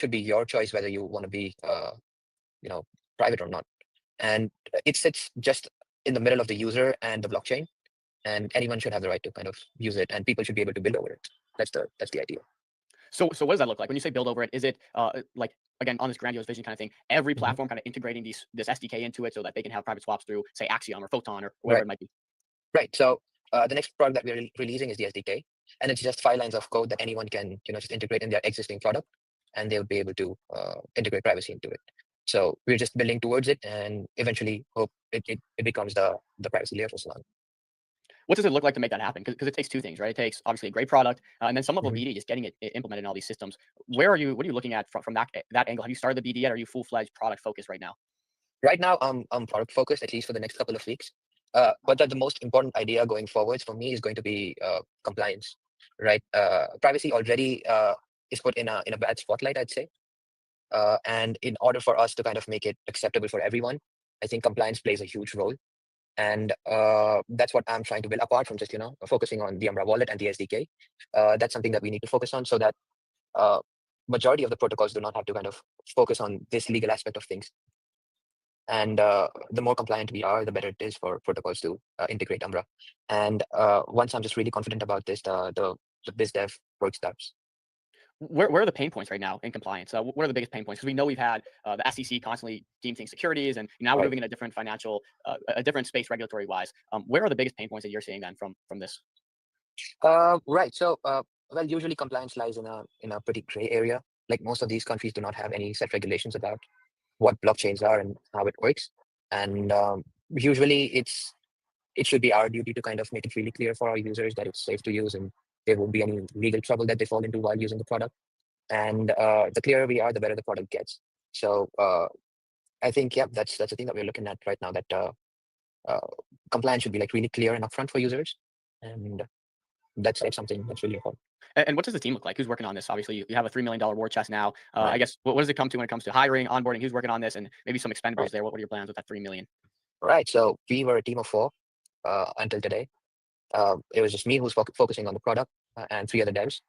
should be your choice whether you want to be, you know, private or not. And it sits just in the middle of the user and the blockchain, and anyone should have the right to kind of use it, and people should be able to build over it. That's the idea. So what does that look like when you say build over it? Is it like, again, on this grandiose vision kind of thing, every Mhm. platform kind of integrating this SDK into it so that they can have private swaps through, say, Axiom or Photon or whatever Right, it might be? right. So the next product that we're releasing is the SDK, and it's just 5 lines of code that anyone can, just integrate in their existing product, and they would be able to integrate privacy into it. So we're just building towards it, and eventually hope it becomes the privacy layer for Solana. What does it look like to make that happen? Because it takes two things, right? It takes obviously a great product, and then some level of Mhm. BD, just getting it implemented in all these systems. Where are you? What are you looking at from that angle? Have you started the BD yet? Or are you full fledged product focused right now? Right now, I'm product focused, at least for the next couple of weeks. But the most important idea going forwards for me is going to be compliance, right? Privacy already is put in a bad spotlight, I'd say. And in order for us to kind of make it acceptable for everyone, I think compliance plays a huge role. And that's what I'm trying to build, apart from just focusing on the Umbra wallet and the SDK. That's something that we need to focus on, so that uh, majority of the protocols do not have to kind of focus on this legal aspect of things. And the more compliant we are, the better it is for protocols to integrate Umbra. And once I'm just really confident about this, the biz dev work starts. Where are the pain points right now in compliance? What are the biggest pain points? Because we know we've had the SEC constantly deem things securities, and now we're Right. moving in a different a different space regulatory wise. Where are the biggest pain points that you're seeing then from this? Right. So, well, usually compliance lies in a pretty gray area. Like, most of these countries do not have any set regulations about what blockchains are and how it works. And usually, it should be our duty to kind of make it really clear for our users that it's safe to use, and there won't be any legal trouble that they fall into while using the product. And the clearer we are, the better the product gets. So I think, yeah, that's the thing that we're looking at right now. That uh, compliance should be like really clear and upfront for users, and that's something that's really important. And what does the team look like? Who's working on this? Obviously, you have a $3 million war chest now. I Right. guess what does it come to when it comes to hiring, onboarding? Who's working on this, and maybe some expendables Right. there? What are your plans with that 3 million? Right. So we were a team of 4 until today. It was just me who's focusing on the product, and 3 other devs.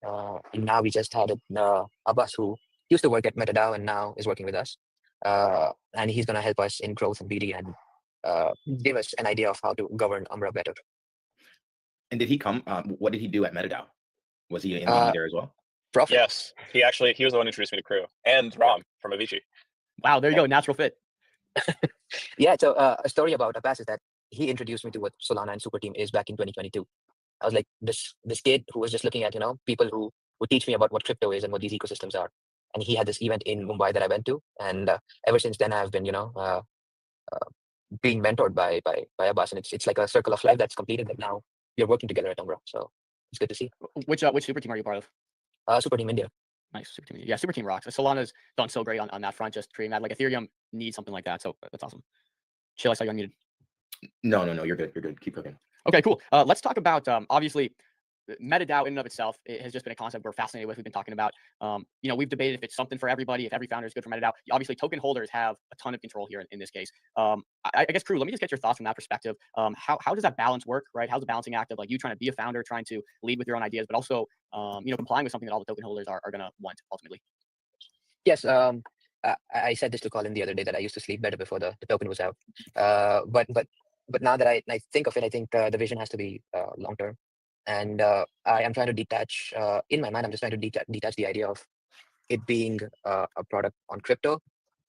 And now we just had Abbas, who used to work at MetaDAO and now is working with us. And he's going to help us in growth and BD, and give us an idea of how to govern Umbra better. And did he come? What did he do at MetaDAO? Was he in BD Uh, there as well? Profit. Yes, he was the one who introduced me to Crew and Yeah. Rom from Avicii. Wow, there you Yeah. go, natural fit. Yeah. So a story about Abbas is that he introduced me to what Solana and Super Team is back in 2022. I was like this kid who was just looking at people who would teach me about what crypto is and what these ecosystems are. And he had this event in Mumbai that I went to, and ever since then I've been uh, being mentored by Abbas, and it's like a circle of life that's completed. That now we are working together at Umbra, so it's good to see. Which super team are you part of? Super Team India. Nice, super team. Yeah, super team rocks. Solana's done so great on that front, just creating that. Like Ethereum needs something like that, so that's awesome. Chill, I saw you unmuted. No, no, no. You're good. You're good. Keep cooking. Okay, cool. Let's talk about obviously MetaDAO in and of itself. It has just been a concept we're fascinated with. We've been talking about. We've debated if it's something for everybody, if every founder is good for MetaDAO. Obviously, token holders have a ton of control here in this case. I guess, Crew, let me just get your thoughts from that perspective. How does that balance work, right? How's the balancing act of like you trying to be a founder, trying to lead with your own ideas, but also complying with something that all the token holders are going to want ultimately? Yes. I said this to Colin the other day that I used to sleep better before the token was out. But now that I think of it, I think the vision has to be long term, and I am trying to detach. In my mind, I'm just trying to detach the idea of it being a product on crypto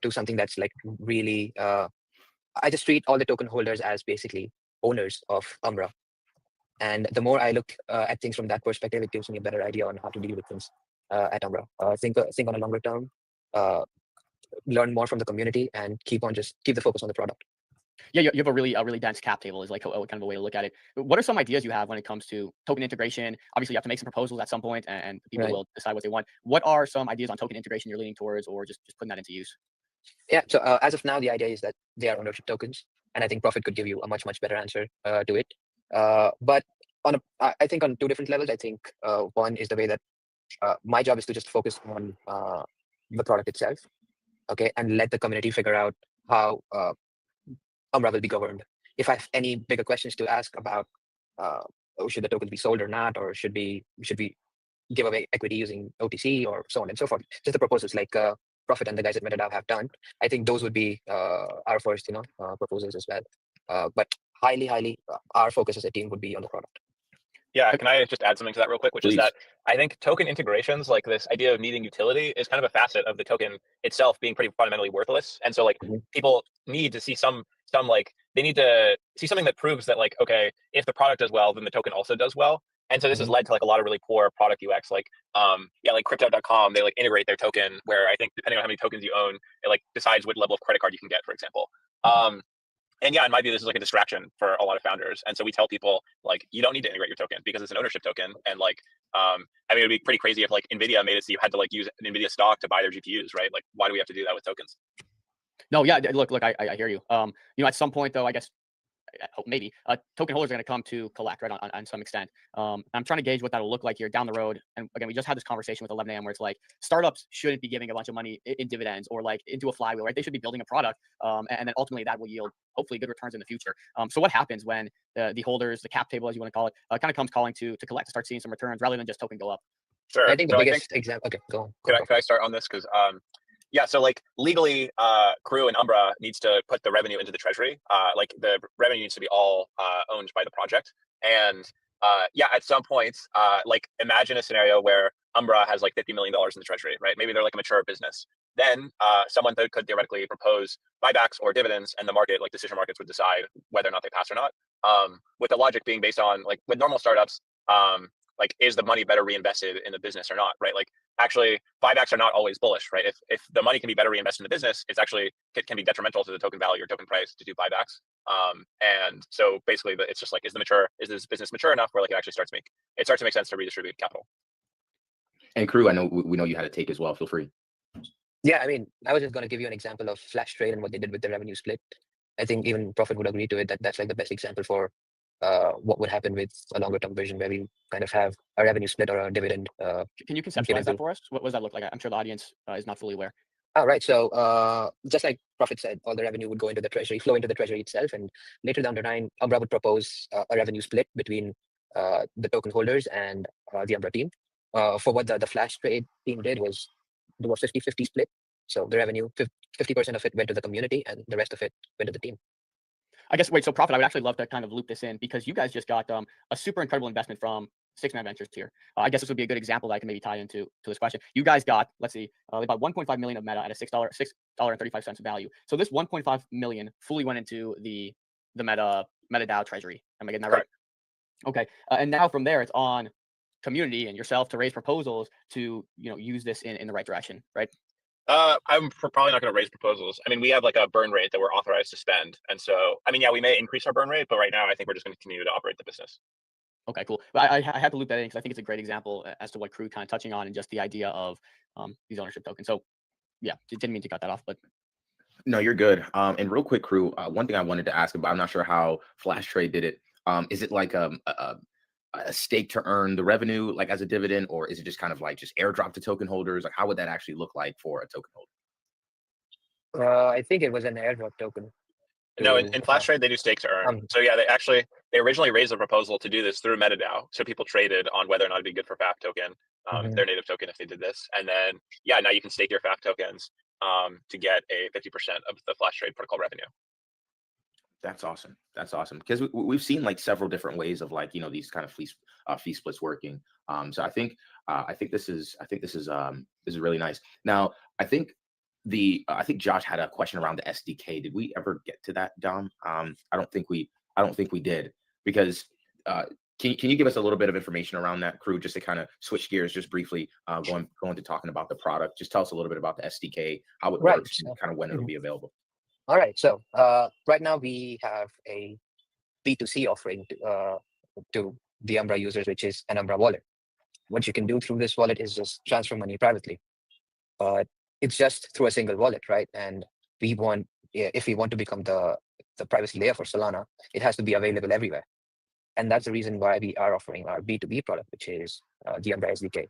to something that's like really. I just treat all the token holders as basically owners of Umbra, and the more I look at things from that perspective, it gives me a better idea on how to deal with things at Umbra. Think on a longer term. Uh, Learn more from the community, and keep the focus on the product. Yeah, you have a really dense cap table is like kind of a way to look at it. What are some ideas you have when it comes to token integration? Obviously, you have to make some proposals at some point, and people Right. will decide what they want. What are some ideas on token integration you're leaning towards, or just putting that into use? Yeah. So as of now, the idea is that they are ownership tokens, and I think Profit could give you a much better answer to it. But I think on 2 different levels. I think one is the way that my job is to just focus on the product itself, okay, and let the community figure out how Umbra will be governed. If I have any bigger questions to ask about, should the tokens be sold or not, or should we give away equity using OTC or so on and so forth. Just the proposals like Profit and the guys at MetaDAO have done. I think those would be our first, proposals as well. But highly, our focus as a team would be on the product. Yeah, can I just add something to that real quick, which is Please. that I think token integrations, like this idea of needing utility, is kind of a facet of the token itself being pretty fundamentally worthless. And so like Mhm. people need to see some like they need to see something that proves that like, okay, if the product does well, then the token also does well. And so this has Mhm. led to like a lot of really poor product UX. Like like crypto.com, they like integrate their token where I think depending on how many tokens you own, it like decides what level of credit card you can get, for example. And yeah, in my view, this is like a distraction for a lot of founders. And so we tell people like, you don't need to integrate your token because it's an ownership token. And like, I mean, it'd be pretty crazy if like NVIDIA made it so you had to like use an NVIDIA stock to buy their GPUs, right? Like, why do we have to do that with tokens? No, yeah, look, I hear you. At some point though, I guess maybe token holders are going to come to collect, right, on some extent. I'm trying to gauge what that'll look like here down the road. And again, we just had this conversation with 11 a.m. where it's like startups shouldn't be giving a bunch of money in dividends or like into a flywheel, right? They should be building a product, and then ultimately that will yield hopefully good returns in the future. So what happens when the holders, the cap table, as you want to call it, kind of comes calling to collect, to start seeing some returns rather than just token go up? Sure. I think the So biggest example. Okay, go on. can I start on this? Because yeah, so like legally, Crew and Umbra needs to put the revenue into the treasury. Like the revenue needs to be all owned by the project. And yeah, at some point, like imagine a scenario where Umbra has like $50 million in the treasury, right? Maybe they're like a mature business. Then someone could theoretically propose buybacks or dividends, and the market, like decision markets, would decide whether or not they pass or not. With the logic being based on like with normal startups, like is the money better reinvested in the business or not, right? Like actually buybacks are not always bullish, right? If the money can be better reinvested in the business, it's actually it can be detrimental to the token value or token price to do buybacks. And so basically, it's just like is this business mature enough where like it starts to make sense to redistribute capital. And Crew, I know we know you had a take as well. Feel free. Yeah, I mean, I was just going to give you an example of Flash Trade and what they did with the revenue split. I think even Profit would agree to it that that's like the best example for what would happen with a longer term vision where we kind of have a revenue split or a dividend. Can you conceptualize that for us? What does that look like? I'm sure the audience is not fully aware. All right. So just like Profit said, all the revenue would go into the treasury, flow into the treasury itself. And later down the line, Umbra would propose a revenue split between the token holders and the Umbra team. For what the Flash Trade team did was do a 50-50 split. So the revenue, 50% of it went to the community and the rest of it went to the team. I guess, wait, so Profit, I would actually love to kind of loop this in because you guys just got a super incredible investment from 6 Man Ventures here. I guess this would be a good example that I can maybe tie into this question. You guys got, let's see, about 1.5 million of Meta at a $6.35 value. So this 1.5 million fully went into the MetaDAO treasury. Am I getting that right? Okay. And now from there, it's on community and yourself to raise proposals to use this in the right direction, right? I'm probably not going to raise proposals. I mean, we have like a burn rate that we're authorized to spend. And so, I mean, yeah, we may increase our burn rate, but right now I think we're just going to continue to operate the business. Okay, cool. But I had to loop that in because I think it's a great example as to what Crew kind of touching on and just the idea of these ownership tokens. So yeah, didn't mean to cut that off, but. No, you're good. And real quick, Crew, one thing I wanted to ask about, I'm not sure how Flash Trade did it. Is it like a stake to earn the revenue like as a dividend, or is it just kind of like just airdrop to token holders? Like how would that actually look like for a token holder? I think it was an airdrop token. No, in Flash Trade, they do stake to earn. So yeah, they originally raised a proposal to do this through MetaDAO. So people traded on whether or not it'd be good for FAP token, their native token, if they did this. And then, yeah, now you can stake your FAP tokens to get a 50% of the Flash Trade protocol revenue. That's awesome. That's awesome. Because we've seen like several different ways of like, these kind of fee splits working. So I think this is really nice. Now, I think Josh had a question around the SDK. Did we ever get to that, Dom? I don't think we did, because can you give us a little bit of information around that, Crew, just to kind of switch gears just briefly, going to talking about the product. Just tell us a little bit about the SDK, how it works, and kind of when it'll be available. All right. So right now we have a B2C offering to the Umbra users, which is an Umbra wallet. What you can do through this wallet is just transfer money privately. But it's just through a single wallet, right? And if we want to become the privacy layer for Solana, it has to be available everywhere. And that's the reason why we are offering our B2B product, which is the Umbra SDK.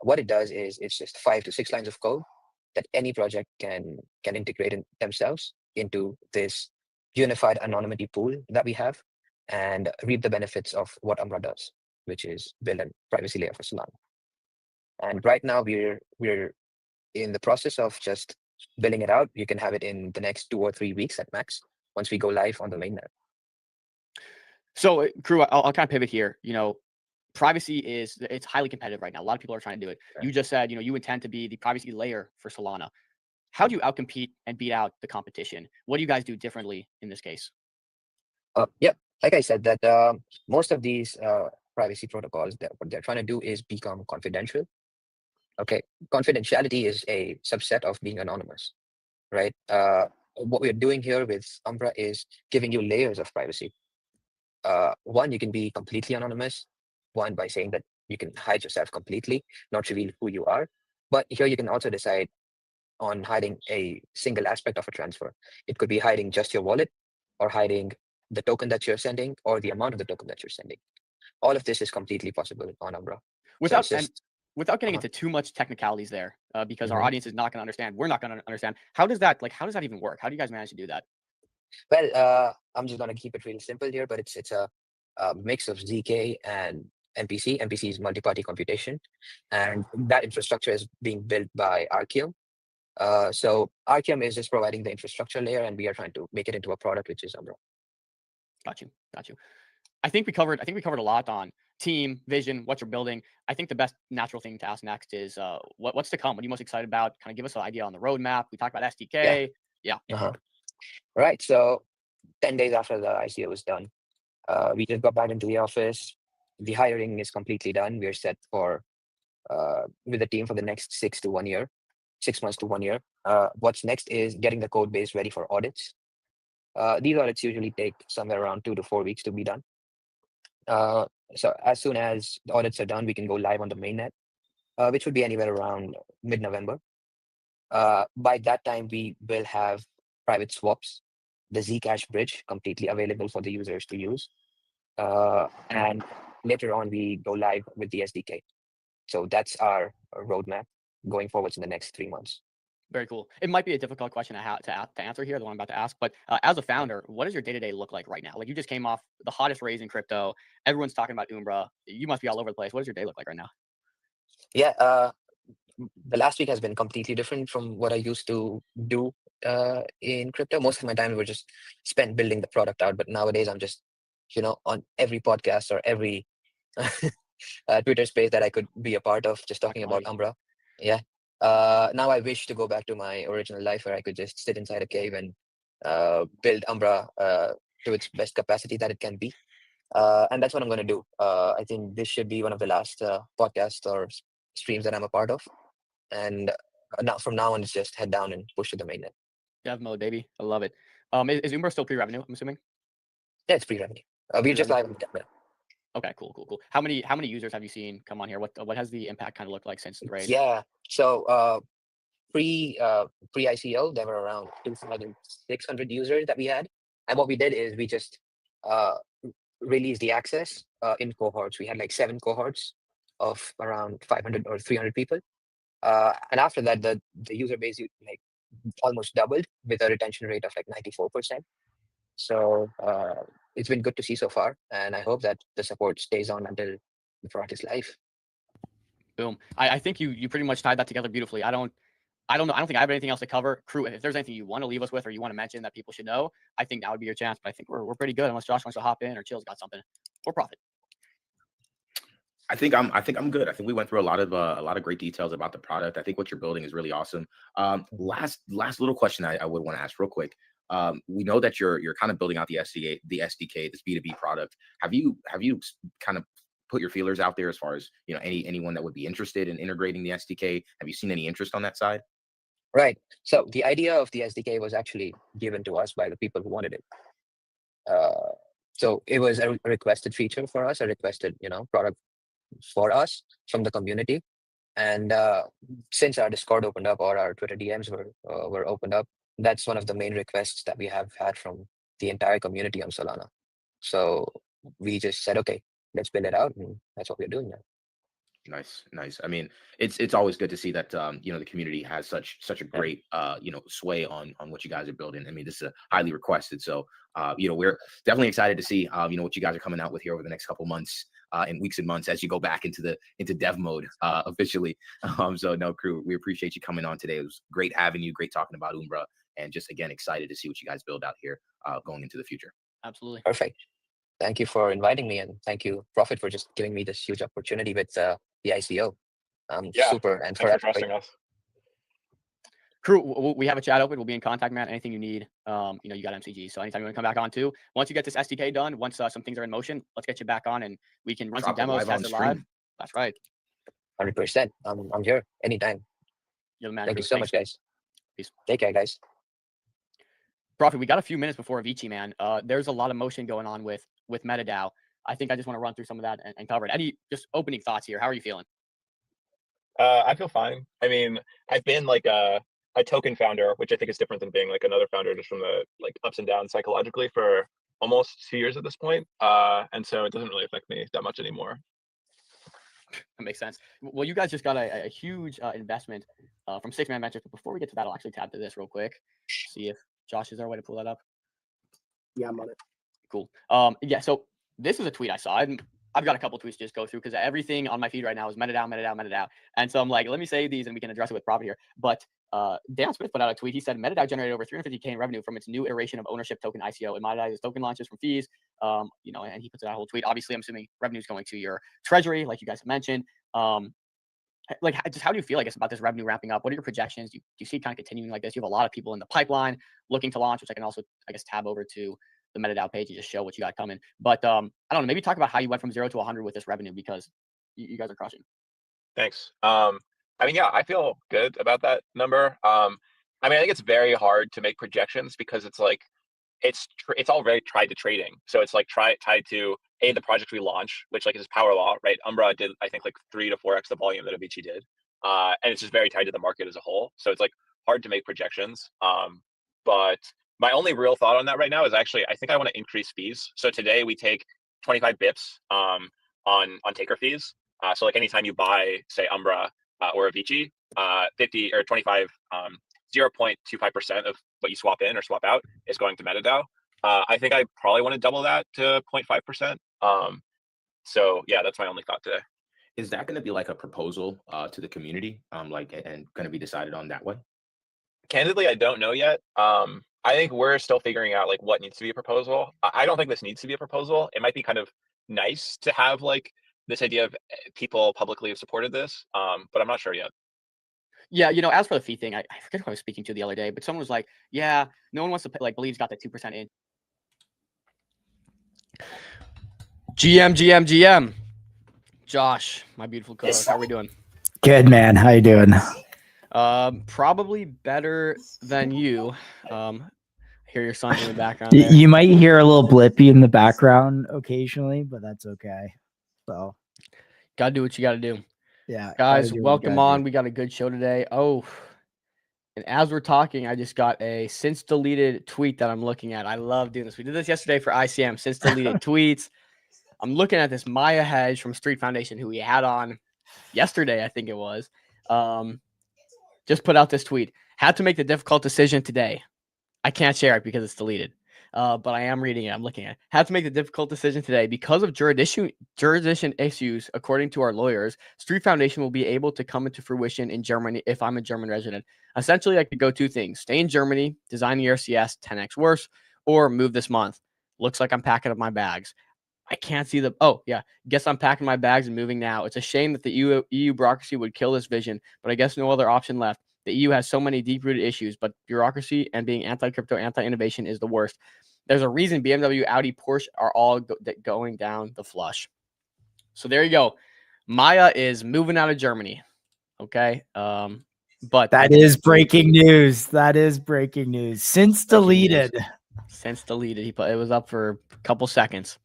What it does is it's just 5 to 6 lines of code that any project can integrate themselves into this unified anonymity pool that we have and reap the benefits of what Umbra does. which is build a privacy layer for Solana. And right now we're in the process of just building it out. You can have it in the next 2 or 3 weeks at max once we go live on the mainnet. So, Crew, I'll kind of pivot here. Privacy it's highly competitive right now. A lot of people are trying to do it. Right. You just said, you intend to be the privacy layer for Solana. How do you outcompete and beat out the competition? What do you guys do differently in this case? Yeah, like I said, that most of these privacy protocols, that what they're trying to do is become confidential. Okay, confidentiality is a subset of being anonymous, right? What we're doing here with Umbra is giving you layers of privacy. One, you can be completely anonymous. One, by saying that you can hide yourself completely, not reveal who you are. But here you can also decide on hiding a single aspect of a transfer. It could be hiding just your wallet, or hiding the token that you're sending, or the amount of the token that you're sending. All of this is completely possible on Umbra. So it's Without getting Uh-huh. into too much technicalities there, because our Mhm. audience is not going to understand, we're not going to understand. How does that even work? How do you guys manage to do that? Well, I'm just gonna keep it really simple here, but it's a mix of ZK and MPC. MPC is multi-party computation, and that infrastructure is being built by ICM. So ICM is just providing the infrastructure layer, and we are trying to make it into a product, which is Umbra. Got you. I think we covered a lot on team, vision, what you're building. I think the best natural thing to ask next is what's to come? What are you most excited about? Kind of give us an idea on the roadmap. We talked about SDK. Yeah. Uh-huh. Right. So 10 days after the ICO was done, we just got back into the office. The hiring is completely done. We're set for with the team for the next 6 months to 1 year. What's next is getting the code base ready for audits. These audits usually take somewhere around 2 to 4 weeks to be done. So as soon as the audits are done, we can go live on the mainnet, which would be anywhere around mid-November. By that time, we will have private swaps, the Zcash bridge completely available for the users to use. And later on, we go live with the SDK. So that's our roadmap going forwards in the next 3 months. Very cool. It might be a difficult question to answer here, the one I'm about to ask, but as a founder, what does your day-to-day look like right now? Like, you just came off the hottest raise in crypto. Everyone's talking about Umbra. You must be all over the place. What does your day look like right now? Yeah, the last week has been completely different from what I used to do in crypto. Most of my time were just spent building the product out, but nowadays I'm just, on every podcast or every Twitter space that I could be a part of, just talking about Umbra. Yeah. Now I wish to go back to my original life where I could just sit inside a cave and build Umbra to its best capacity that it can be. And that's what I'm going to do. I think this should be one of the last podcasts or streams that I'm a part of. And now from now on, it's just head down and push to the mainnet. Dev mode, baby. I love it. Is Umbra still pre-revenue, I'm assuming? Yeah, it's pre-revenue. We're just live on the mainnet. Okay, cool. How many users have you seen come on here? What has the impact kind of looked like since the raise? Yeah. So pre ICO, there were around 2,600 users that we had. And what we did is we just released the access in cohorts. We had like 7 cohorts of around 500 or 300 people. And after that, the user base like almost doubled with a retention rate of like 94%. So it's been good to see so far, and I hope that the support stays on until the product is live. Boom. I think you pretty much tied that together beautifully. I don't know. I don't think I have anything else to cover. Crew, if there's anything you want to leave us with or you want to mention that people should know, I think now would be your chance. But I think we're pretty good, unless Josh wants to hop in or Chill's got something. For profit. I think I'm good. I think we went through a lot of great details about the product. I think what you're building is really awesome. Last little question I would want to ask real quick. We know that you're kind of building out the SDK, this B2B product. Have you kind of put your feelers out there as far as anyone that would be interested in integrating the SDK? Have you seen any interest on that side? Right. So the idea of the SDK was actually given to us by the people who wanted it. So it was a requested feature for us, a requested product for us from the community. And since our Discord opened up or our Twitter DMs were opened up, that's one of the main requests that we have had from the entire community on Solana. So we just said, okay, let's build it out, and that's what we're doing now. Nice. I mean, it's always good to see that the community has such a great sway on what you guys are building. I mean, this is highly requested, so we're definitely excited to see what you guys are coming out with here over the next couple months. in weeks and months as you go back into dev mode officially. So no, crew, we appreciate you coming on today. It was great having you, great talking about Umbra, and just again excited to see what you guys build out here going into the future. Absolutely. Perfect. Thank you for inviting me, and thank you, Profit, for just giving me this huge opportunity with the ICO. Super, and thanks for trusting us. Crew, we have a chat open. We'll be in contact, man. Anything you need, you got MCG. So anytime you want to come back on too. Once you get this SDK done, once some things are in motion, let's get you back on and we can run some demos, test it live. That's right. 100%. I'm here anytime. You're the man. Thank you so much, guys. Peace. Take care, guys. Profit, we got a few minutes before Avicii, man. There's a lot of motion going on with MetaDAO. I think I just want to run through some of that and cover it. Any just opening thoughts here? How are you feeling? I feel fine. I mean, I've been like a token founder, which I think is different than being like another founder, just from the like ups and downs psychologically for almost 2 years at this point. And so it doesn't really affect me that much anymore. That makes sense. Well, you guys just got a huge investment from Six Man Ventures. But before we get to that, I'll actually tab to this real quick. See if Josh, is there a way to pull that up? Yeah, I'm on it. Cool. Yeah, so this is a tweet I saw. I've got a couple tweets to just go through because everything on my feed right now is MetaDAO. And so I'm like, let me save these and we can address it with Profit here. But Dan Smith put out a tweet. He said MetaDAO generated over $350K in revenue from its new iteration of ownership token ICO. It monetizes token launches from fees. And he puts out a whole tweet. Obviously, I'm assuming revenue is going to your treasury, like you guys have mentioned. Like, just how do you feel, I guess, about this revenue ramping up? What are your projections? Do you see it kind of continuing like this? You have a lot of people in the pipeline looking to launch, which I can also, I guess, tab over to the MetaDAO page and just show what you got coming. But I don't know, maybe talk about how you went from 0 to 100 with this revenue, because you guys are crushing. Thanks. I mean, yeah, I feel good about that number. I mean, I think it's very hard to make projections because it's like, it's all very tied to trading. So it's like tied to the project we launch, which like is power law, right? Umbra did, I think, like 3 to 4x the volume that Avicii did. And it's just very tied to the market as a whole. So it's like hard to make projections. But my only real thought on that right now is actually, I think I want to increase fees. So today we take 25 bips on taker fees. So like anytime you buy, say, Umbra or Avicii, 50 or 25, 0.25% of what you swap in or swap out is going to MetaDAO. I think I probably want to double that to 0.5%. So yeah, that's my only thought today. Is that going to be like a proposal to the community, and going to be decided on that way? Candidly, I don't know yet. I think we're still figuring out like what needs to be a proposal. I don't think this needs to be a proposal. It might be kind of nice to have like this idea of people publicly have supported this, but I'm not sure yet. Yeah, as for the fee thing, I forget who I was speaking to the other day, but someone was like, yeah, no one wants to pay, like, believes got that 2% in. GM. Josh, my beautiful co-host, how are we doing? Good, man. How you doing? Probably better than you. Hear your sons in the background there. You might hear a little blippy in the background occasionally, but that's okay. So, gotta do what you gotta do. Yeah, guys, welcome on. We got a good show today. Oh, and as we're talking, I just got a since deleted tweet that I'm looking at. I love doing this. We did this yesterday for ICM, since deleted tweets. I'm looking at this Maya Hedge from Street Foundation, who we had on yesterday, I think it was. Just put out this tweet. Had to make the difficult decision today. I can't share it because it's deleted. But I am reading it. I'm looking at it. Had to make the difficult decision today because of jurisdiction issues. According to our lawyers, Street Foundation will be able to come into fruition in Germany if I'm a German resident. Essentially, I could go 2 things: stay in Germany, design the ERCS 10x worse, or move this month. Looks like I'm packing up my bags. I can't see the. Oh yeah, guess I'm packing my bags and moving now. It's a shame that the EU bureaucracy would kill this vision, but I guess no other option left. The EU has so many deep-rooted issues, but bureaucracy and being anti-crypto, anti-innovation is the worst. There's a reason BMW, Audi, Porsche are all going down the flush. So there you go. Maya is moving out of Germany. Okay. But that is breaking news. That is breaking news. Since deleted. Since deleted. It was up for a couple seconds.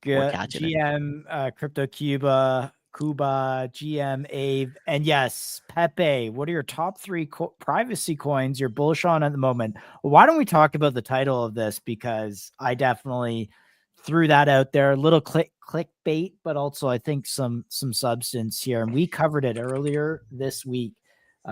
Good. GM, Crypto Cuba, GM, Ave, and yes, Pepe. What are your top 3 privacy coins you're bullish on at the moment? Why don't we talk about the title of this? Because I definitely threw that out there. A little clickbait, but also I think some substance here. And we covered it earlier this week.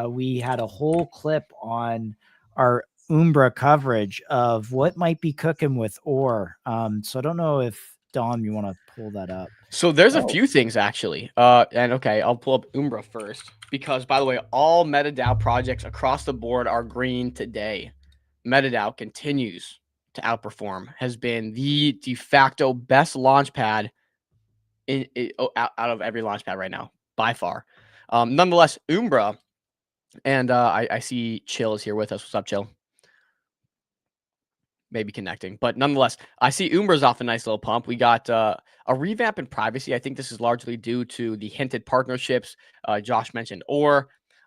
We had a whole clip on our Umbra coverage of what might be cooking with ore. So I don't know if Dom, you want to pull that up. So there's a few things actually. And okay, I'll pull up Umbra first because, by the way, all MetaDAO projects across the board are green today. MetaDAO continues to outperform, has been the de facto best launchpad out of every launchpad right now by far. Nonetheless, Umbra, and I see Chill is here with us. What's up, Chill? Maybe connecting, but nonetheless, I see Umbra's off a nice little pump. We got a revamp in privacy. I think this is largely due to the hinted partnerships Josh mentioned,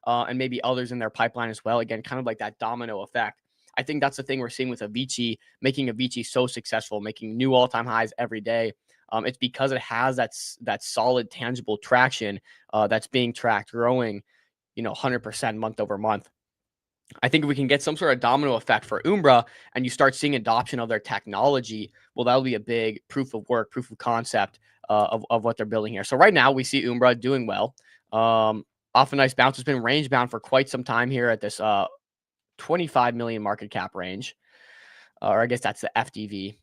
and maybe others in their pipeline as well. Again, kind of like that domino effect. I think that's the thing we're seeing with Avicii, making Avicii so successful, making new all-time highs every day. It's because it has that solid, tangible traction that's being tracked, growing, 100% month over month. I think if we can get some sort of domino effect for Umbra and you start seeing adoption of their technology, well, that'll be a big proof of work, proof of concept of what they're building here. So right now we see Umbra doing well. Off a nice bounce. Has been range bound for quite some time here at this 25 million market cap range. Or I guess that's the FDV.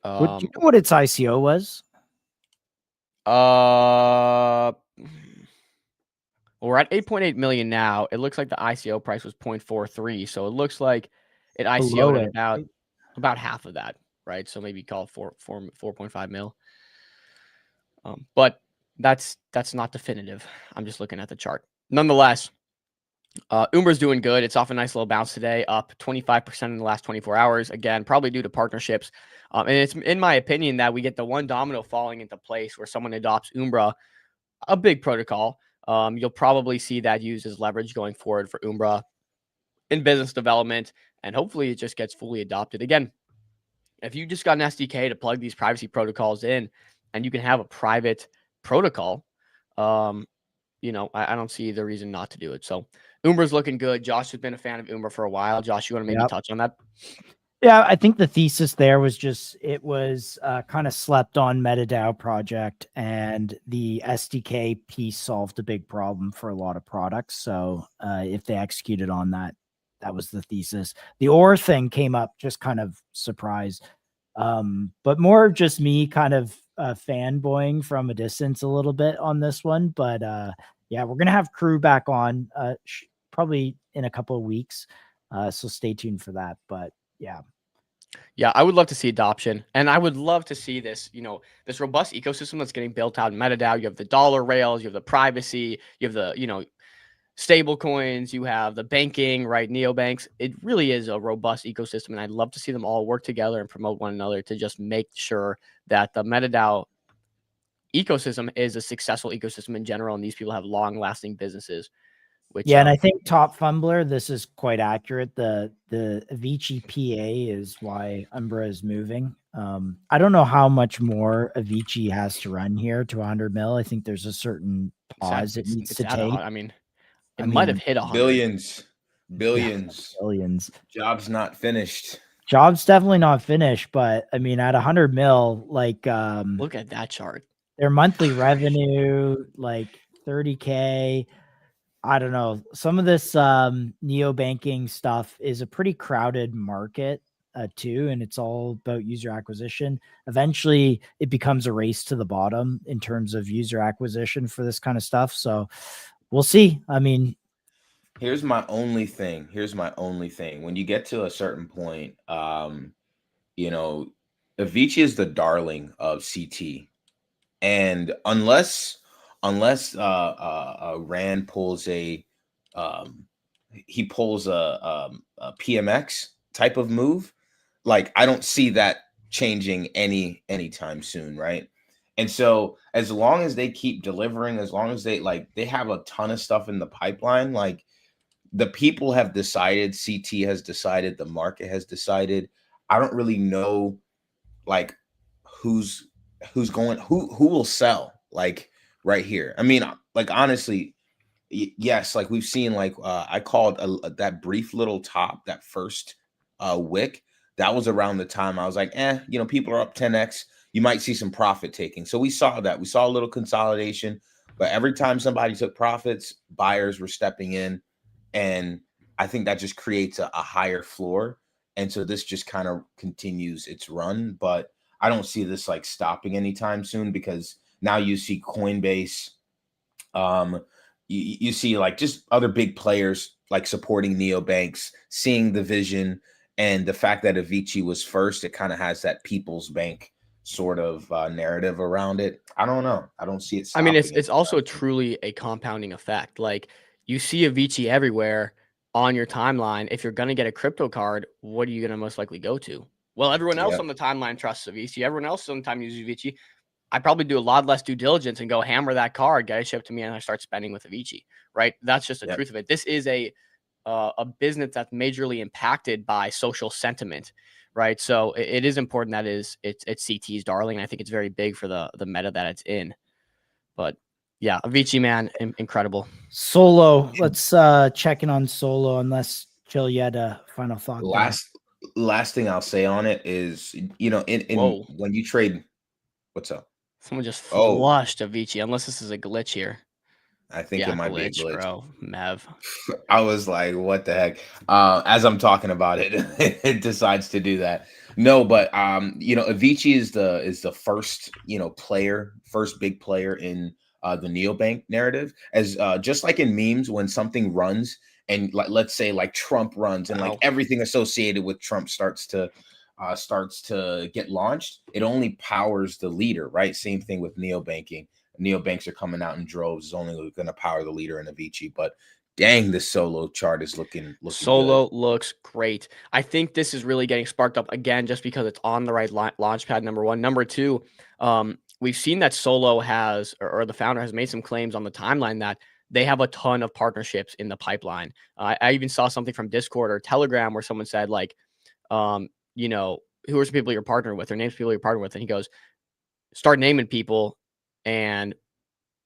Do you know what its ICO was? We're at 8.8 million now. It looks like the ICO price was 0.43. So it looks like it ICO'd at about half of that, right? So maybe call it 4.5 mil. But that's not definitive. I'm just looking at the chart. Nonetheless, Umbra's doing good. It's off a nice little bounce today, up 25% in the last 24 hours. Again, probably due to partnerships. And it's in my opinion that we get the one domino falling into place where someone adopts Umbra, a big protocol. You'll probably see that used as leverage going forward for Umbra in business development, and hopefully it just gets fully adopted. Again, if you just got an SDK to plug these privacy protocols in and you can have a private protocol, I don't see the reason not to do it. So Umbra's looking good. Josh has been a fan of Umbra for a while. Josh, you want to maybe touch on that? Yeah, I think the thesis there was just it was kind of slept on MetaDAO project, and the SDK piece solved a big problem for a lot of products. So if they executed on that, that was the thesis. The OR thing came up just kind of surprise, but more just me kind of fanboying from a distance a little bit on this one. But yeah, we're gonna have Crew back on probably in a couple of weeks, so stay tuned for that. But yeah, I would love to see adoption, and I would love to see this, this robust ecosystem that's getting built out in MetaDAO. You have the dollar rails, you have the privacy, you have the, stable coins, you have the banking, right? Neobanks. It really is a robust ecosystem, and I'd love to see them all work together and promote one another to just make sure that the MetaDAO ecosystem is a successful ecosystem in general, and these people have long-lasting businesses. And I think Top Fumbler, this is quite accurate. The Avicii PA is why Umbra is moving. I don't know how much more Avicii has to run here to 100 mil. I think there's a certain pause it needs to take. It might have hit 100. Billions. Job's not finished. Job's definitely not finished, but I mean, at 100 mil, like look at that chart. Their monthly revenue, like 30K. I don't know. Some of this neobanking stuff is a pretty crowded market too, and it's all about user acquisition. Eventually, it becomes a race to the bottom in terms of user acquisition for this kind of stuff. So we'll see. I mean, here's my only thing. When you get to a certain point, Avicii is the darling of CT, and unless Rand pulls a PMX type of move, like I don't see that changing anytime soon, right? And so as long as they keep delivering, as long as they have a ton of stuff in the pipeline, like the people have decided, CT has decided, the market has decided. I don't really know like who will sell like right here. I mean, like honestly, yes, like we've seen, like I called that brief little top, that first wick, that was around the time I was like, people are up 10x, you might see some profit taking. So we saw that. We saw a little consolidation, but every time somebody took profits, buyers were stepping in, and I think that just creates a higher floor. And so this just kind of continues its run. But I don't see this like stopping anytime soon, because now you see Coinbase, you see like just other big players like supporting neobanks, seeing the vision, and the fact that Avicii was first, it kind of has that people's bank sort of narrative around it. I don't know. I don't see it I mean, stopping. it's also truly a compounding effect. Like, you see Avicii everywhere on your timeline. If you're gonna get a crypto card, what are you gonna most likely go to? Well, everyone else Yep. on the timeline trusts Avicii. Everyone else sometimes uses Avicii. I probably do a lot less due diligence and go hammer that card, get it shipped to me, and I start spending with Avicii. Right? That's just the Yep. truth of it. This is a business that's majorly impacted by social sentiment, right? So it is important that it's CT's darling. I think it's very big for the meta that it's in. But yeah, Avicii, man, incredible. Solo. Let's check in on Solo, unless Jill, you had a final thought. Last thing I'll say on it is, you know, in Whoa. when you trade, what's up? Someone just Oh. flushed Avicii, unless this is a glitch here. I think it might be a glitch, bro. Mev. I was like, what the heck? As I'm talking about it, it decides to do that. No, but you know, Avicii is the first, you know, first big player in the neobank narrative. As just like in memes, when something runs, and like, let's say like Trump runs, and like everything associated with Trump starts to get launched, it only powers the leader, right? Same thing with neobanking. Neobanks are coming out in droves. It's only going to power the leader in Avicii. But dang, the Solo chart is looking Solo good. looks great. I think this is really getting sparked up again, just because it's on the right launch pad. Number one. Number two, we've seen that Solo has, or the founder has made some claims on the timeline that they have a ton of partnerships in the pipeline. I even saw something from Discord or Telegram where someone said, like, you know, who are some people you're partnering with, or names people you're partnering with, and he goes, start naming people, and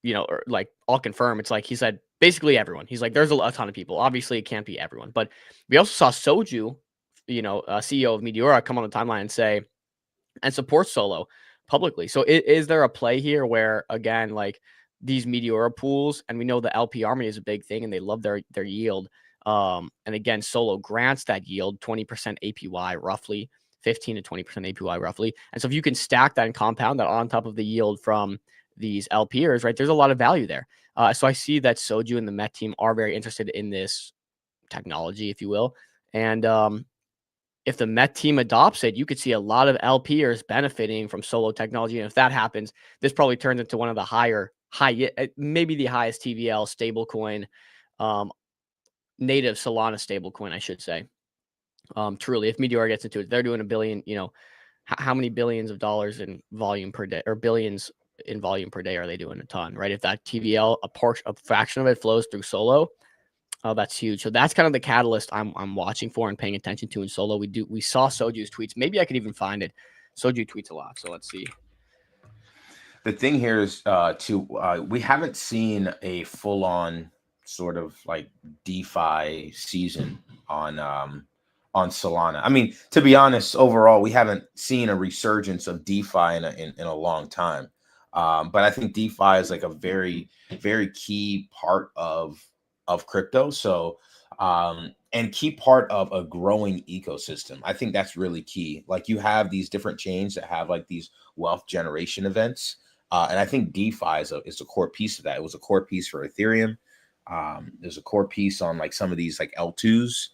you know, or like, I'll confirm. It's like, he said, basically everyone. He's like, there's a ton of people. Obviously, it can't be everyone. But we also saw Soju, you know, CEO of Meteora, come on the timeline and say, and support Solo publicly. So is there a play here where, again, like, these Meteora pools, and we know the LP army is a big thing and they love their yield. And again, Solo grants that yield, 20% APY roughly, 15 to 20% APY roughly. And so if you can stack that and compound that on top of the yield from these LPers, right, there's a lot of value there. So I see that Soju and the Met team are very interested in this technology, if you will. And if the Met team adopts it, you could see a lot of LPers benefiting from Solo technology. And if that happens, this probably turns into one of the maybe the highest TVL stablecoin, native Solana stablecoin, I should say. Truly, if Meteor gets into it, they're doing $1 billion, you know, how many billions of dollars in volume per day, or billions in volume per day are they doing? A ton, right? If that TVL, a fraction of it flows through Solo, that's huge. So that's kind of the catalyst I'm watching for and paying attention to in Solo. We saw Soju's tweets. Maybe I could even find it. Soju tweets a lot, so let's see. The thing here is we haven't seen a full-on sort of like DeFi season on Solana. I mean, to be honest, overall, we haven't seen a resurgence of DeFi in a long time. But I think DeFi is like a very, very key part of crypto. So, and key part of a growing ecosystem. I think that's really key. Like, you have these different chains that have like these wealth generation events. And I think DeFi is a core piece of that. It was a core piece for Ethereum. There's a core piece on like some of these like L2s.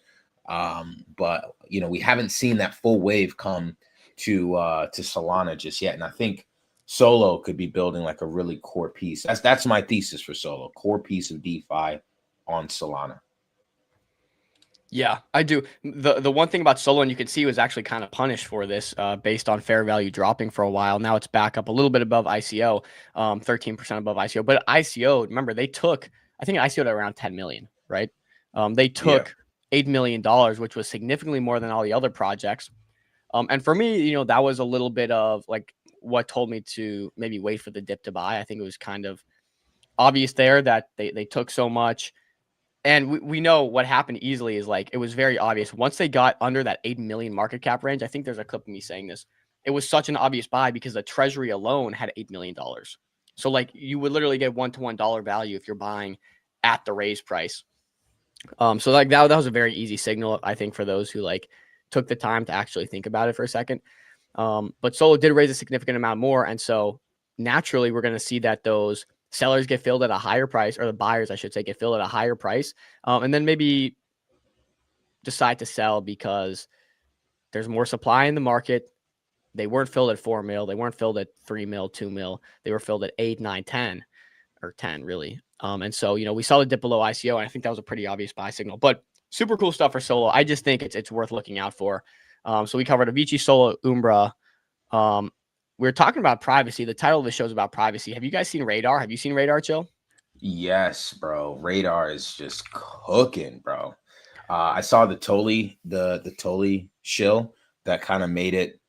But you know, we haven't seen that full wave come to Solana just yet. And I think Solo could be building like a really core piece. That's my thesis for Solo. Core piece of DeFi on Solana. Yeah, I do. The one thing about Solo, and you can see, was actually kind of punished for this, based on fair value dropping for a while. Now it's back up a little bit above ICO, 13% above ICO. But ICO, remember, they took, I think ICO'd at around 10 million, right? They took $8 million, which was significantly more than all the other projects. And for me, you know, that was a little bit of like what told me to maybe wait for the dip to buy. I think it was kind of obvious there that they took so much. And we know what happened easily is, like, it was very obvious. Once they got under that 8 million market cap range, I think there's a clip of me saying this, it was such an obvious buy because the treasury alone had $8 million. So like, you would literally get $1-to-$1 value if you're buying at the raise price. So like that was a very easy signal, I think, for those who like took the time to actually think about it for a second. But Solo did raise a significant amount more. And so naturally, we're going to see that those sellers get filled at a higher price, or the buyers, I should say, get filled at a higher price. And then maybe decide to sell because there's more supply in the market. They weren't filled at 4 mil. They weren't filled at 3 mil, 2 mil. They were filled at 8, 9, 10, or 10 really. And so, we saw the dip below ICO, and I think that was a pretty obvious buy signal, but super cool stuff for Solo. I just think it's worth looking out for. So we covered Avicii, Solo, Umbra. We're talking about privacy. The title of the show is about privacy. Have you guys seen Radar? Have you seen Radar, Chill? Yes, bro. Radar is just cooking, bro. I saw the Tolly, the Tolly shill that kind of made it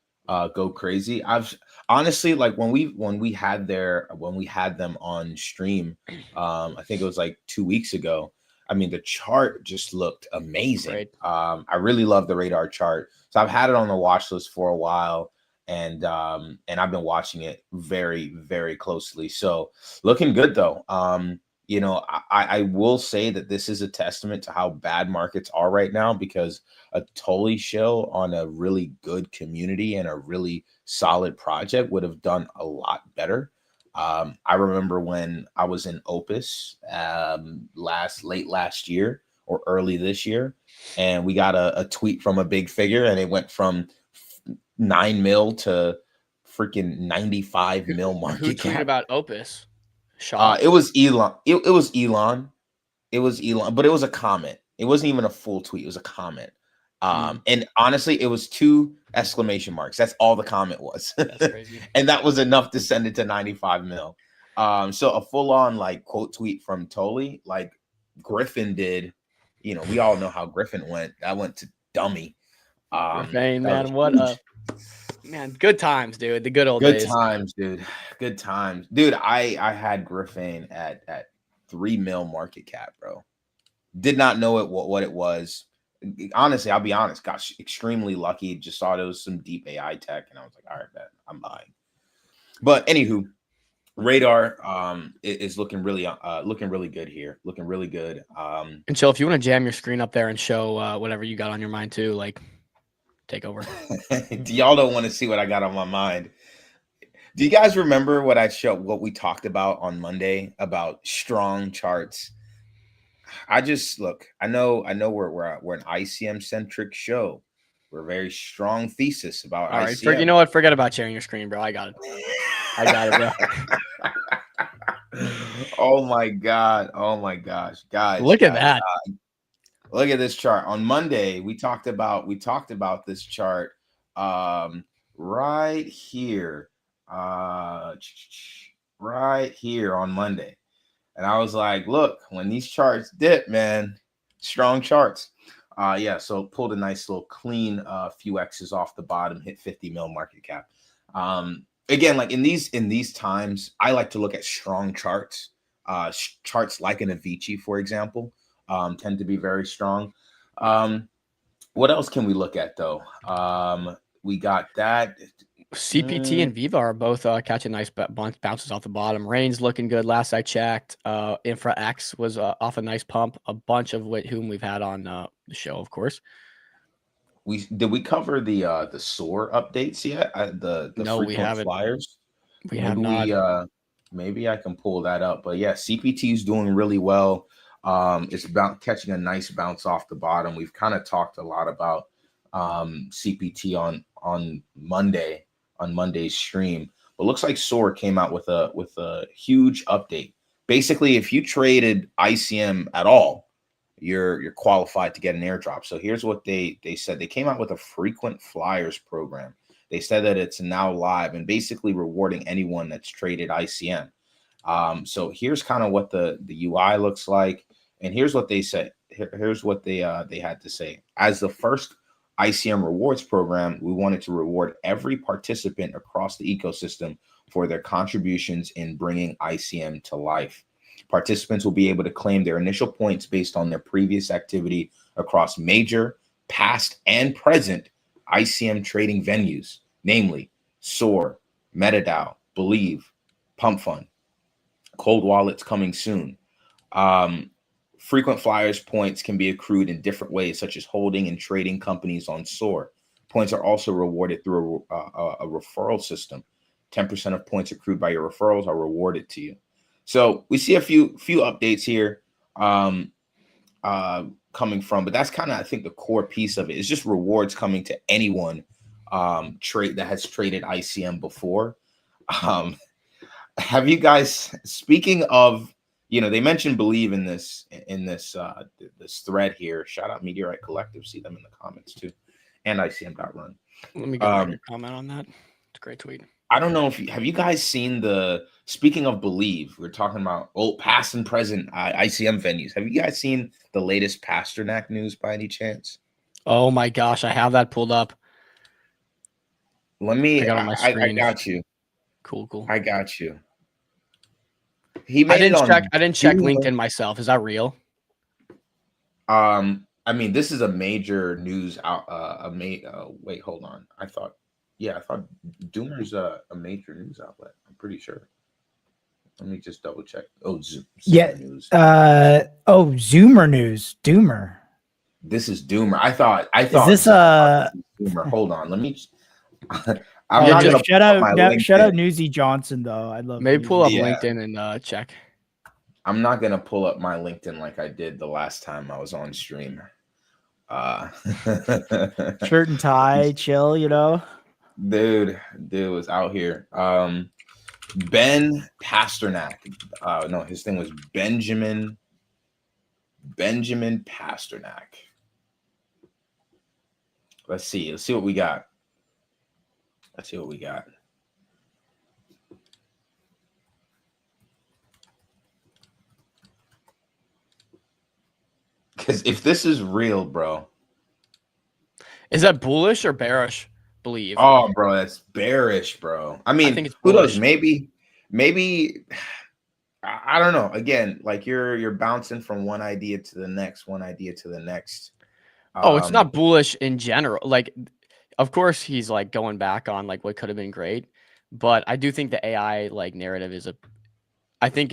go crazy. I've honestly, like when we had them on stream, I think it was like 2 weeks ago. I mean, the chart just looked amazing. Right. I really love the Radar chart. So I've had it on the watch list for a while, and I've been watching it very, very closely. So looking good though. I will say that this is a testament to how bad markets are right now, because a Tully shill on a really good community and a really solid project would have done a lot better. I remember when I was in Opus late last year or early this year, and we got a tweet from a big figure, and it went from 9 mil to freaking 95 mil market Who cap. tweeted about Opus? It was Elon. It was Elon. It was Elon, but it was a comment. It wasn't even a full tweet. It was a comment. And honestly, it was 2 exclamation marks. That's all the comment was. That's crazy. And that was enough to send it to 95 mil. So a full-on like quote tweet from Tolly, like Griffin did. We all know how Griffin went. That went to dummy. Griffin, man, what a man. Good times, dude. The good old days. Good times, dude. Good times, dude. I had Griffin at 3 mil market cap, bro. Did not know what it was. Honestly, I'll be honest. Got extremely lucky. Just saw there was some deep AI tech, and I was like, all right, man, I'm buying. But anywho, Radar is looking really good here. Looking really good. And so if you want to jam your screen up there and show whatever you got on your mind too, like take over. Y'all don't want to see what I got on my mind. Do you guys remember what we talked about on Monday about strong charts? I know we're an ICM centric show. We're a very strong thesis about all right, ICM. you know what? Forget about sharing your screen, bro. I got it. Bro. Oh my god. Oh my gosh. Guys. Look at that. Look at this chart. On Monday, we talked about this chart right here. Right here on Monday. And I was like, look, when these charts dip, man, strong charts. So pulled a nice little clean few X's off the bottom, hit 50 mil market cap. Again, like in these times, I like to look at strong charts. Charts like an Avicii, for example, tend to be very strong. What else can we look at though? We got that. CPT and Viva are both catching nice bounces off the bottom. Rain's looking good. Last I checked, Infra X was off a nice pump. A bunch of whom we've had on the show, of course. Did we cover the SOAR updates yet? The no, we haven't. Flyers. We have not. Maybe I can pull that up. But yeah, CPT is doing really well. It's about catching a nice bounce off the bottom. We've kind of talked a lot about CPT on Monday's stream, but looks like SOAR came out with a huge update. Basically, if you traded ICM at all, you're qualified to get an airdrop. So here's what they said. They came out with a frequent flyers program. They said that it's now live and basically rewarding anyone that's traded ICM. So here's kind of what the UI looks like, and here's what they said. Here's what they had to say. As the first ICM rewards program, we wanted to reward every participant across the ecosystem for their contributions in bringing ICM to life. Participants will be able to claim their initial points based on their previous activity across major, past, and present ICM trading venues, namely SOAR, MetaDAO, Believe, Pump Fund. Cold wallets coming soon. Frequent flyers points can be accrued in different ways, such as holding and trading companies on SOAR, Points are also rewarded through a referral system. 10% of points accrued by your referrals are rewarded to you. So we see a few updates here coming from, but that's kind of, I think, the core piece of it. It's just rewards coming to anyone trade that has traded ICM before. Have you guys, speaking of, they mentioned Believe in this thread here. Shout out Meteorite Collective. See them in the comments too, and ICM.run. Let me get a comment on that. It's a great tweet. I don't know if have you guys seen speaking of Believe, we're talking about old past and present ICM venues. Have you guys seen the latest Pasternak news by any chance? Oh my gosh, I have that pulled up. Let me, I got on my screen. I got you. Cool. I got you. He made I didn't check LinkedIn myself. Is that real? I mean, this is a major news wait, hold on. I thought Doomer's a major news outlet. I'm pretty sure. Let me just double check. Oh, yeah. News. Zoomer News. Doomer. This is Doomer. I thought. Is this Doomer? Hold on. Let me. I'm not gonna shout out Newsy Johnson though. I love. Maybe pull up LinkedIn and check. I'm not gonna pull up my LinkedIn like I did the last time I was on stream. Shirt and tie, chill, Dude was out here. Ben Pasternak. No, his thing was Benjamin Pasternak. Let's see what we got. Because if this is real, bro. Is that bullish or bearish? Believe. Oh, bro, that's bearish, bro. I mean, think it's who knows? Maybe. I don't know. Again, like you're bouncing from one idea to the next. It's not bullish in general. Like, of course, he's like going back on like what could have been great, but I do think the AI like narrative is I think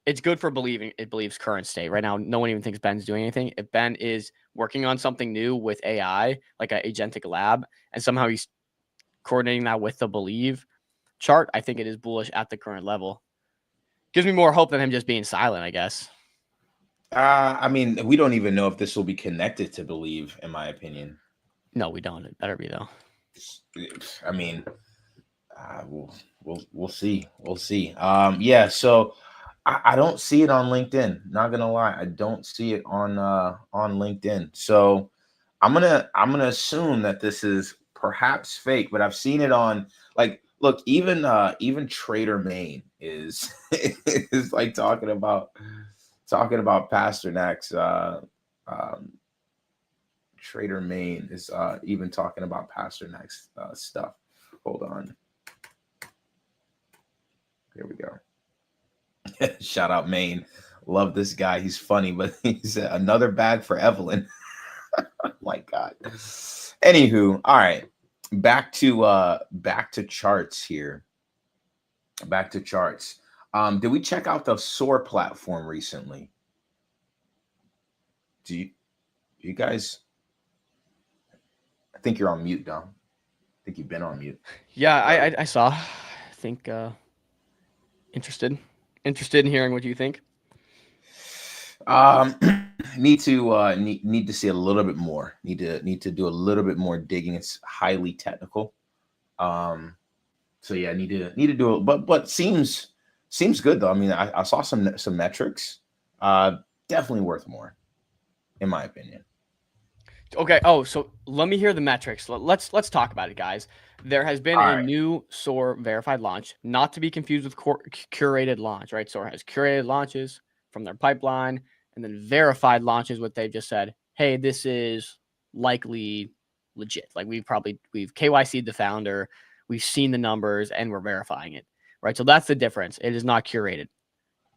it's good for Believe's current state right now. No one even thinks Ben's doing anything. If Ben is working on something new with AI, like an agentic lab, and somehow he's coordinating that with the Believe chart, I think it is bullish at the current level. Gives me more hope than him just being silent, I guess. I mean, we don't even know if this will be connected to Believe, in my opinion. No, we don't. It better be though. I mean, we'll see. Yeah. So I don't see it on LinkedIn. Not gonna lie, I don't see it on LinkedIn. So I'm gonna assume that this is perhaps fake, but I've seen it on like. Look, even Trader Main is is like talking about Pasternak's. Trader Main is even talking about Pasternak's stuff. Hold on. Here we go. Shout out Main. Love this guy. He's funny, but he said another bag for Evelyn. Oh my God. Anywho, all right. Back to charts here. Did we check out the SOAR platform recently? Do you guys? I think you're on mute, Dom. I think you've been on mute. Yeah, I saw. I think interested in hearing what you think. Need to see a little bit more. Need to do a little bit more digging. It's highly technical. So yeah, need to do it. But seems good though. I mean, I saw some metrics. Definitely worth more, in my opinion. Okay. Oh, so let me hear the metrics. Let's talk about it, guys. There has been a new SOAR verified launch, not to be confused with curated launch, right? SOAR has curated launches from their pipeline, and then verified launches, what they've just said, hey, this is likely legit. Like we've KYC'd the founder, we've seen the numbers, and we're verifying it, right? So that's the difference. It is not curated.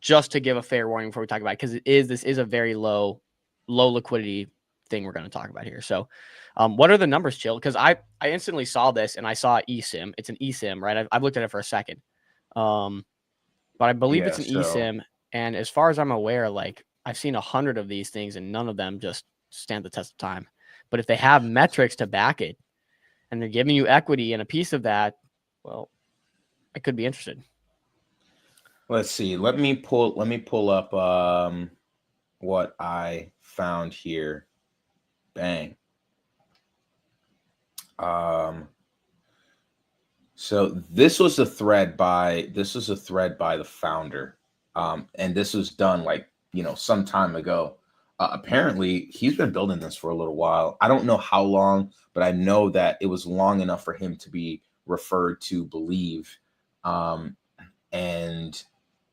Just to give a fair warning before we talk about it, because this is a very low liquidity thing we're going to talk about here. So what are the numbers, Chill? Because I instantly saw this and I saw eSIM. It's an eSIM, right? I've looked at it for a second. But I believe it's an eSIM. And as far as I'm aware, like I've seen 100 of these things and none of them just stand the test of time. But if they have metrics to back it, and they're giving you equity and a piece of that, well, I could be interested. Let's see. Let me pull up what I found here. Bang. So this was a thread by the founder. And this was done like, some time ago. Apparently he's been building this for a little while. I don't know how long, but I know that it was long enough for him to be referred to Believe. And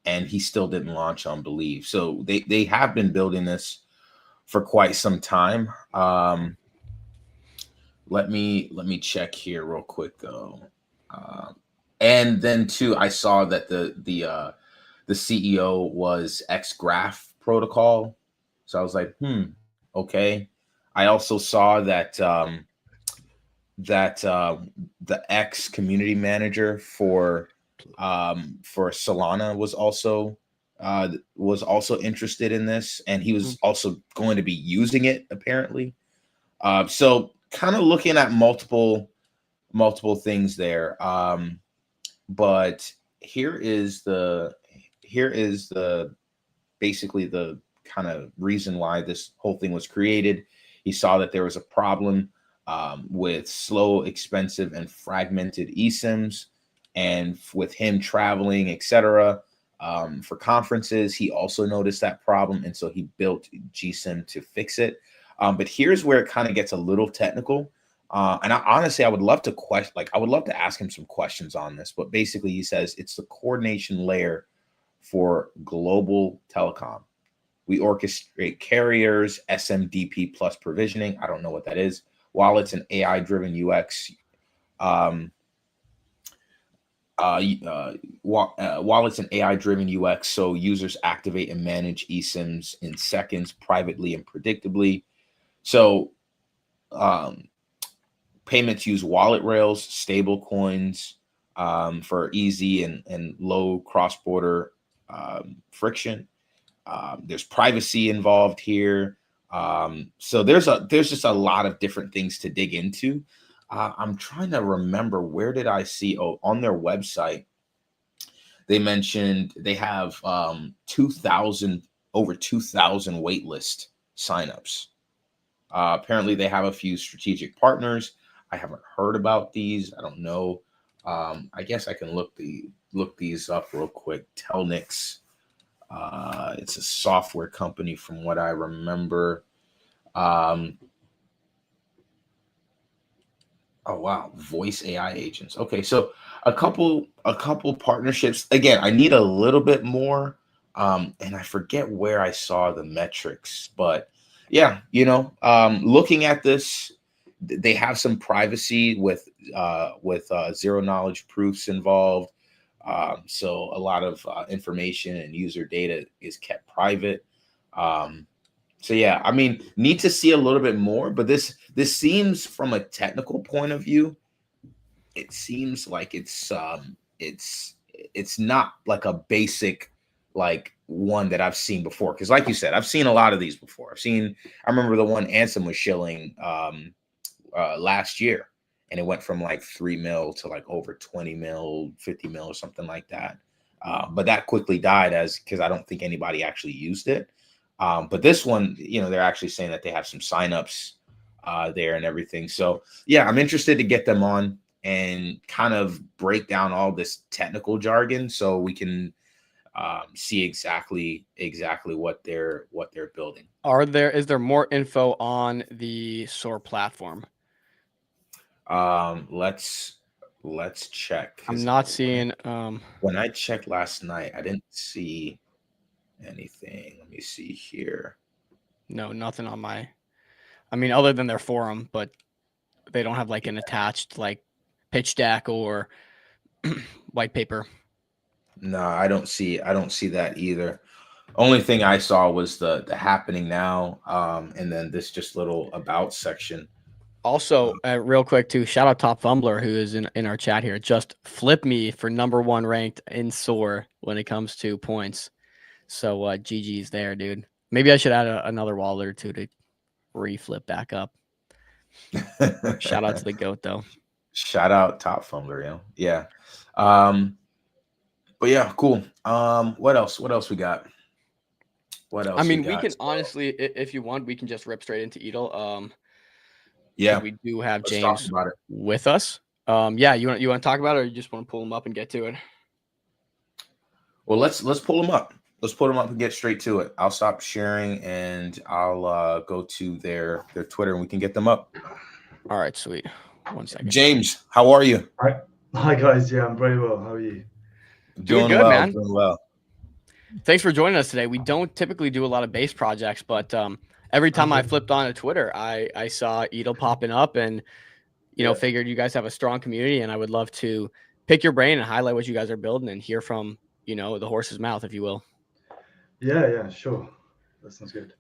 he still didn't launch on Believe. So they have been building this for quite some time. Let me check here real quick though. And then too, I saw that the CEO was X-Graph Protocol. So I was like, okay. I also saw that the X community manager for Solana was also interested in this, and he was also going to be using it apparently. So kind of looking at multiple things there. But here is the basically the kind of reason why this whole thing was created. He saw that there was a problem with slow, expensive, and fragmented eSIMs, and with him traveling, etc., for conferences, he also noticed that problem, and so he built GSIM to fix it. But here's where it kind of gets a little technical. And honestly, I would love to ask him some questions on this. But basically, he says it's the coordination layer for global telecom. We orchestrate carriers, SMDP plus provisioning. I don't know what that is. While it's an AI-driven UX, while it's an AI-driven UX, so users activate and manage eSIMs in seconds, privately and predictably. So payments use wallet rails, stable coins for easy and low cross-border friction. There's privacy involved here. So there's just a lot of different things to dig into. I'm trying to remember, where did I see? Oh, on their website, they mentioned they have over 2,000 waitlist signups. Apparently they have a few strategic partners. I haven't heard about these. I don't know. I guess I can look these up real quick. Telnix. It's a software company from what I remember. Oh wow, voice AI agents. Okay, so a couple partnerships. Again, I need a little bit more, and I forget where I saw the metrics, but yeah, looking at this, they have some privacy with zero knowledge proofs involved. So a lot of information and user data is kept private. So yeah, I mean, need to see a little bit more, but this seems, from a technical point of view, it seems like it's not like a basic like one that I've seen before. Because like you said, I've seen a lot of these before. I remember the one Ansem was shilling last year, and it went from like 3 mil to like over 20 mil, 50 mil or something like that. But that quickly died because I don't think anybody actually used it. But this one, they're actually saying that they have some signups there and everything. So yeah, I'm interested to get them on and kind of break down all this technical jargon so we can see exactly what they're building. Is there more info on the SOAR platform? Let's check. I'm not seeing. When I checked last night, I didn't see anything. Let me see here. No, nothing on other than their forum, but they don't have like an attached like pitch deck or white paper. No, I don't see that either. Only thing I saw was the happening now, and then this just little about section. Also, real quick too, shout out Top Fumbler, who is in our chat here. Just flip me for #1 ranked in SOAR when it comes to points. So GG's there, dude. Maybe I should add another wallet or two to reflip back up. Shout out to the GOAT though. Shout out Top Fumbler, yeah. But yeah, cool. What else? What else we got? What else? I mean, we can honestly, if you want, we can just rip straight into Edel. Yeah, we do have let's James talk about it with us. Yeah, you want to talk about it, or you just want to pull him up and get to it? Well, let's pull him up. Let's pull them up and get straight to it. I'll stop sharing and I'll go to their Twitter and we can get them up. All right, sweet. 1 second. James, how are you? Hi guys. Yeah, I'm very well. How are you? Doing good, well, man. Doing well. Thanks for joining us today. We don't typically do a lot of base projects, but every time I flipped on Twitter, I saw Edel popping up, and figured you guys have a strong community, and I would love to pick your brain and highlight what you guys are building and hear from the horse's mouth, if you will. Yeah, sure. That sounds good.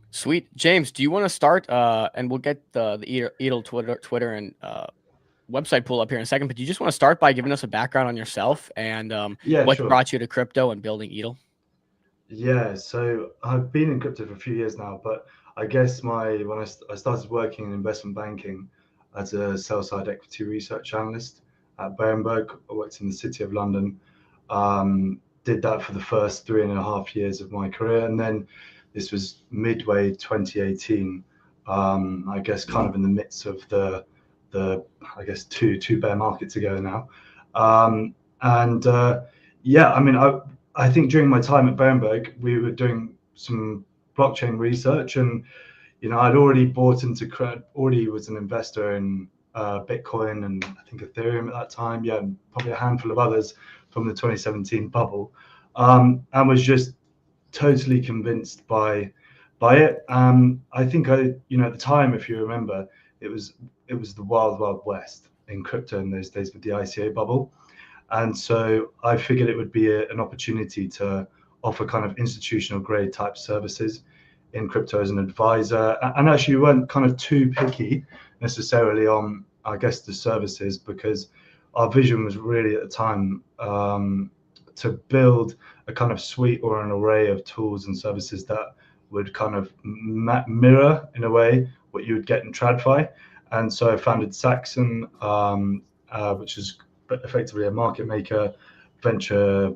Sweet. James, do you want to start? And we'll get the Edel Twitter and website pull up here in a second, but do you just want to start by giving us a background on yourself and what brought you to crypto and building Edel? Yeah, so I've been in crypto for a few years now, but I guess when I started working in investment banking as a sell-side equity research analyst at Berenberg. I worked in the City of London. Did that for the first 3.5 years of my career, and then this was midway 2018. I guess kind of in the midst of the I guess two bear markets ago now, yeah, I mean, I think during my time at Berenberg, we were doing some blockchain research, and I'd already bought into already was an investor in Bitcoin and I think Ethereum at that time. Yeah, and probably a handful of others from the 2017 bubble, and was just totally convinced by it. I think at the time, if you remember, it was the wild west in crypto in those days with the ICO bubble. And so I figured it would be an opportunity to offer kind of institutional grade type services in crypto as an advisor. And actually, we weren't kind of too picky necessarily on, I guess, the services, because our vision was really at the time to build a kind of suite or an array of tools and services that would kind of mirror in a way what you would get in TradFi. And so I founded Saxon, which is effectively a market maker, venture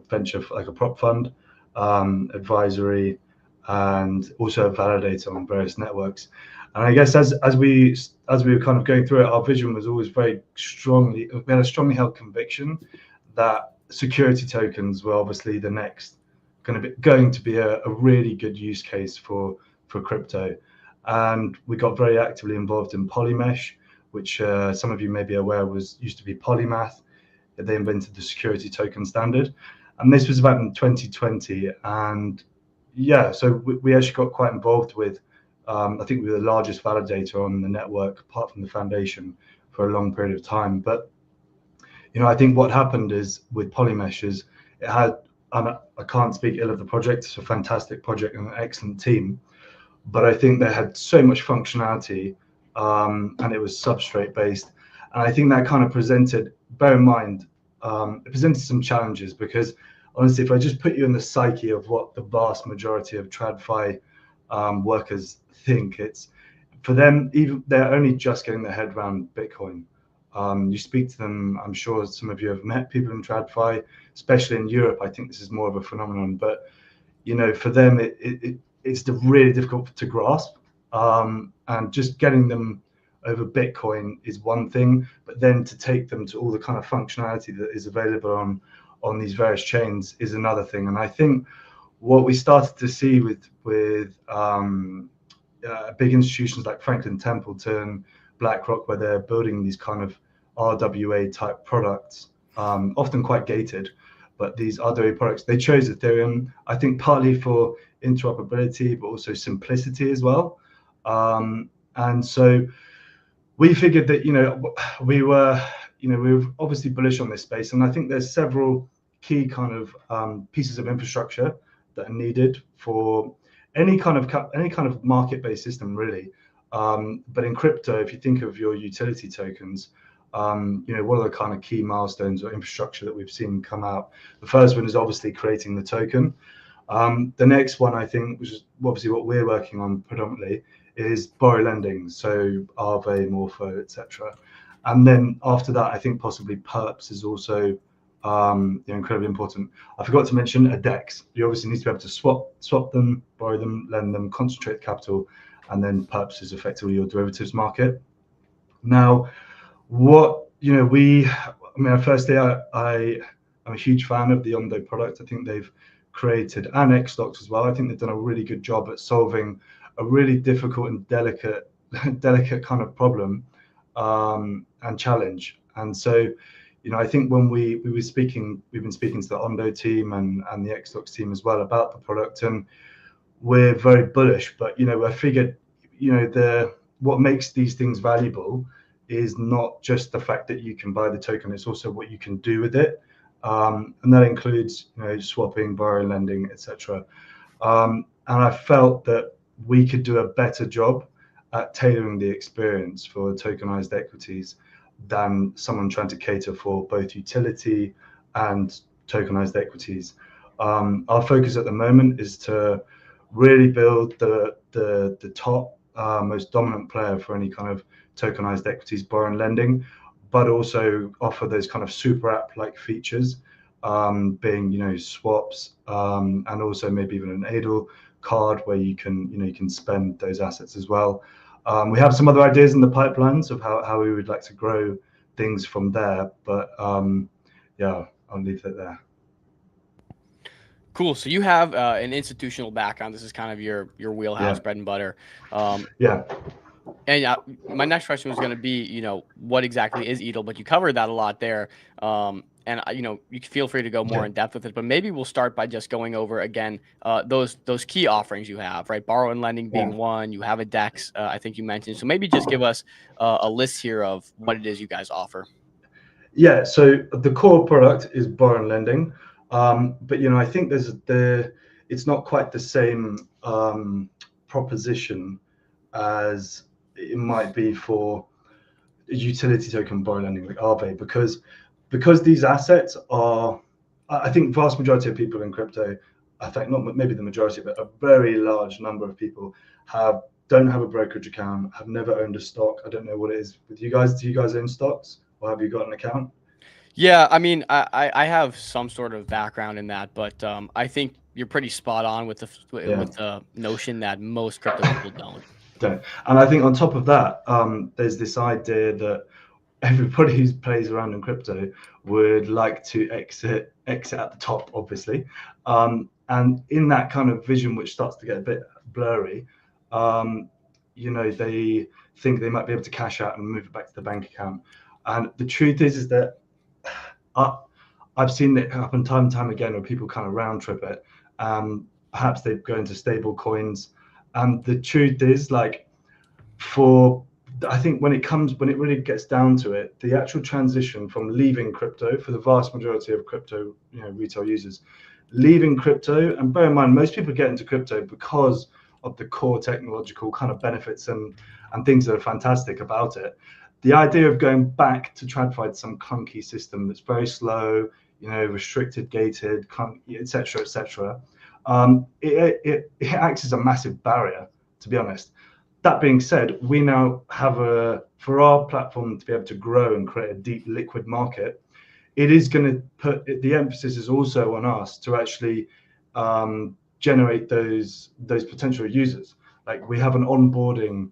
like a prop fund, advisory, and also a validator on various networks. And I guess as we were kind of going through it, our vision was always we had a strongly held conviction that security tokens were obviously the next going to be a really good use case for crypto. And we got very actively involved in Polymesh, which some of you may be aware used to be Polymath. They invented the security token standard, and this was about in 2020. And yeah, so we actually got quite involved with, I think we were the largest validator on the network apart from the foundation for a long period of time. But I think what happened is with Polymesh is it had, I can't speak ill of the project, it's a fantastic project and an excellent team, but I think they had so much functionality, and it was substrate based. And I think that kind of presented, bear in mind, it presented some challenges, because honestly, if I just put you in the psyche of what the vast majority of TradFi workers think, it's for them, even they're only just getting their head around Bitcoin. You speak to them, I'm sure some of you have met people in TradFi, especially in Europe. I think this is more of a phenomenon, but for them, it's really difficult to grasp. And just getting them over Bitcoin is one thing, but then to take them to all the kind of functionality that is available on these various chains is another thing. And I think what we started to see with big institutions like Franklin Templeton, BlackRock, where they're building these kind of RWA type products, often quite gated, but these RWA products, they chose Ethereum, I think partly for interoperability, but also simplicity as well. And so we figured that we were obviously bullish on this space, and I think there's several key kind of pieces of infrastructure that are needed for any kind of market-based system, really. But in crypto, if you think of your utility tokens, what are the kind of key milestones or infrastructure that we've seen come out? The first one is obviously creating the token. The next one, I think, which is obviously what we're working on predominantly, is borrow lending, so Aave, Morpho, etc. And then after that, I think possibly perps is also incredibly important. I forgot to mention a DEX. You obviously need to be able to swap them, borrow them, lend them, concentrate capital, and then perps is effectively your derivatives market. Now, firstly, I'm a huge fan of the Ondo product. I think they've created, and Xstocks as well. I think they've done a really good job at solving a really difficult and delicate kind of problem and challenge. And so, I think when we've been speaking to the Ondo team and the Xstocks team as well about the product, and we're very bullish. But I figured, what makes these things valuable is not just the fact that you can buy the token; it's also what you can do with it, and that includes swapping, borrowing, lending, etc. And I felt that we could do a better job at tailoring the experience for tokenized equities than someone trying to cater for both utility and tokenized equities. Our focus at the moment is to really build the top most dominant player for any kind of tokenized equities borrowing lending, but also offer those kind of super app like features, being swaps, and also maybe even an ADL card where you can spend those assets as well. We have some other ideas in the pipelines of how we would like to grow things from there, but yeah, I'll leave it there. Cool. So you have an institutional background. This is kind of your wheelhouse, bread and butter. Yeah. And my next question was going to be, what exactly is EDL? But you covered that a lot there. And you can feel free to go more in depth with it. But maybe we'll start by just going over again those key offerings you have, right? Borrow and lending being one. You have a DEX, I think you mentioned. So maybe just give us a list here of what it is you guys offer. Yeah. So the core product is borrow and lending. But I think it's not quite the same proposition as it might be for a utility token borrow lending like Aave, because these assets are, I think vast majority of people in crypto, I think not maybe the majority, but a very large number of people don't have a brokerage account, have never owned a stock. I don't know what it is with you guys. Do you guys own stocks, or have you got an account? Yeah, I mean, I have some sort of background in that, but I think you're pretty spot on with the notion that most crypto people don't. And I think on top of that, there's this idea that everybody who plays around in crypto would like to exit at the top, obviously. And in that kind of vision, which starts to get a bit blurry, they think they might be able to cash out and move it back to the bank account. And the truth is that I've seen it happen time and time again where people kind of round trip it. Perhaps they go into stable coins. And the truth is, I think when it really gets down to it, the actual transition from leaving crypto for the vast majority of crypto, retail users, leaving crypto, and bear in mind, most people get into crypto because of the core technological kind of benefits and things that are fantastic about it. The idea of going back to TradFi, some clunky system that's very slow, restricted, gated, etc., it acts as a massive barrier, to be honest. That being said, we now have for our platform to be able to grow and create a deep liquid market, it is going to put the emphasis is also on us to actually generate those potential users. Like we have an onboarding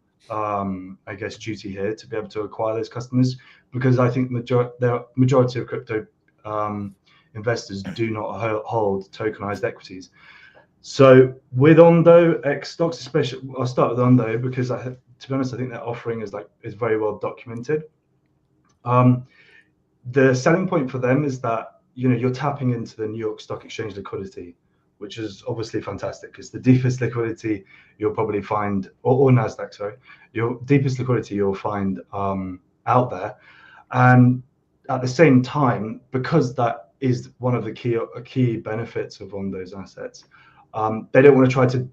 duty here to be able to acquire those customers, because I think the majority of crypto investors do not hold tokenized equities. So with Ondo Xstocks, especially, I'll start with Ondo because to be honest, I think their offering is very well documented. The selling point for them is that you're tapping into the New York Stock Exchange liquidity, which is obviously fantastic. It's the deepest liquidity you'll probably find, or Nasdaq, sorry, your deepest liquidity you'll find out there. And at the same time, because that is one of the key benefits of Ondo's assets, they don't want to try to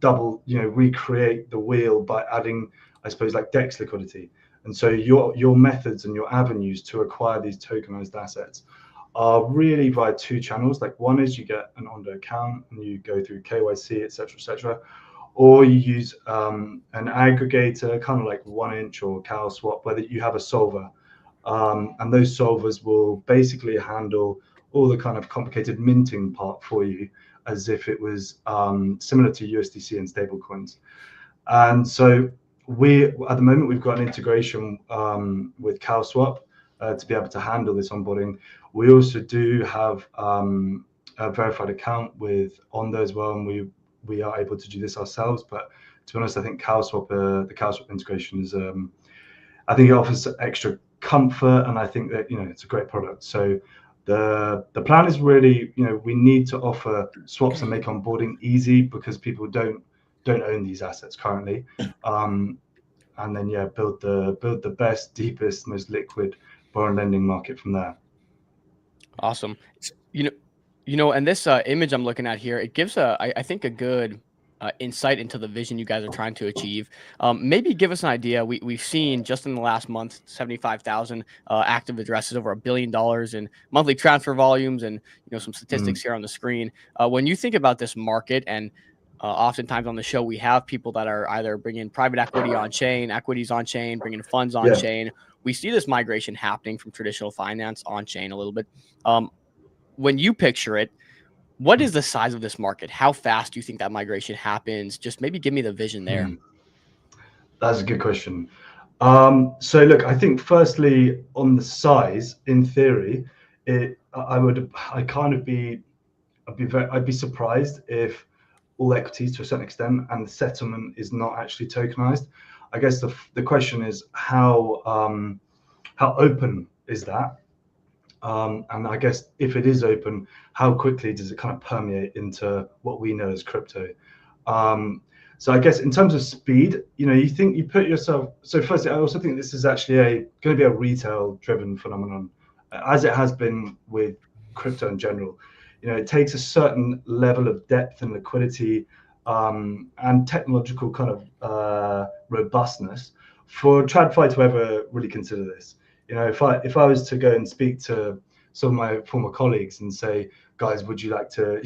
recreate the wheel by adding, I suppose, like DEX liquidity. And so your methods and your avenues to acquire these tokenized assets are really via two channels. Like one is you get an Ondo account and you go through KYC, etc., or you use an aggregator, kind of like 1inch or CalSwap, whether you have a solver. And those solvers will basically handle all the kind of complicated minting part for you, as if it was similar to USDC and stablecoins. And so at the moment, we've got an integration with CowSwap to be able to handle this onboarding. We also do have a verified account with Ondo as well, and we are able to do this ourselves. But to be honest, I think CowSwap, the CowSwap integration is, I think it offers extra comfort, and I think that it's a great product. So the plan is really, we need to offer swaps and make onboarding easy, because people don't own these assets currently, and then build the best, deepest, most liquid borrow lending market from there. Awesome. And this image I'm looking at here, it gives I think a good insight into the vision you guys are trying to achieve. Maybe give us an idea. We've seen just in the last month 75,000 active addresses, over $1 billion in monthly transfer volumes, and some statistics here on the screen. When you think about this market, and oftentimes on the show we have people that are either bringing private equity on chain, equities on chain, bringing funds on chain. We see this migration happening from traditional finance on chain a little bit. When you picture it, what is the size of this market? How fast do you think that migration happens? Just maybe give me the vision there. That's a good question. So look, I think firstly on the size, in theory, I'd be surprised if all equities to a certain extent and the settlement is not actually tokenized. I guess the question is how open is that? And I guess if it is open, how quickly does it kind of permeate into what we know as crypto? So I guess in terms of speed, you put yourself. So firstly, I also think this is actually going to be a retail-driven phenomenon, as it has been with crypto in general. It takes a certain level of depth and liquidity and technological kind of robustness for TradFi to ever really consider this. If I was to go and speak to some of my former colleagues and say, guys, would you like to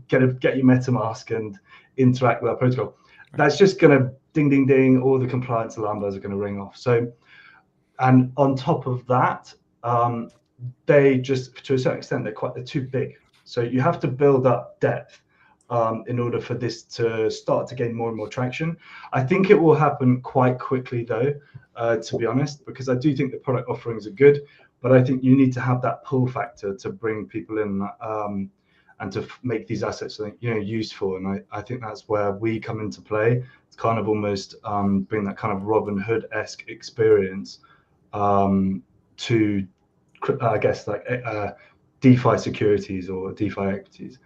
get your MetaMask and interact with our protocol? That's just going to ding, ding, ding. All the compliance alarm bells are going to ring off. So, and on top of that, they just, to a certain extent, they're too big. So you have to build up depth in order for this to start to gain more and more traction. I think it will happen quite quickly, though, to be honest, because I do think the product offerings are good, but I think you need to have that pull factor to bring people in and to make these assets useful. And I think that's where we come into play. It's kind of almost bring that kind of Robin Hood-esque experience to, I guess, like DeFi securities or DeFi equities.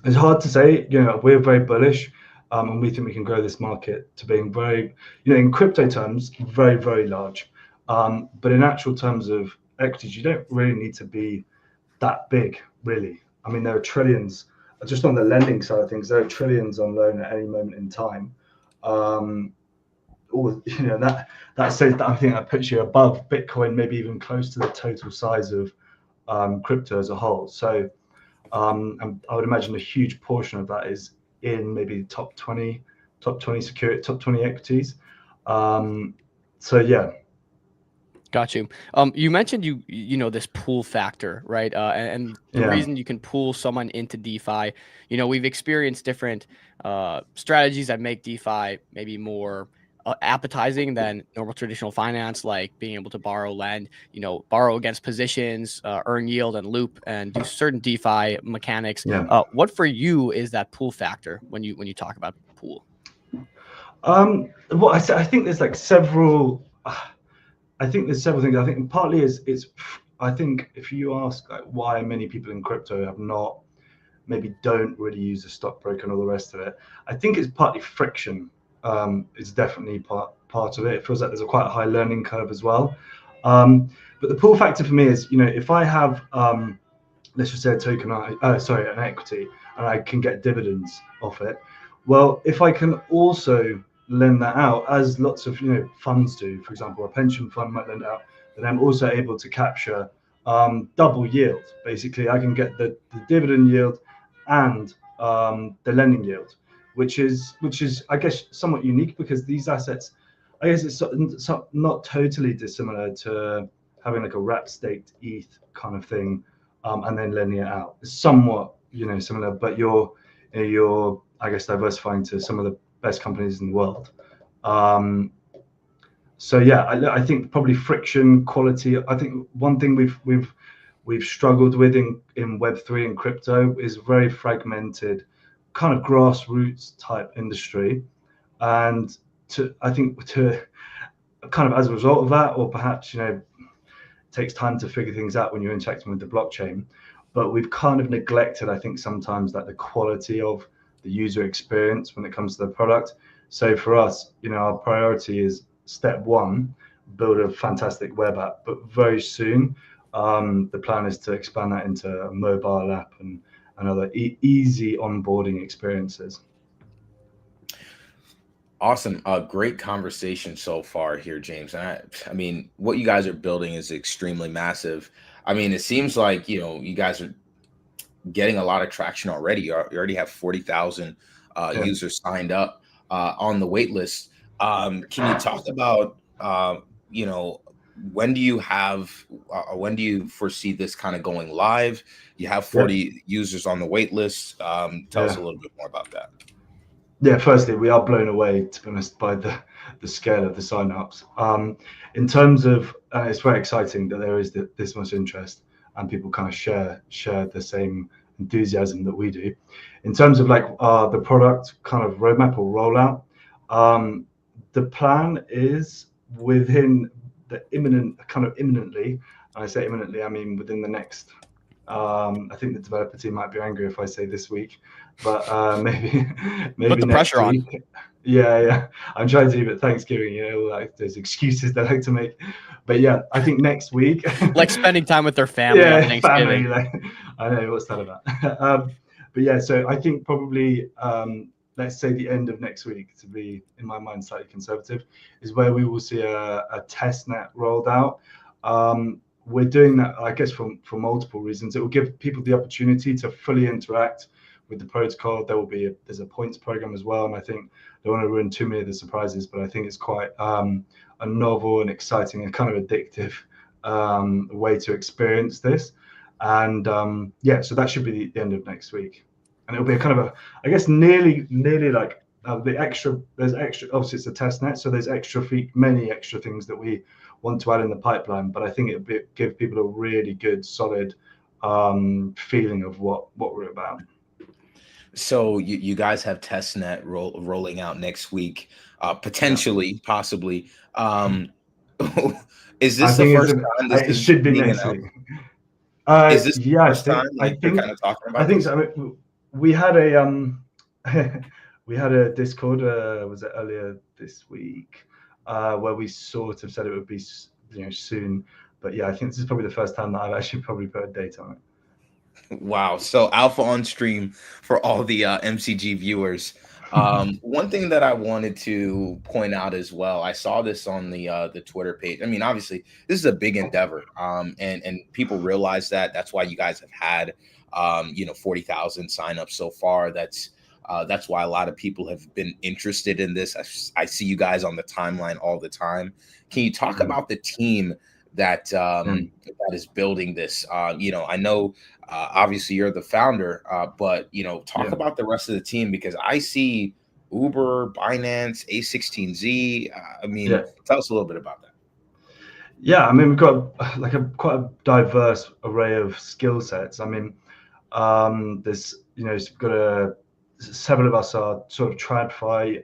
It's hard to say. We're very bullish, and we think we can grow this market to being very, in crypto terms, very, very large. But in actual terms of equities, you don't really need to be that big, really. I mean, there are trillions, just on the lending side of things, there are trillions on loan at any moment in time. That says that I think that puts you above Bitcoin, maybe even close to the total size of crypto as a whole. So and I would imagine a huge portion of that is in maybe top 20 security, top 20 equities. So yeah. Got you. You mentioned this pool factor, right? And the reason you can pool someone into DeFi, we've experienced different strategies that make DeFi maybe more appetizing than normal traditional finance, like being able to borrow, lend, borrow against positions, earn yield and loop, and do certain DeFi mechanics. What for you is that pool factor when you talk about pool? Well, I think there's like several. I think there's several things. I think partly I think if you ask like why many people in crypto don't really use a stockbroker and all the rest of it, I think it's partly friction. It's definitely part of it. It feels like there's quite a high learning curve as well. But the pull factor for me is, if I have, let's just say an equity, and I can get dividends off it. Well, if I can also lend that out, as lots of funds do, for example, a pension fund might lend out, then I'm also able to capture double yield. Basically, I can get the dividend yield and the lending yield, which is I guess somewhat unique, because these assets I guess it's not totally dissimilar to having like a wrap staked ETH kind of thing, and then lending it out. It's somewhat, similar, but you're I guess diversifying to some of the best companies in the world. So yeah, I think probably friction, quality. I think one thing we've struggled with in Web3 and crypto is very fragmented, kind of grassroots type industry, and I think to kind of as a result of that, or perhaps it takes time to figure things out when you're interacting with the blockchain, but we've kind of neglected, I think, sometimes like the quality of the user experience when it comes to the product. So for us, our priority is step one, build a fantastic web app, but very soon the plan is to expand that into a mobile app and other easy onboarding experiences. Awesome. Great conversation so far here, James. And I mean, what you guys are building is extremely massive. I mean, it seems like, you guys are getting a lot of traction already. You already have 40,000 users signed up on the wait list. Can you talk about, when do you foresee this kind of going live? You have 40 users on the wait list. Tell us a little bit more about that. Yeah, firstly, we are blown away, to be honest, by the scale of the signups. In terms of, it's very exciting that there is this much interest and people kind of share the same enthusiasm that we do. In terms of like the product kind of roadmap or rollout, the plan is within the imminently, and I say imminently, I mean within the next, I think the developer team might be angry if I say this week, but maybe put the next pressure week. On. Yeah. I'm trying to do it Thanksgiving, like those excuses they like to make. But yeah, I think next week. Like spending time with their family on Thanksgiving. Family, I know, what's that about? But yeah, so I think probably, let's say the end of next week, to be, in my mind, slightly conservative, is where we will see a test net rolled out. We're doing that, I guess, for multiple reasons. It will give people the opportunity to fully interact with the protocol. There's a points program as well, and I think I don't want to ruin too many of the surprises, but I think it's quite a novel and exciting and kind of addictive way to experience this. And so that should be the end of next week, and it'll be a kind of I guess nearly like there's extra, obviously it's a test net, so there's many extra things that we want to add in the pipeline, but I think it'll give people a really good solid feeling of what we're about. So you guys have testnet rolling out next week, potentially, possibly. Is this the first time this it should be next week? Is this the first time I think kind of talking about? I think so. I mean, we had a we had a Discord. Was it earlier this week? Where we sort of said it would be soon, but yeah, I think this is probably the first time that I've actually probably put a date on it. Wow. So alpha on stream for all the MCG viewers. One thing that I wanted to point out as well, I saw this on the Twitter page. I mean, obviously, this is a big endeavor, and people realize that. That's why you guys have had 40,000 signups so far. That's why a lot of people have been interested in this. I see you guys on the timeline all the time. Can you talk about the team that is building this? I know obviously you're the founder, but talk about the rest of the team, because I see Uber, Binance, A16Z. I mean, tell us a little bit about that. Yeah, I mean, we've got like quite a diverse array of skill sets. I mean, there's we've got several of us are sort of TradFi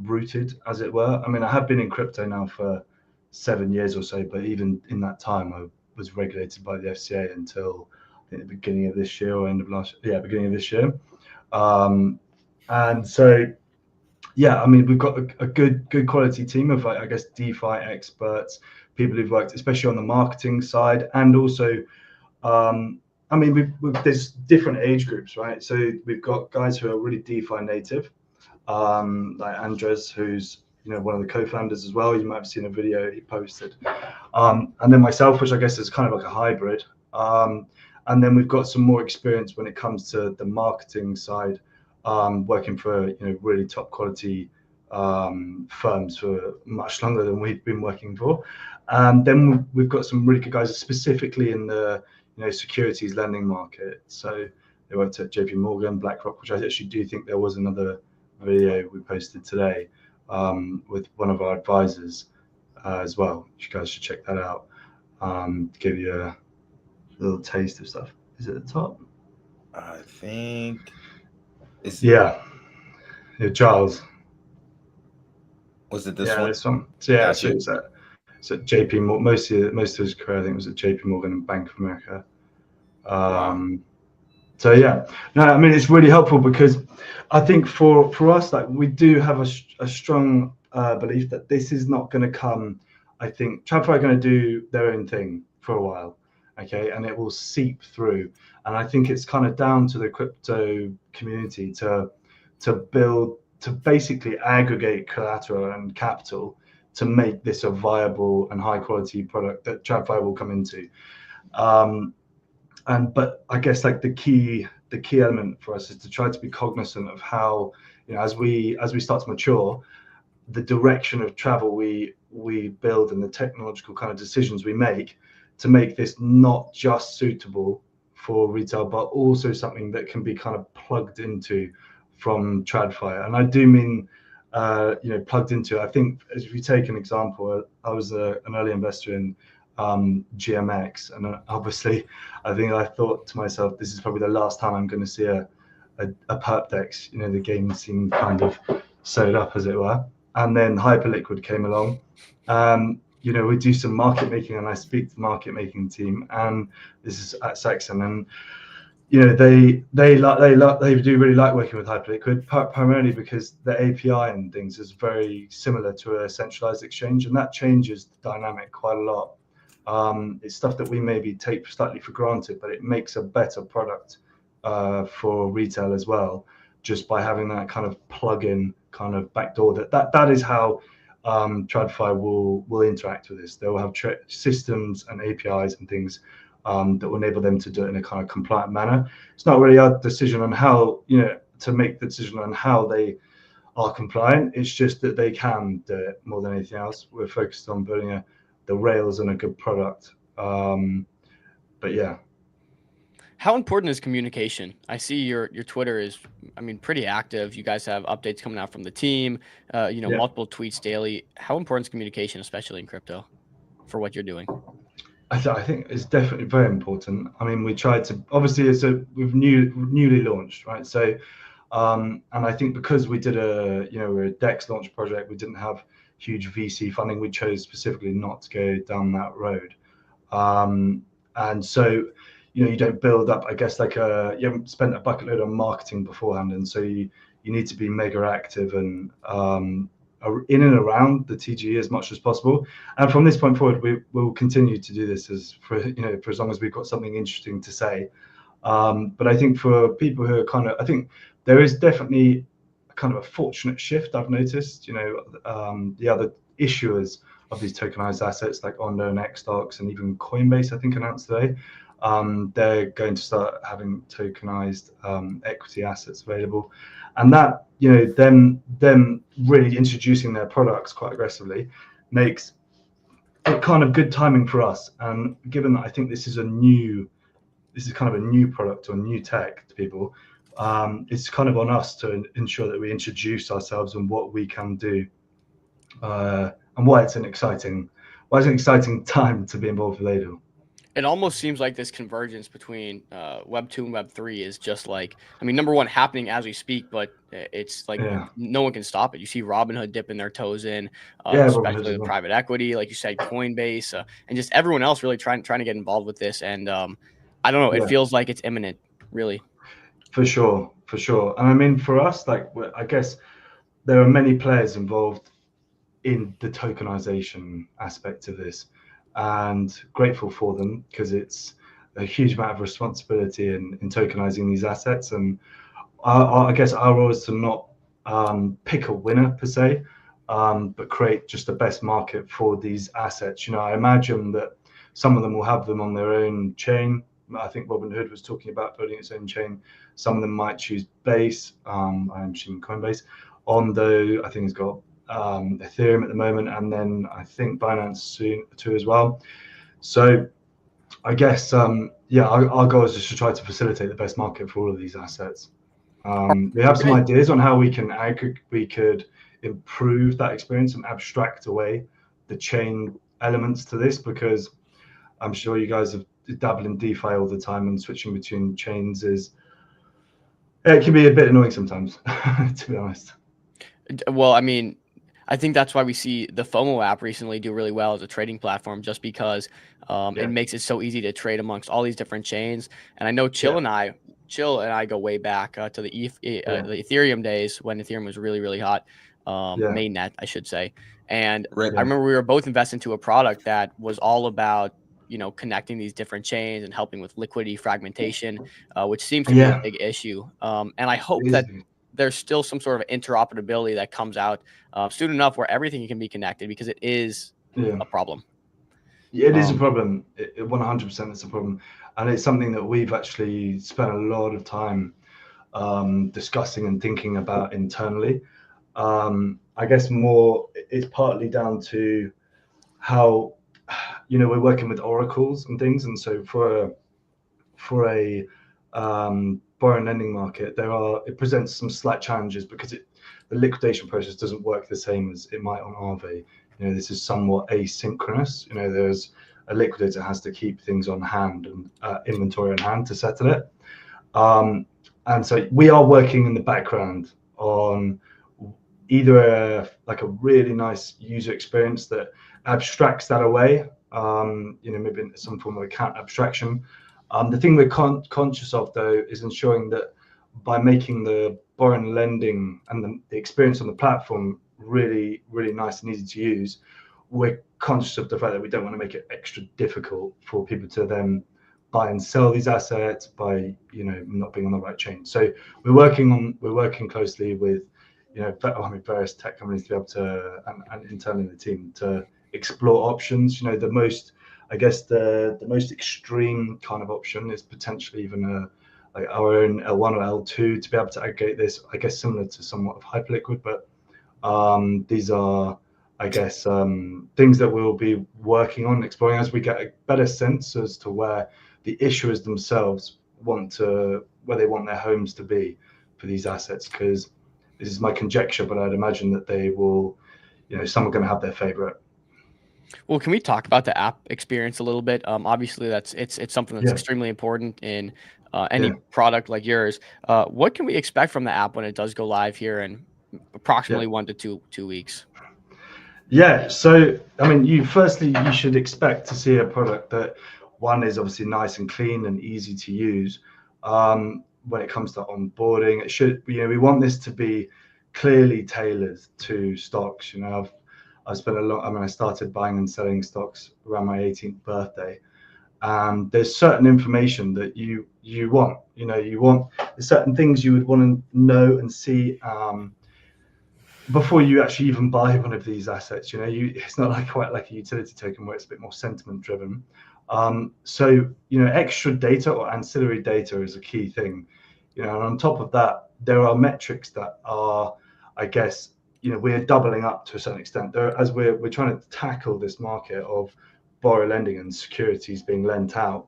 rooted, as it were. I mean, I have been in crypto now for 7 years or so, but even in that time, I was regulated by the FCA until I think the beginning of this year or beginning of this year. And so, yeah, I mean, we've got a good quality team of, I guess, DeFi experts, people who've worked, especially on the marketing side, and also, I mean, there's different age groups, right? So we've got guys who are really DeFi native, like Andres, who's one of the co-founders as well. You might have seen a video he posted, and then myself, which I guess is kind of like a hybrid. And then we've got some more experience when it comes to the marketing side, working for really top quality firms for much longer than we've been working for. Then we've got some really good guys specifically in the securities lending market. So they worked at JP Morgan, BlackRock, which I actually do think there was another video we posted today with one of our advisors as well. You guys should check that out. To give you a little taste of stuff. Is it at the top? I think it's Giles. Was it this one? This one. So yeah, Gotcha. so it's at JP Morgan. Most of his career, I think, was at JP Morgan and Bank of America. Wow. So yeah, no, I mean it's really helpful because I think for us, like we do have a strong belief that this is not going to come. I think TradFi are going to do their own thing for a while, okay, and it will seep through. And I think it's kind of down to the crypto community to build, to basically aggregate collateral and capital to make this a viable and high quality product that TradFi will come into. But I guess like the key element for us is to try to be cognizant of how, as we start to mature, the direction of travel we build and the technological kind of decisions we make to make this not just suitable for retail, but also something that can be kind of plugged into from TradFi. And I do mean, plugged into. I think if you take an example, I was an early investor in GMX, and obviously I thought to myself, this is probably the last time I'm going to see a perp dex. The game seemed kind of sewed up, as it were. And then Hyperliquid came along. We do some market making, and I speak to the market making team, and this is at Saxon, and they do really like working with Hyperliquid, primarily because the API and things is very similar to a centralized exchange, and that changes the dynamic quite a lot. It's stuff that we maybe take slightly for granted, but it makes a better product for retail as well, just by having that kind of plug-in kind of backdoor. That is how TradFi will interact with this. They will have systems and APIs and things that will enable them to do it in a kind of compliant manner. It's not really our decision on how, to make the decision on how they are compliant. It's just that they can do it more than anything else. We're focused on building the rails and a good product. But yeah. How important is communication? I see your Twitter is, pretty active. You guys have updates coming out from the team, multiple tweets daily. How important is communication, especially in crypto, for what you're doing? I think it's definitely very important. We tried to, obviously, we've newly launched, right? So, and I think because we did we're a DEX launch project, we didn't have huge VC funding. We chose specifically not to go down that road. And so, you don't build up, I guess, you haven't spent a bucket load on marketing beforehand. And so you need to be mega active and in and around the TGE as much as possible. And from this point forward, we will continue to do this for as long as we've got something interesting to say. But I think for people who are I think there is definitely kind of a fortunate shift I've noticed. The other issuers of these tokenized assets like Ondo and Xdocs and even Coinbase, I think, announced today, they're going to start having tokenized equity assets available, and that them really introducing their products quite aggressively makes it kind of good timing for us. And given that I think this is kind of a new product or new tech to people, it's kind of on us to ensure that we introduce ourselves and what we can do, and why it's an exciting time to be involved with Adel. It almost seems like this convergence between Web 2 and Web 3 is just like, number one, happening as we speak, but it's like no one can stop it. You see Robinhood dipping their toes in, especially with private equity, like you said, Coinbase, and just everyone else really trying to get involved with this. And I don't know, it feels like it's imminent, really. For sure. And for us, I guess there are many players involved in the tokenization aspect of this, and grateful for them because it's a huge amount of responsibility in tokenizing these assets. And I guess our role is to not pick a winner per se, but create just the best market for these assets. I imagine that some of them will have them on their own chain. I think Robinhood was talking about building its own chain. Some of them might choose Base, I'm assuming Coinbase, Ondo, I think, has got Ethereum at the moment, and then I think Binance soon too as well. So I guess our goal is just to try to facilitate the best market for all of these assets. We have some ideas on how we could improve that experience and abstract away the chain elements to this, because I'm sure you guys have dabbled in DeFi all the time, and switching between chains it can be a bit annoying sometimes, to be honest. Well, I mean, I think that's why we see the FOMO app recently do really well as a trading platform, just because it makes it so easy to trade amongst all these different chains. And I know Chill and I go way back to the Ethereum days when Ethereum was really, really hot, mainnet, I should say. And I remember we were both invested into a product that was all about, connecting these different chains and helping with liquidity fragmentation, which seems to be a big issue. And I hope that there's still some sort of interoperability that comes out soon enough where everything can be connected, because it is a problem. Yeah, it is a problem. 100% it's a problem. And it's something that we've actually spent a lot of time discussing and thinking about internally. I guess more it's partly down to how, we're working with oracles and things. And so for a borrowing lending market, it presents some slight challenges, because the liquidation process doesn't work the same as it might on Aave. This is somewhat asynchronous. There's a liquidator has to keep things on hand and inventory on hand to settle it. And so we are working in the background on either a really nice user experience that abstracts that away, maybe in some form of account abstraction. The thing we're conscious of, though, is ensuring that by making the borrowing and lending and the experience on the platform really, really nice and easy to use, we're conscious of the fact that we don't want to make it extra difficult for people to then buy and sell these assets by not being on the right chain. So we're working closely with various tech companies to be able to, and internally in the team, to explore options. The most extreme kind of option is potentially even our own L1 or L2 to be able to aggregate this, I guess, similar to somewhat of Hyperliquid. But these are, I guess, things that we'll be working on, exploring as we get a better sense as to where the issuers themselves where they want their homes to be for these assets. Because this is my conjecture, but I'd imagine that they will, some are going to have their favorite. Well, can we talk about the app experience a little bit? Obviously, it's something that's extremely important in any product like yours. What can we expect from the app when it does go live here in approximately 1 to 2 weeks? Yeah, so I mean, you should expect to see a product that, one, is obviously nice and clean and easy to use. When it comes to onboarding, it should, we want this to be clearly tailored to stocks. I've spent I started buying and selling stocks around my 18th birthday, and there's certain information that you want. There's certain things you would want to know and see before you actually even buy one of these assets. It's not quite like a utility token where it's a bit more sentiment driven. So extra data or ancillary data is a key thing. And on top of that, there are metrics that are, I guess, we're doubling up to a certain extent there as we're trying to tackle this market of borrow lending and securities being lent out.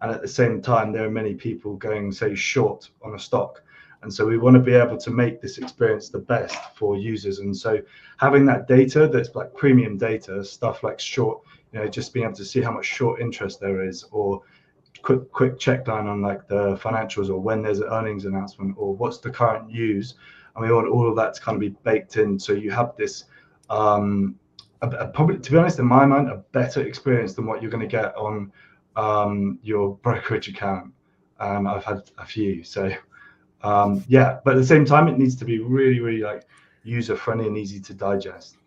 And at the same time, there are many people going, say, short on a stock. And so we want to be able to make this experience the best for users. And so having that data that's like premium data, stuff like short, just being able to see how much short interest there is, or quick check line on the financials, or when there's an earnings announcement, or what's the current news. And we want all of that to kind of be baked in. So you have this, probably, to be honest, in my mind, a better experience than what you're going to get on your brokerage account. I've had a few. So but at the same time, it needs to be really, really user friendly and easy to digest.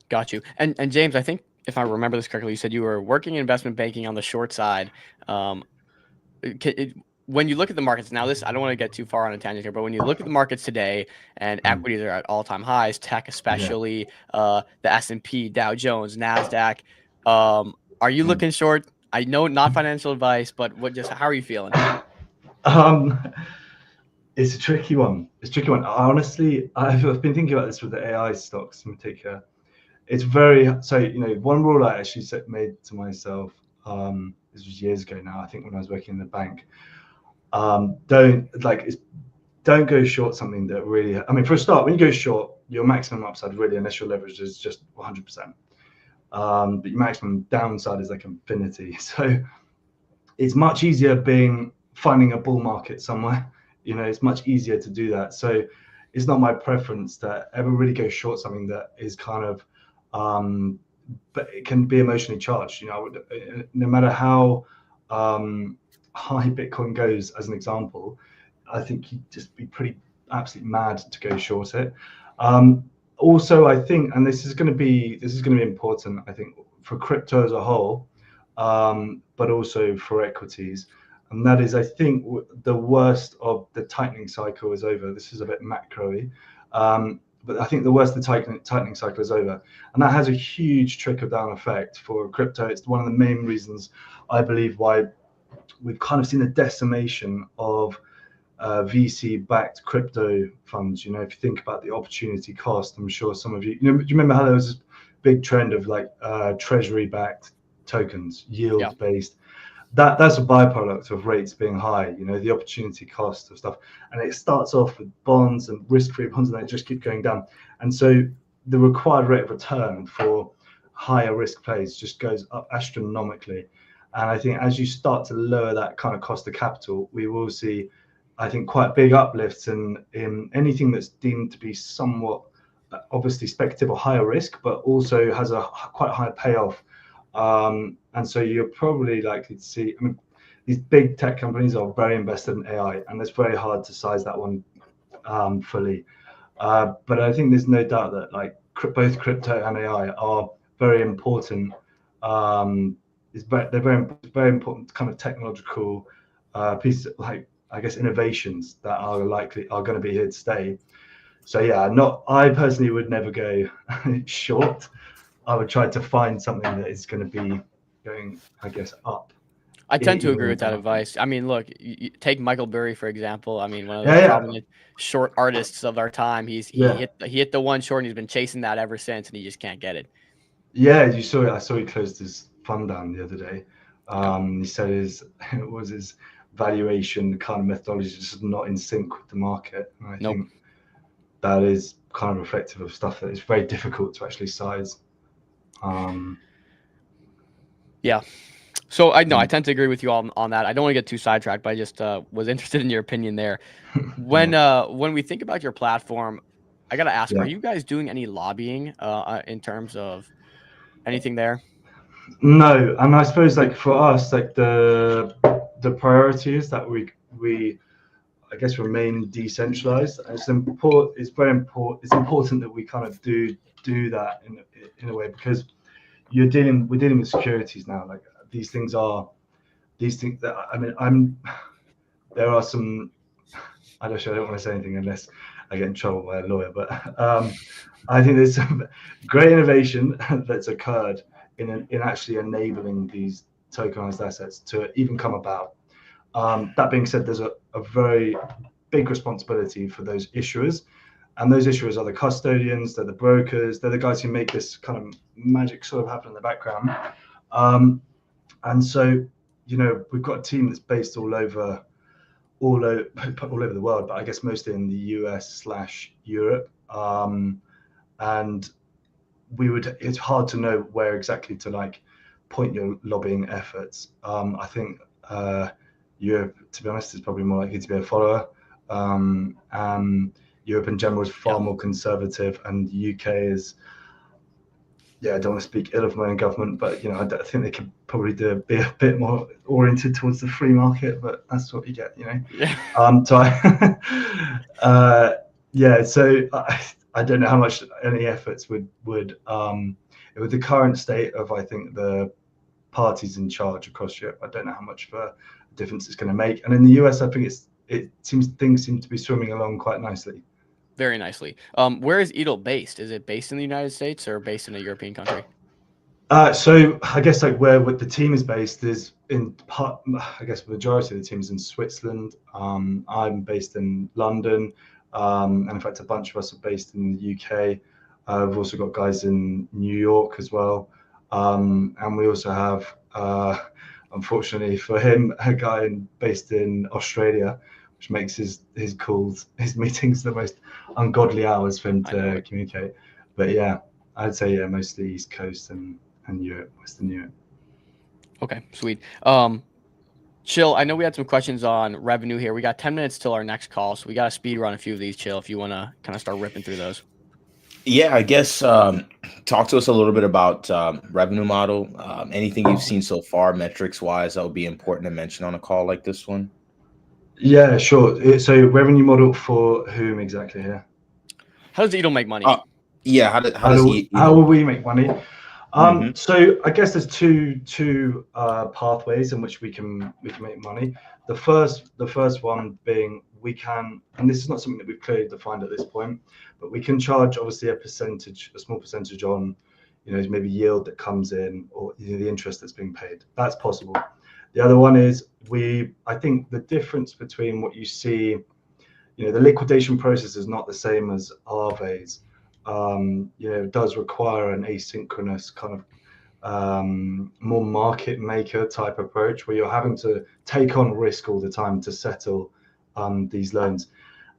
Got you. And James, I think if I remember this correctly, you said you were working in investment banking on the short side. When you look at the markets now, I don't want to get too far on a tangent here, but when you look at the markets today and equities are at all-time highs, tech especially, the S&P, Dow Jones, NASDAQ, are you looking short? I know not financial advice, but how are you feeling? It's a tricky one. It's a tricky one. Honestly, I've been thinking about this with the AI stocks in particular. It's very, so, you know, one rule I actually made to myself, this was years ago now, I think when I was working in the bank, don't go short something that really, I mean, for a start, when you go short, your maximum upside really, unless your leverage is just 100%. But your maximum downside is like infinity. So it's much easier finding a bull market somewhere. You know, it's much easier to do that. So it's not my preference to ever really go short something that is kind of, but it can be emotionally charged. You know, no matter how high Bitcoin goes, as an example, I think you'd just be absolutely mad to go short it. Also, I think, and this is going to be important, I think, for crypto as a whole, but also for equities. And that is, I think, the worst of the tightening cycle is over. This is a bit macro-y, but I think the worst of the tightening cycle is over. And that has a huge trickle-down effect for crypto. It's one of the main reasons, I believe, why we've kind of seen a decimation of VC-backed crypto funds. You know, if you think about the opportunity cost, I'm sure some of you, do you remember how there was this big trend of like treasury-backed tokens, yield-based? That's a byproduct of rates being high. You know, the opportunity cost of stuff, and it starts off with bonds and risk-free bonds, and they just keep going down. And so the required rate of return for higher risk plays just goes up astronomically. And I think as you start to lower that kind of cost of capital, we will see, I think, quite big uplifts in anything that's deemed to be somewhat obviously speculative or higher risk, but also has a quite high payoff. And so you're probably likely to see, I mean, these big tech companies are very invested in AI, and it's very hard to size that one fully. But I think there's no doubt that like both crypto and AI are very important. They're very important kind of technological pieces, like, I guess, innovations that are going to be here to stay. So yeah, I personally would never go short. I would try to find something that is going to be going, I guess, up. I tend to agree with that advice. I mean, look, you take Michael Burry, for example. I mean, one of the prominent short artists of our time. He hit the one short, and he's been chasing that ever since, and he just can't get it. Yeah, you saw it. I saw he closed his fund down the other day. He said his valuation kind of methodology just not in sync with the market. And I think that is kind of reflective of stuff that is very difficult to actually size. Yeah. So I tend to agree with you on that. I don't want to get too sidetracked, but I just was interested in your opinion there. When we think about your platform, I got to ask, are you guys doing any lobbying in terms of anything there? No, and I suppose like for us, like the priority is that we I guess remain decentralized. And it's very important. It's important that we kind of do that in a way, because we're dealing with securities now. Like these things that I mean, there are some, I don't want to say anything unless I get in trouble by a lawyer, but I think there's some great innovation that's occurred in actually enabling these tokenized assets to even come about. That being said, there's a very big responsibility for those issuers, and those issuers are the custodians, they're the brokers, they're the guys who make this kind of magic sort of happen in the background. And so, you know, we've got a team that's based all over the world, but I guess mostly in the US/Europe. And it's hard to know where exactly to like point your lobbying efforts. I think Europe, to be honest, is probably more likely to be a follower. Europe in general is far more conservative, and the UK is, I don't want to speak ill of my own government, but you know, I think they could probably be a bit more oriented towards the free market, but that's what you get, you know. So I don't know how much any efforts would with the current state of, I think, the parties in charge across Europe, I don't know how much of a difference it's going to make. And in the US, I think things seem to be swimming along quite nicely. Very nicely. Where is Edel based? Is it based in the United States or based in a European country? So I guess like where what the team is based is in part, I guess the majority of the team is in Switzerland. I'm based in London, and in fact a bunch of us are based in the UK. We've also got guys in New York as well, and we also have, unfortunately for him, a guy based in Australia, which makes his calls, his meetings the most ungodly hours for him to communicate. But yeah, I'd say mostly East Coast and Europe, Western Europe. Okay, sweet. Chill, I know we had some questions on revenue here. We got 10 minutes till our next call, so we got to speed run a few of these, Chill, if you want to kind of start ripping through those. Yeah, I guess talk to us a little bit about revenue model. Anything you've seen so far, metrics wise, that would be important to mention on a call like this one. Yeah, sure. So revenue model for whom exactly here? How does Edel make money? Yeah, how will we make money? So I guess there's two pathways in which we can make money. The first one being we can, and this is not something that we've clearly defined at this point, but we can charge obviously a small percentage on, maybe yield that comes in, or the interest that's being paid. That's possible. The other one is I think the difference between what you see, the liquidation process is not the same as RVs. It does require an asynchronous kind of more market maker type approach where you're having to take on risk all the time to settle these loans.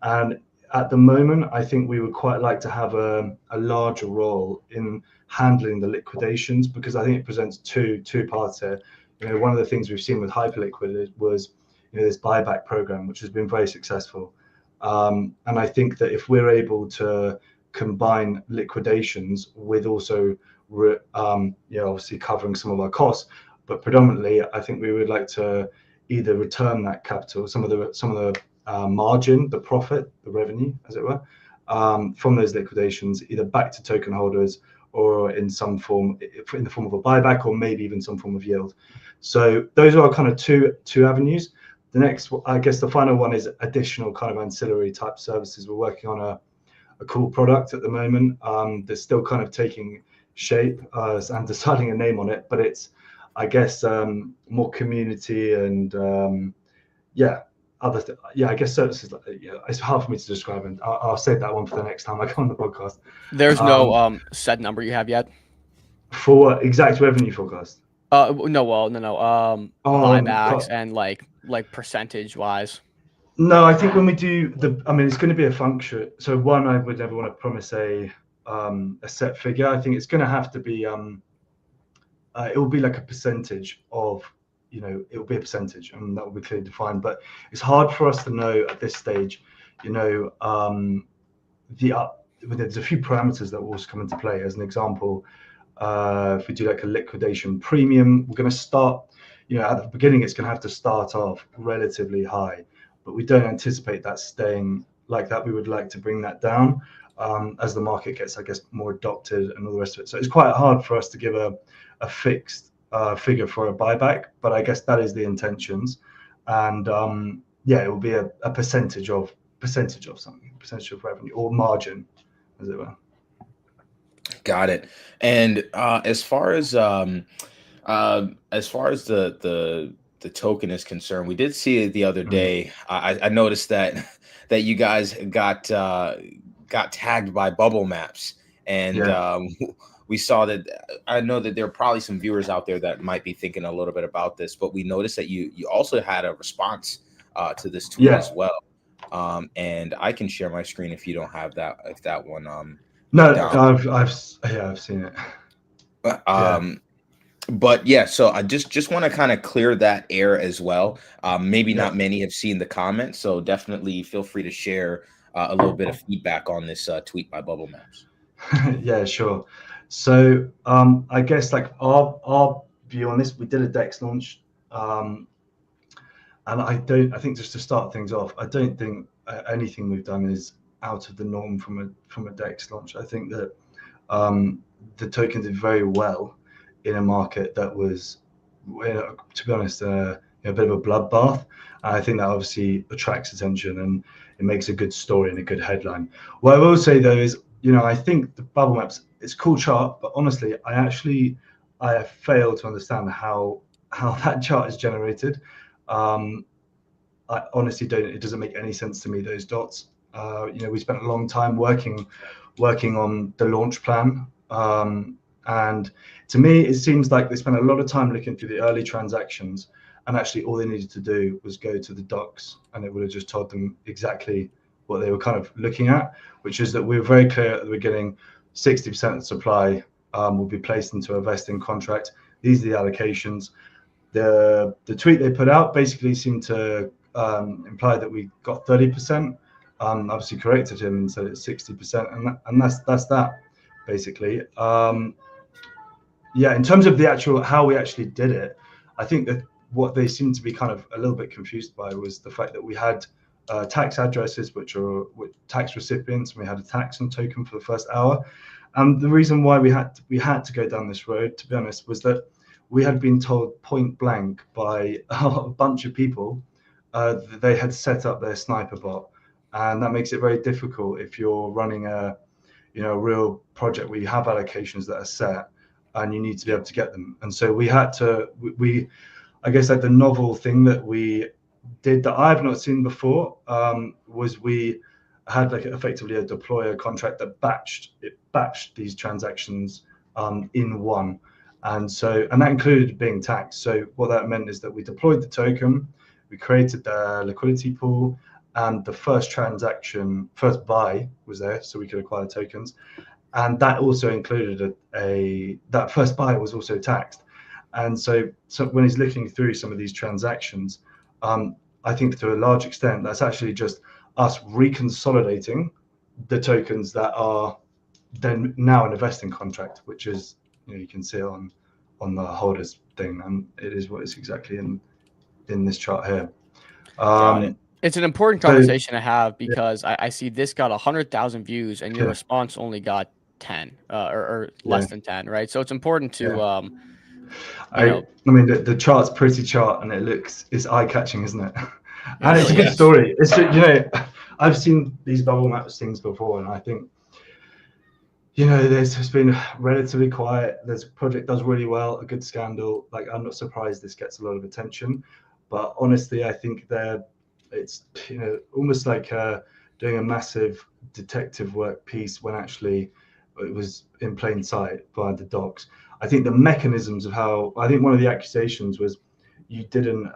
And at the moment, I think we would quite like to have a larger role in handling the liquidations, because I think it presents two parts here. One of the things we've seen with Hyperliquid was this buyback program, which has been very successful. And I think that if we're able to combine liquidations with also obviously covering some of our costs, but predominantly I think we would like to either return that capital, some of the margin, the profit, the revenue, as it were, from those liquidations, either back to token holders or in some form, in the form of a buyback, or maybe even some form of yield. So those are our kind of two avenues. The next, I guess the final one, is additional kind of ancillary type services. We're working on a cool product at the moment that's still kind of taking shape and deciding a name on it, but it's, I guess, more community and I guess services. It's hard for me to describe, and I'll save that one for the next time I go on the podcast. There's no set number you have yet for what exact revenue forecast? No. Buybacks and like percentage wise. No, I think when we do it's going to be a function. So one, I would never want to promise a set figure. I think it's going to have to be it will be like a percentage of, it will be a percentage, and that will be clearly defined. But it's hard for us to know at this stage. There's a few parameters that will also come into play. As an example, if we do like a liquidation premium, we're going to start, at the beginning, it's going to have to start off relatively high, but we don't anticipate that staying like that. We would like to bring that down as the market gets, I guess, more adopted and all the rest of it. So it's quite hard for us to give a fixed figure for a buyback, but I guess that is the intentions. And it will be a percentage of something, percentage of revenue or margin, as it were. Got it. And as far as the token is concerned, we did see it the other day. I noticed that you guys got tagged by Bubble Maps, and we saw that. I know that there are probably some viewers out there that might be thinking a little bit about this, but we noticed that you also had a response to this tweet as well. And I can share my screen if you don't have that. If that one. No, I've seen it. But yeah, so I just want to kind of clear that air as well. Maybe not many have seen the comment, so definitely feel free to share a little bit of feedback on this tweet by Bubble Maps. Yeah, sure. So I guess like our view on this, we did a DEX launch, and I think just to start things off, I don't think anything we've done is out of the norm from a DEX launch. I think that the token did very well in a market that was, to be honest, a bit of a bloodbath. And I think that obviously attracts attention and it makes a good story and a good headline. What I will say though is, I think the Bubble Maps, it's a cool chart, but honestly, I actually I fail to understand how that chart is generated. I honestly don't. It doesn't make any sense to me, those dots. We spent a long time working on the launch plan, and to me, it seems like they spent a lot of time looking through the early transactions, and actually all they needed to do was go to the docs, and it would have just told them exactly what they were kind of looking at, which is that we were very clear at the beginning: 60% of the supply will be placed into a vesting contract. These are the allocations. The tweet they put out basically seemed to imply that we got 30%. Obviously corrected him and said it's 60%, and that's that basically. In terms of the actual how we actually did it, I think that what they seemed to be kind of a little bit confused by was the fact that we had tax addresses which are tax recipients, and we had a tax and token for the first hour. And the reason why we had to go down this road, to be honest, was that we had been told point blank by a bunch of people that they had set up their sniper bot, and that makes it very difficult if you're running a real project where you have allocations that are set and you need to be able to get them. And so we had to, I guess, like the novel thing that we did that I've not seen before was we had like effectively a deployer contract that batched these transactions in one. And that included being taxed. So what that meant is that we deployed the token, we created the liquidity pool, and the first buy was there, so we could acquire tokens. And that also included that first buy was also taxed. And so when he's looking through some of these transactions, I think to a large extent, that's actually just us reconsolidating the tokens that are then now in a vesting contract, which is, you can see it on the holders thing, and it is what it's exactly in this chart here. It's an important conversation to have because I see this got 100,000 views and your response only got 10 or less than 10, right? So it's important to I mean the chart's pretty chart, and it's eye-catching, isn't it? And really it's a good story. It's I've seen these bubble maps things before, and I think there's just been relatively quiet. This project does really well, a good scandal. Like, I'm not surprised this gets a lot of attention, but honestly, I think it's almost like doing a massive detective work piece when actually it was in plain sight via the docs. I think the mechanisms of I think one of the accusations was you didn't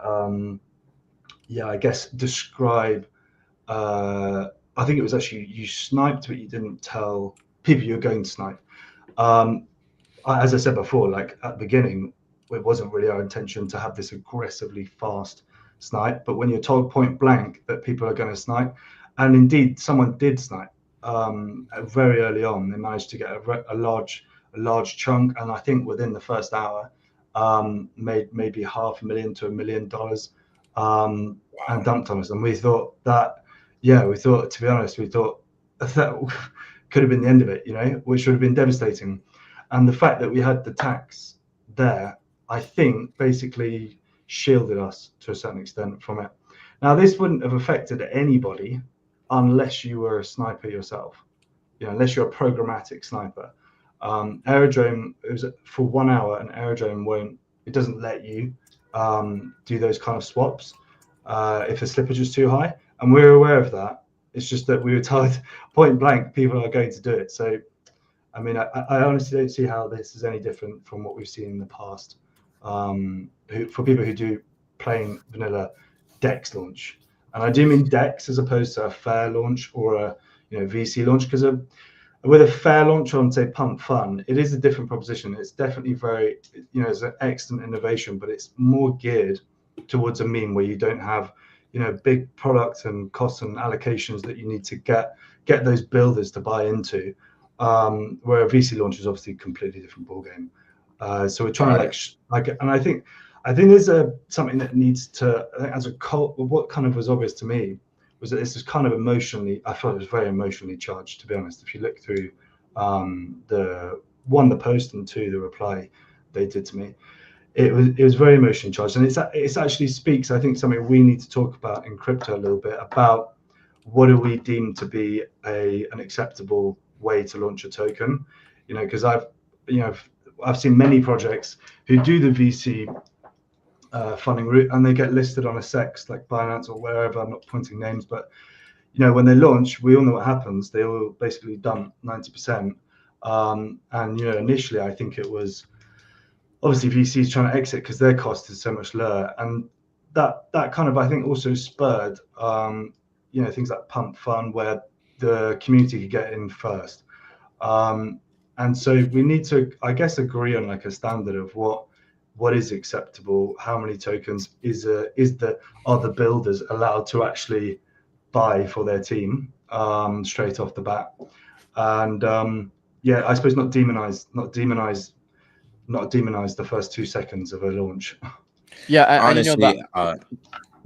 I guess describe I think it was actually you sniped, but you didn't tell people you're going to snipe. As I said before, like at the beginning, it wasn't really our intention to have this aggressively fast snipe, but when you're told point blank that people are going to snipe, and indeed someone did snipe very early on, they managed to get a large chunk, and I think within the first hour made maybe $500,000 to $1 million and dumped on us. And we thought, to be honest, we thought that could have been the end of it, which would have been devastating. And the fact that we had the tax there, I think, basically shielded us to a certain extent from it. Now, this wouldn't have affected anybody unless you were a sniper yourself, unless you're a programmatic sniper. Aerodrome, it was for 1 hour, and Aerodrome doesn't let you do those kind of swaps if the slippage is too high. And we're aware of that. It's just that we were told point blank people are going to do it. So, I mean, I honestly don't see how this is any different from what we've seen in the past. For people who do plain vanilla DEX launch, and I do mean DEX as opposed to a fair launch or a VC launch, because with a fair launch on, say, Pump Fun, it is a different proposition. It's definitely very, it's an excellent innovation, but it's more geared towards a meme where you don't have big products and costs and allocations that you need to get those builders to buy into, where a VC launch is obviously a completely different ballgame. So we're trying to and I think there's something that needs to, I think, as a cult, what kind of was obvious to me was that this is kind of emotionally, I felt it was very emotionally charged, to be honest. If you look through the post, and two, the reply they did to me, it was very emotionally charged, and it actually speaks, I think, something we need to talk about in crypto a little bit about what do we deem to be an acceptable way to launch a token, because I've seen many projects who do the VC funding route, and they get listed on a SEX like Binance or wherever. I'm not pointing names, but when they launch, we all know what happens. They all basically dump 90%. And initially, I think it was obviously VCs trying to exit because their cost is so much lower, and that kind of, I think, also spurred things like Pump Fund, where the community could get in first. And so we need to, I guess, agree on like a standard of what is acceptable, how many tokens are the builders allowed to actually buy for their team straight off the bat. And I suppose not demonize the first 2 seconds of a launch. Yeah, honestly,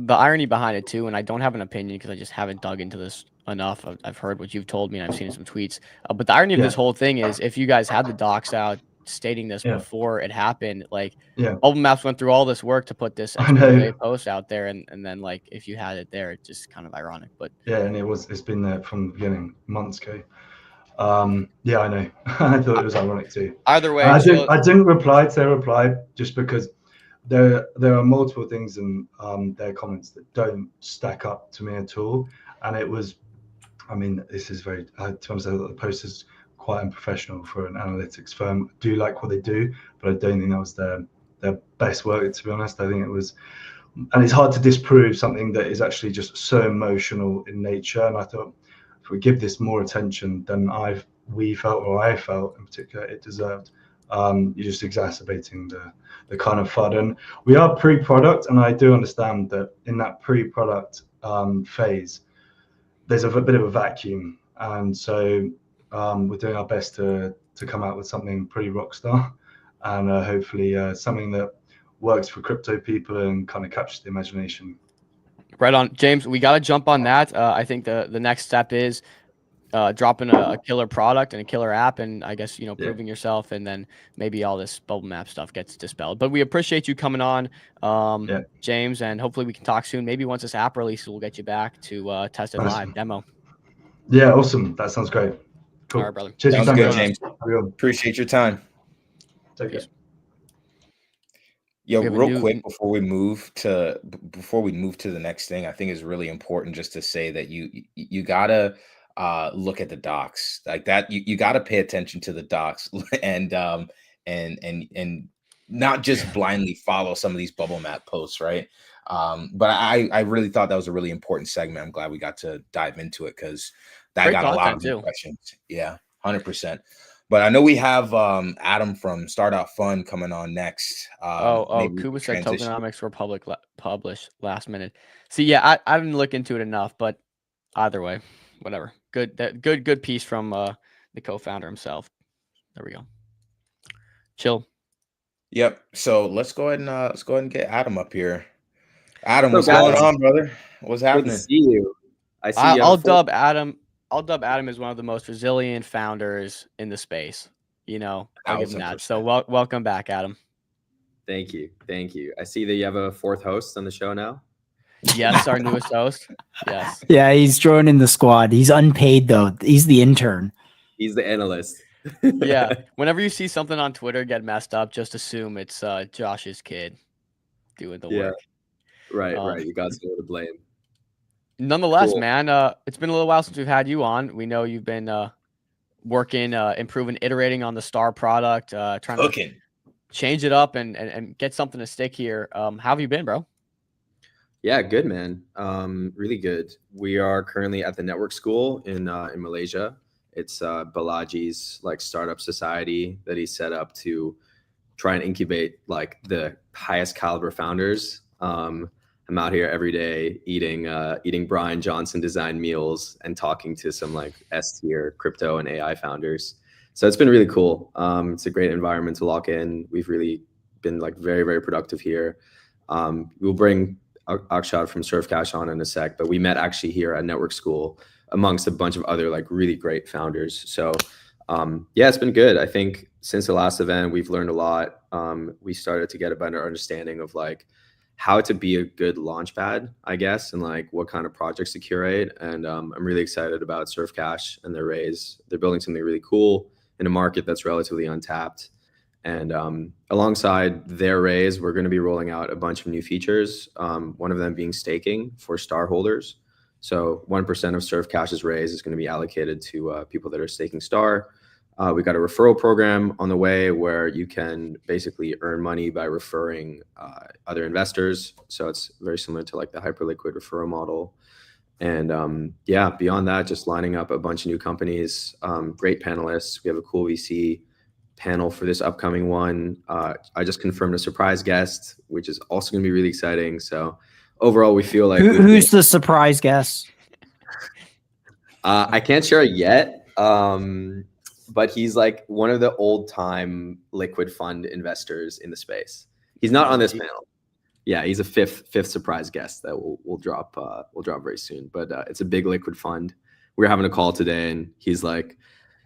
the irony behind it too, and I don't have an opinion because I just haven't dug into this enough. I've heard what you've told me, and I've seen some tweets. But the irony of this whole thing is, if you guys had the docs out stating this before it happened, like Bubble Maps went through all this work to put this post out there, and then like if you had it there, it's just kind of ironic. But and it's been there from the beginning, months ago. I know. I thought it was ironic too. Either way, I didn't reply to their reply just because there are multiple things in their comments that don't stack up to me at all. And it was, this is very, to be honest, I thought the post is quite unprofessional for an analytics firm. I do like what they do, but I don't think that was their best work, to be honest. I think it was, and it's hard to disprove something that is actually just so emotional in nature. And I thought, if we give this more attention than I felt in particular it deserved, you're just exacerbating the kind of FUD. And we are pre-product, and I do understand that in that pre-product phase, there's a bit of a vacuum, and so we're doing our best to come out with something pretty rock star, and hopefully something that works for crypto people and kind of captures the imagination. Right on, James. We got to jump on that. I think the next step is dropping a killer product and a killer app, and I guess proving yourself, and then maybe all this bubble map stuff gets dispelled. But we appreciate you coming on, James, and hopefully we can talk soon. Maybe once this app releases, we'll get you back to test it live demo. Yeah, awesome. That sounds great. Cool. All right, brother. Cheers. Sounds good, James. Appreciate your time. Take care. Yo, real quick before we move to the next thing, I think is really important just to say that you gotta look at the docs like that. You gotta pay attention to the docs and not just blindly follow some of these bubble map posts, right? But I really thought that was a really important segment. I'm glad we got to dive into it because that Great got a lot of questions. Yeah, 100%. But I know we have Adam from Startup Fund coming on next. Kuba said tokenomics were published last minute. See, yeah, I didn't look into it enough, but either way, whatever. Good piece from the co-founder himself. There we go. Chill. Yep. So let's go ahead and get Adam up here. Adam, what's going on, brother? What's happening? Good to see you. I'll dub Adam as one of the most resilient founders in the space. I'll give him that. So welcome back, Adam. Thank you. I see that you have a fourth host on the show now. Yes, our newest host. Yes. Yeah, he's joining the squad. He's unpaid though. He's the intern. He's the analyst. Yeah. Whenever you see something on Twitter get messed up, just assume it's Josh's kid doing the work. Right. You got someone to blame. Nonetheless, cool. Man, it's been a little while since we've had you on. We know you've been working, improving, iterating on the Star product, trying to change it up and get something to stick here. How have you been, bro? Yeah, good, man. Really good. We are currently at the network school in Malaysia. It's Balaji's like startup society that he set up to try and incubate like the highest caliber founders. I'm out here every day eating Brian Johnson designed meals and talking to some like S-tier crypto and AI founders. So it's been really cool. It's a great environment to lock in. We've really been like very, very productive here. We'll bring Akshat from Surfcash on in a sec, but we met actually here at Network School amongst a bunch of other like really great founders. So it's been good. I think since the last event, we've learned a lot. We started to get a better understanding of like how to be a good launchpad, I guess, and like what kind of projects to curate. And I'm really excited about Surfcash and their raise. They're building something really cool in a market that's relatively untapped. And alongside their raise, we're going to be rolling out a bunch of new features, one of them being staking for star holders. So 1% of Surf Cash's raise is going to be allocated to people that are staking star. We got a referral program on the way where you can basically earn money by referring other investors. So it's very similar to like the Hyperliquid referral model. And yeah, beyond that, just lining up a bunch of new companies, great panelists. We have a cool VC panel for this upcoming one. I just confirmed a surprise guest, which is also going to be really exciting. So overall, we feel like who's the surprise guest? I can't share it yet, but he's like one of the old time liquid fund investors in the space. He's not on this panel. Yeah, he's a fifth surprise guest that we'll drop very soon. But it's a big liquid fund. We were having a call today, and he's like,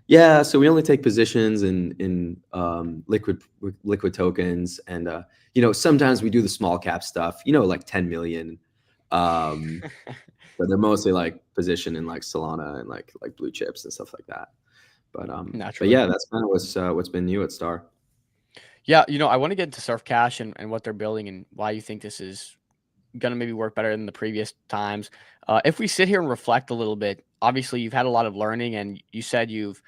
yeah, so we only take positions in liquid tokens, and you know, sometimes we do the small cap stuff, you know, like 10 million, but they're mostly like positioned in like Solana and like blue chips and stuff like that. But yeah, that's kind of what's been new at Star. Yeah, you know, I want to get into Surf Cash and what they're building and why you think this is gonna maybe work better than the previous times. If we sit here and reflect a little bit, obviously you've had a lot of learning, and you said you've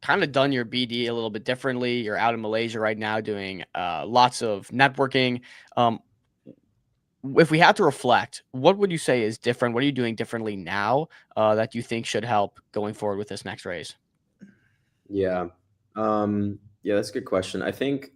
kind of done your BD a little bit differently. You're out in Malaysia right now doing lots of networking. If we had to reflect, what would you say is different? What are you doing differently now that you think should help going forward with this next raise? Yeah, that's a good question. I think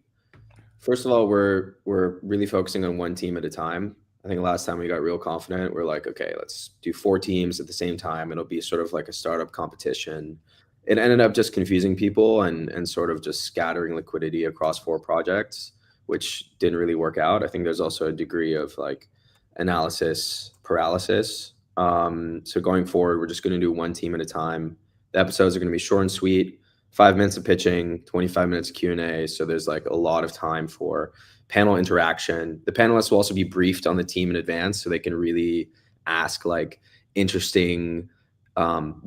first of all, we're really focusing on one team at a time. I think last time we got real confident. We're like, okay, let's do 4 teams at the same time. It'll be sort of like a startup competition. It ended up just confusing people and sort of just scattering liquidity across 4 projects, which didn't really work out. I think there's also a degree of like analysis paralysis. So going forward, we're just going to do one team at a time. The episodes are going to be short and sweet, 5 minutes of pitching, 25 minutes of Q&A. So there's like a lot of time for panel interaction. The panelists will also be briefed on the team in advance so they can really ask like interesting,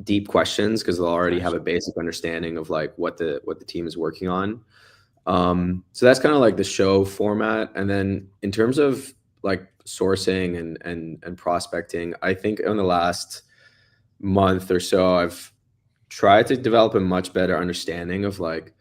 deep questions, because they'll already have a basic understanding of like what the team is working on. So that's kind of like the show format. And then in terms of like sourcing and prospecting, I think in the last month or so, I've tried to develop a much better understanding of like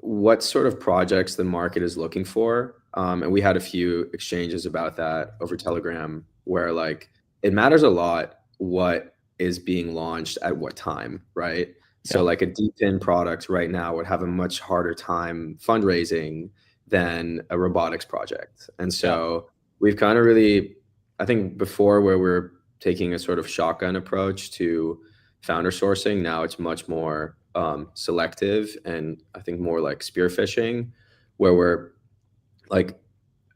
what sort of projects the market is looking for. And we had a few exchanges about that over Telegram, where like it matters a lot what is being launched at what time, right? Yeah. So like a DeepIn product right now would have a much harder time fundraising than a robotics project. And so we've kind of really, I think before where we're taking a sort of shotgun approach to founder sourcing, now it's much more selective, and I think more like spearfishing, where we're like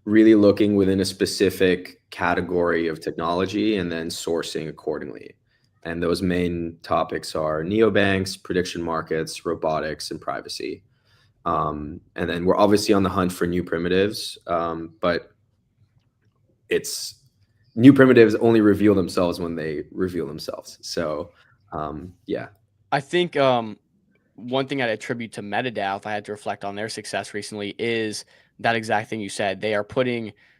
really looking within a specific category of technology and then sourcing accordingly. And those main topics are neobanks, prediction markets, robotics, and privacy. And then we're obviously on the hunt for new primitives, but it's new primitives only reveal themselves when they reveal themselves. So yeah. I think one thing I'd attribute to MetaDAO, if I had to reflect on their success recently, is that exact thing you said. They're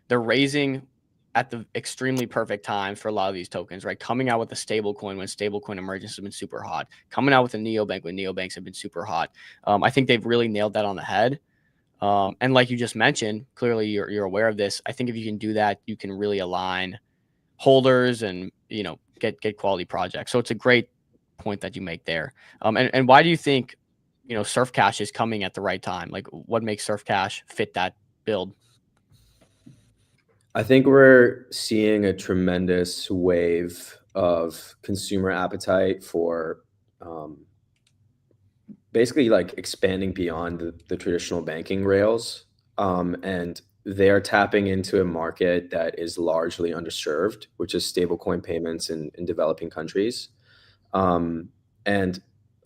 raising at the extremely perfect time for a lot of these tokens, right? Coming out with a stable coin when stablecoin emergence has been super hot. Coming out with a neobank when neobanks have been super hot. I think they've really nailed that on the head. And like you just mentioned, clearly you're aware of this. I think if you can do that, you can really align holders and, you know, get quality projects. So it's a great point that you make there. And why do you think, you know, Surf Cash is coming at the right time? Like, what makes Surf Cash fit that build? I think we're seeing a tremendous wave of consumer appetite for basically like expanding beyond the traditional banking rails. And they're tapping into a market that is largely underserved, which is stablecoin payments in developing countries. And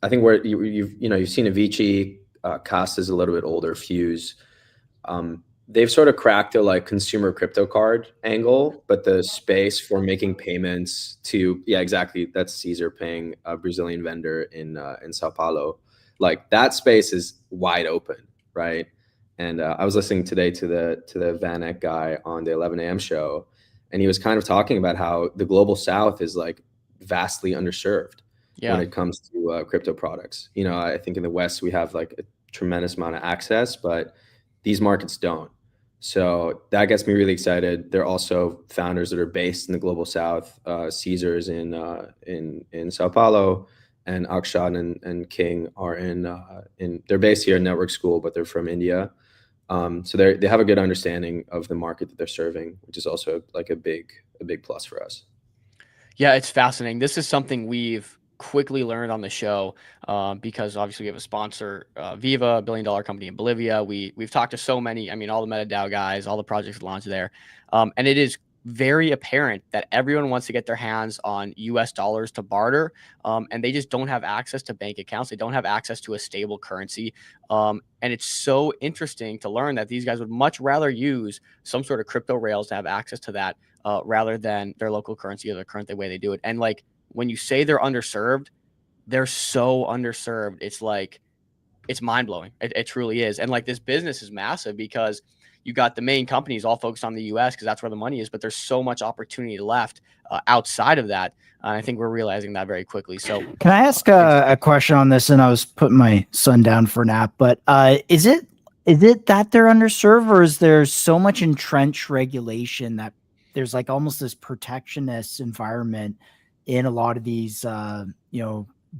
I think where you've seen Avicii, Cast is a little bit older, Fuse. They've sort of cracked a like consumer crypto card angle, but the space for making payments to, yeah, exactly. That's Caesar paying a Brazilian vendor in Sao Paulo. Like that space is wide open, right? And I was listening today to the Van Eck guy on the 11 a.m. show, and he was kind of talking about how the global South is like vastly underserved when it comes to crypto products. You know, I think in the West we have like a tremendous amount of access, but these markets don't. So that gets me really excited. There are also founders that are based in the global South. Caesar's in Sao Paulo, and Akshat and King are in. They're based here in Network School, but they're from India. So they have a good understanding of the market that they're serving, which is also like a big plus for us. Yeah, it's fascinating. This is something we've quickly learned on the show because obviously we have a sponsor, Viva, a $1 billion company in Bolivia. We've talked to so many, I mean, all the MetaDAO guys, all the projects launched there. And it is very apparent that everyone wants to get their hands on US dollars to barter, and they just don't have access to bank accounts. They don't have access to a stable currency. And it's so interesting to learn that these guys would much rather use some sort of crypto rails to have access to that rather than their local currency or the current way they do it. And like, when you say they're underserved, they're so underserved. It's like, it's mind blowing. It truly is. And like, this business is massive because you got the main companies all focused on the US because that's where the money is, but there's so much opportunity left outside of that. I think we're realizing that very quickly. So can I ask a question on this? And I was putting my son down for a nap, but is it that they're underserved, or is there so much entrenched regulation that there's like almost this protectionist environment in a lot of these,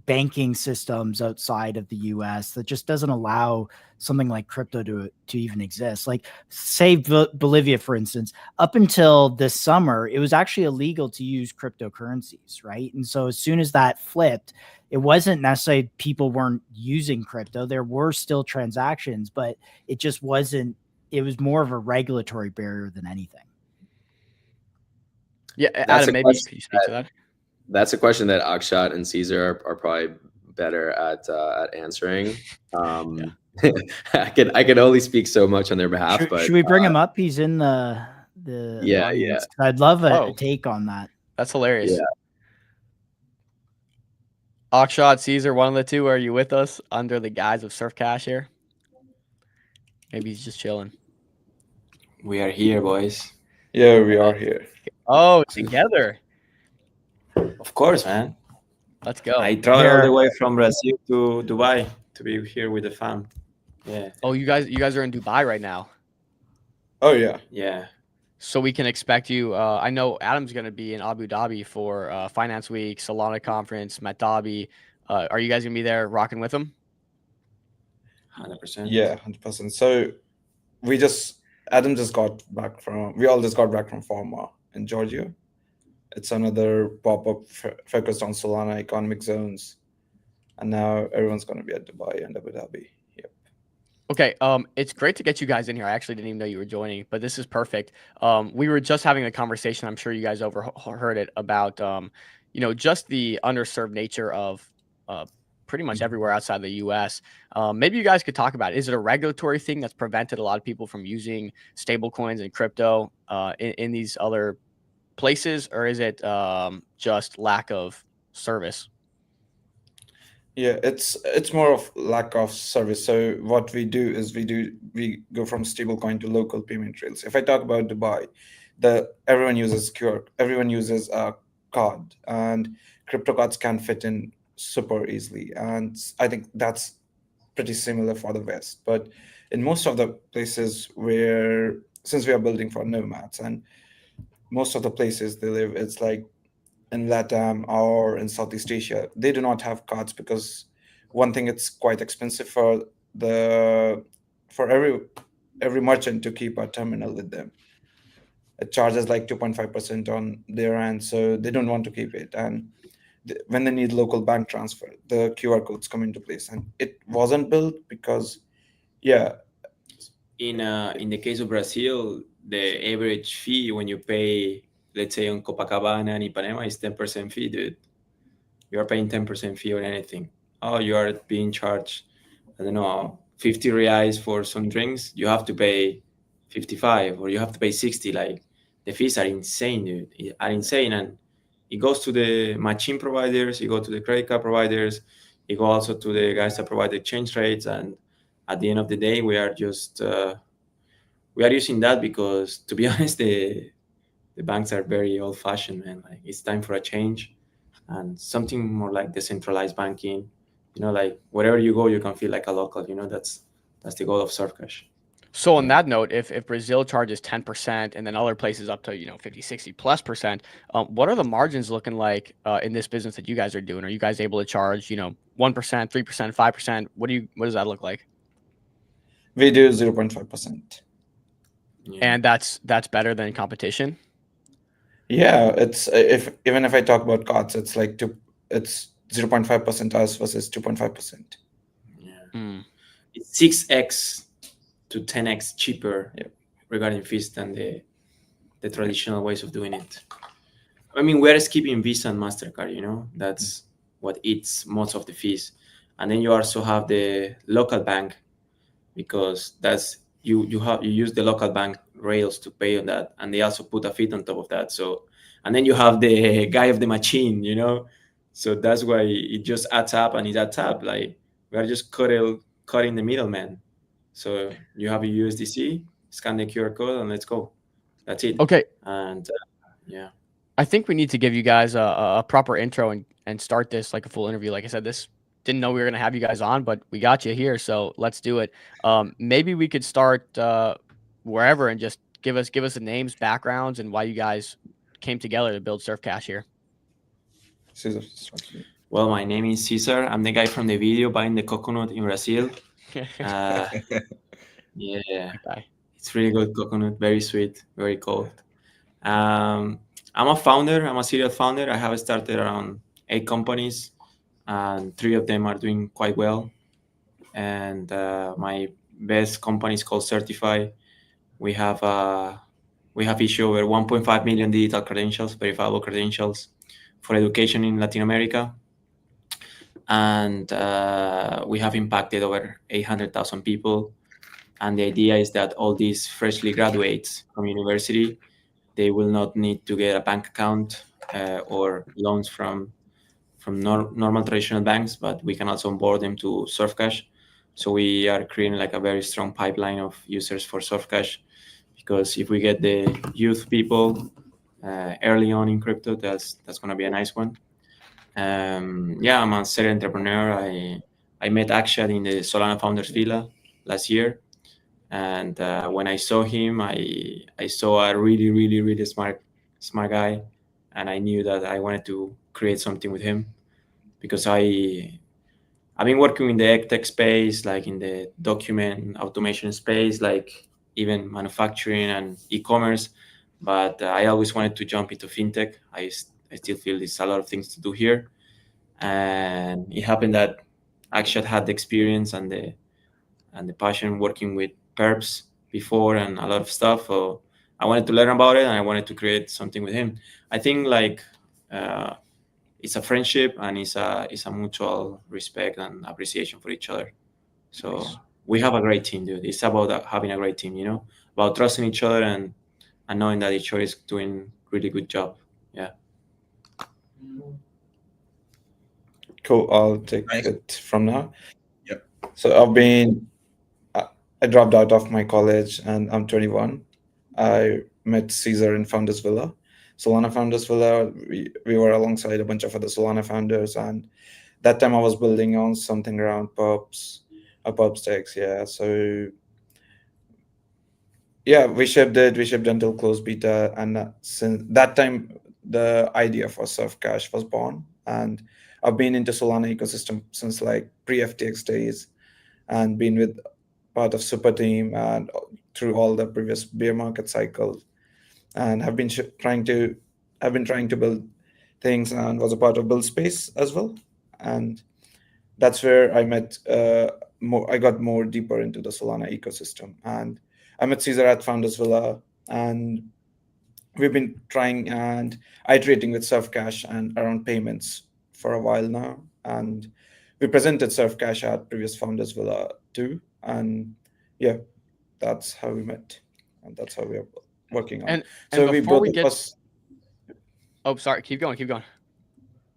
banking systems outside of the US that just doesn't allow something like crypto to even exist? Like, say Bolivia, for instance, up until this summer, it was actually illegal to use cryptocurrencies, right? And so as soon as that flipped, it wasn't necessarily people weren't using crypto. There were still transactions, but it just wasn't, it was more of a regulatory barrier than anything. Yeah, Adam, maybe could you speak to that? That's a question that Akshat and Caesar are probably better at answering. I can only speak so much on their behalf. Should we bring him up? He's in the audience. I'd love a take on that. That's hilarious. Yeah. Akshat, Caesar, one of the two. Are you with us under the guise of Surf Cash here? Maybe he's just chilling. We are here, boys. Yeah, we are here. Oh, together. Of course, man. Let's go. I traveled all the way from Brazil to Dubai to be here with the fam. Yeah. Oh, you guys are in Dubai right now. Oh yeah. Yeah. So we can expect you. I know Adam's going to be in Abu Dhabi for Finance Week, Solana Conference, Met Dhabi. Are you guys going to be there rocking with him? 100%. Yeah, 100%. So we all just got back from Pharma in Georgia. It's another pop-up focused on Solana economic zones. And now everyone's going to be at Dubai and Abu Dhabi. Yep. Okay. It's great to get you guys in here. I actually didn't even know you were joining, but this is perfect. We were just having a conversation. I'm sure you guys overheard it about, just the underserved nature of pretty much everywhere outside the US. Maybe you guys could talk about it. Is it a regulatory thing that's prevented a lot of people from using stable coins and crypto in these other places, or is it just lack of service? Yeah, it's more of lack of service. So what we do is we go from stablecoin to local payment rails. If I talk about Dubai, everyone uses a card, and crypto cards can fit in super easily, and I think that's pretty similar for the West. But in most of the places since we are building for nomads, and most of the places they live, it's like in LATAM or in Southeast Asia, they do not have cards because one thing, it's quite expensive for every merchant to keep a terminal with them. It charges like 2.5% on their end, so they don't want to keep it. And when they need local bank transfer, the QR codes come into place, and it wasn't built because, yeah. In the case of Brazil, the average fee when you pay, let's say on Copacabana and Ipanema, is 10% fee, dude. You are paying 10% fee on anything. Oh, you are being charged, I don't know, 50 reais for some drinks. You have to pay 55, or you have to pay 60. Like, the fees are insane, dude. And it goes to the machine providers, you go to the credit card providers, it goes also to the guys that provide the exchange rates. And at the end of the day, we are just we are using that because, to be honest, the banks are very old fashioned, man. Like, it's time for a change and something more like decentralized banking. Like wherever you go, you can feel like a local. That's the goal of Surfcash. So on that note, if Brazil charges 10% and then other places up to 50, 60+%, what are the margins looking like in this business that you guys are doing? Are you guys able to charge 1%, 3%, 5%? What does that look like? We do 0.5%. And that's better than competition. Yeah, it's even if I talk about cards, it's like it's 0.5% us versus 2.5%. Yeah, it's 6x to 10x cheaper regarding fees than the traditional ways of doing it. I mean, we're skipping Visa and MasterCard. That's what eats most of the fees. And then you also have the local bank, because that's you use the local bank rails to pay on that, and they also put a fee on top of that. So, and then you have the guy of the machine, so that's why it just adds up, and it adds up. Like, we are just cutting the middleman. So you have a USDC, scan the QR code, and let's go. That's it. Okay. And yeah, I think we need to give you guys a proper intro and start this like a full interview. Like I said, didn't know we were going to have you guys on, but we got you here. So let's do it. Maybe we could start wherever and just give us the names, backgrounds, and why you guys came together to build Surfcash here. Cesar. Well, my name is Cesar. I'm the guy from the video buying the coconut in Brazil. Yeah, okay. It's really good coconut, very sweet, very cold. I'm a founder. I'm a serial founder. I have started around 8 companies, and 3 of them are doing quite well. And my best company is called Certify. We have issued over 1.5 million digital credentials, verifiable credentials, for education in Latin America. And we have impacted over 800,000 people. And the idea is that all these freshly graduates from university, they will not need to get a bank account or loans from normal traditional banks, but we can also onboard them to Surfcash. So we are creating like a very strong pipeline of users for Surfcash, because if we get the youth people early on in crypto, that's going to be a nice one. Yeah, I'm a serial entrepreneur. I met Akshat in the Solana Founders Villa last year. And when I saw him, I saw a really, really, really smart guy. And I knew that I wanted to create something with him, because I've been working in the tech space, like in the document automation space, like even manufacturing and e-commerce. But I always wanted to jump into fintech. I still feel there's a lot of things to do here. And it happened that Akshat had the experience and the passion working with perps before and a lot of stuff. So I wanted to learn about it, and I wanted to create something with him. I think like it's a friendship, and it's a mutual respect and appreciation for each other. So we have a great team, dude. It's about having a great team, about trusting each other and knowing that each other is doing really good job. Yeah. Cool. I'll take it from now. Yep. So I dropped out of my college, and I'm 21. I met Cesar in Founders Villa, Solana Founders Villa. We were alongside a bunch of other Solana founders, and that time I was building on something around perps stakes. Yeah. So yeah, we shipped until closed beta, and since that time the idea for Surfcash was born. And I've been into Solana ecosystem since like pre-FTX days, and been with part of Super Team and through all the previous bear market cycles, and have been trying to build things, and was a part of Build Space as well. And that's where I met I got more deeper into the Solana ecosystem, and I met Cesar at Founders Villa, and we've been trying and iterating with Surfcash and around payments for a while now. And we presented Surfcash at previous Founders Villa too. And yeah, that's how we met, and that's how we are working on. And so before we get... Oh, sorry. Keep going.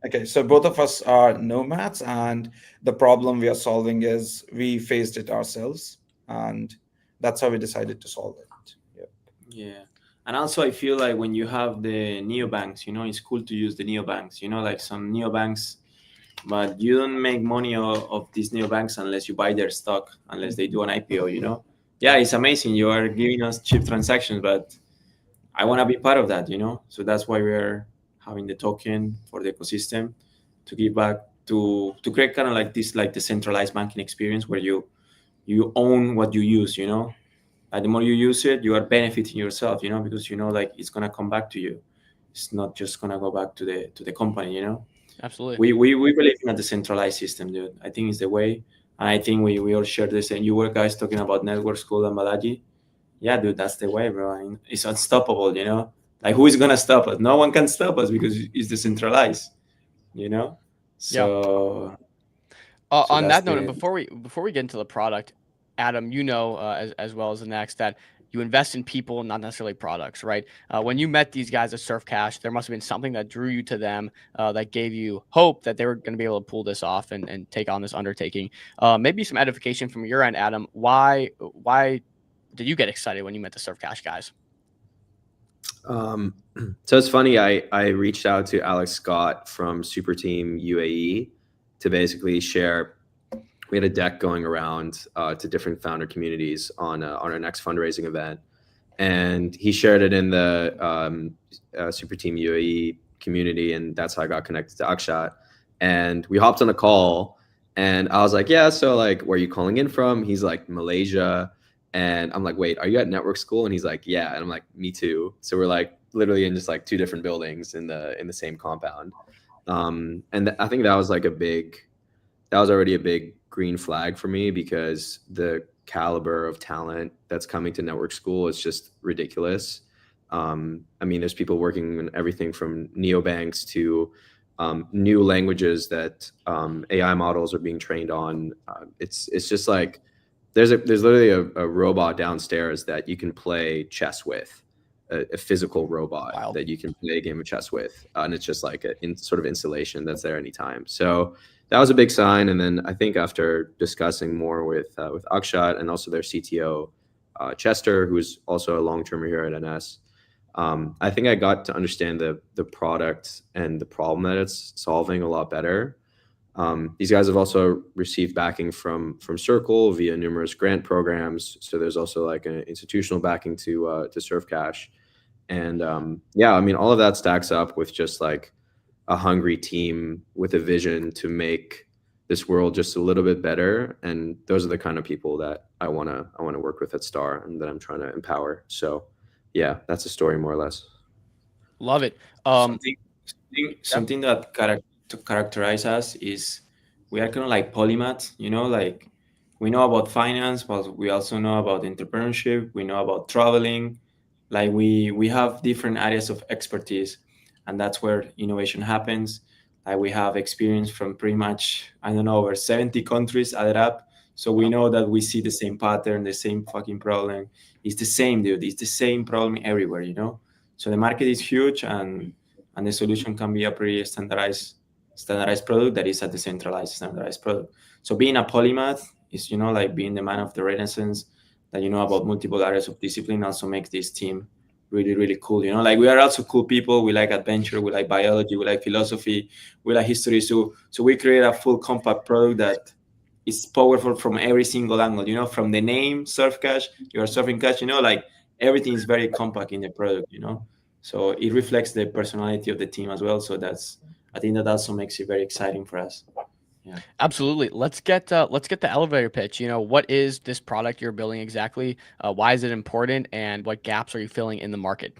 Okay, so both of us are nomads, and the problem we are solving is we faced it ourselves, and that's how we decided to solve it. Yep. Yeah. And also, I feel like when you have the neobanks, it's cool to use the neobanks, like some neobanks, but you don't make money of these neobanks unless you buy their stock, unless they do an IPO. Yeah, it's amazing. You are giving us cheap transactions, but I want to be part of that, So that's why we're having the token for the ecosystem to give back to create kind of like this, like the centralized banking experience where you own what you use, And the more you use it, you are benefiting yourself, because like it's gonna come back to you. It's not just gonna go back to the company, Absolutely. We believe in a decentralized system, dude. I think it's the way, and I think we all share the same. You were guys talking about network school and Balaji. Yeah, dude, that's the way, bro. I mean, it's unstoppable, Like, who is gonna stop us? No one can stop us because it's decentralized, Yeah. So, On that's that note, and the before we get into the product, Adam, as well as the next that you invest in people, not necessarily products, right? When you met these guys at Surf Cash, there must have been something that drew you to them, that gave you hope that they were going to be able to pull this off and take on this undertaking. Maybe some edification from your end, Adam. Why did you get excited when you met the Surf Cash guys? So it's funny. I reached out to Alex Scott from Super Team UAE to basically share. We had a deck going around to different founder communities on our next fundraising event, and he shared it in the Super Team UAE community, and that's how I got connected to Akshat. And we hopped on a call, and I was like, "Yeah, so like, where are you calling in from?" He's like, "Malaysia." And I'm like, "Wait, are you at network school?" And he's like, "Yeah." And I'm like, "Me too." So we're like literally in just like two different buildings in the same compound. And I think that was like that was already a big green flag for me, because the caliber of talent that's coming to network school is just ridiculous. I mean, there's people working in everything from neobanks to new languages that AI models are being trained on. It's just like there's literally a robot downstairs that you can play chess with, a physical robot. Wow. That you can play a game of chess with, and it's just like sort of installation that's there anytime. So that was a big sign. And then I think after discussing more with Akshat and also their CTO, Chester, who's also a long-termer here at NS, I think I got to understand the product and the problem that it's solving a lot better. These guys have also received backing from Circle via numerous grant programs. So there's also like an institutional backing to Surf Cash. And yeah, I mean, all of that stacks up with just like a hungry team with a vision to make this world just a little bit better. And those are the kind of people that I want to work with at Star and that I'm trying to empower. So yeah, that's the story more or less. Love it. Something that characterize us is we are kind of like polymath, like we know about finance, but we also know about entrepreneurship. We know about traveling. Like we have different areas of expertise, and that's where innovation happens. Like we have experience from pretty much, I don't know, over 70 countries added up. So we know that we see the same pattern, the same fucking problem. It's the same, dude. It's the same problem everywhere, So the market is huge, and the solution can be a pretty standardized product that is a decentralized standardized product. So being a polymath is, like being the man of the Renaissance, that about multiple areas of discipline, also makes this team really, really cool. Like we are also cool people. We like adventure, we like biology, we like philosophy, we like history. So we create a full compact product that is powerful from every single angle. From the name Surf Cash, you are surfing cash. Like everything is very compact in the product. So it reflects the personality of the team as well. So I think that also makes it very exciting for us. Yeah, absolutely. Let's get the elevator pitch. What is this product you're building exactly? Why is it important, and what gaps are you filling in the market?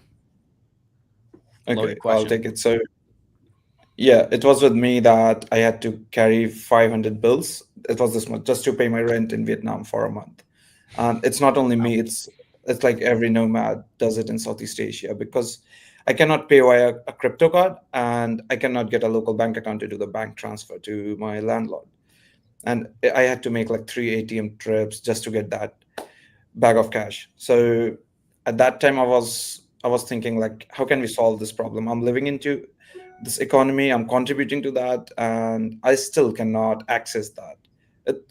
Okay, I'll take it. So yeah, it was with me that I had to carry 500 bills. It was this much just to pay my rent in Vietnam for a month. And it's not only me, it's like every nomad does it in Southeast Asia, because I cannot pay via a crypto card, and I cannot get a local bank account to do the bank transfer to my landlord. And I had to make like 3 ATM trips just to get that bag of cash. So at that time, I was thinking like, how can we solve this problem? I'm living into this economy, I'm contributing to that, and I still cannot access that.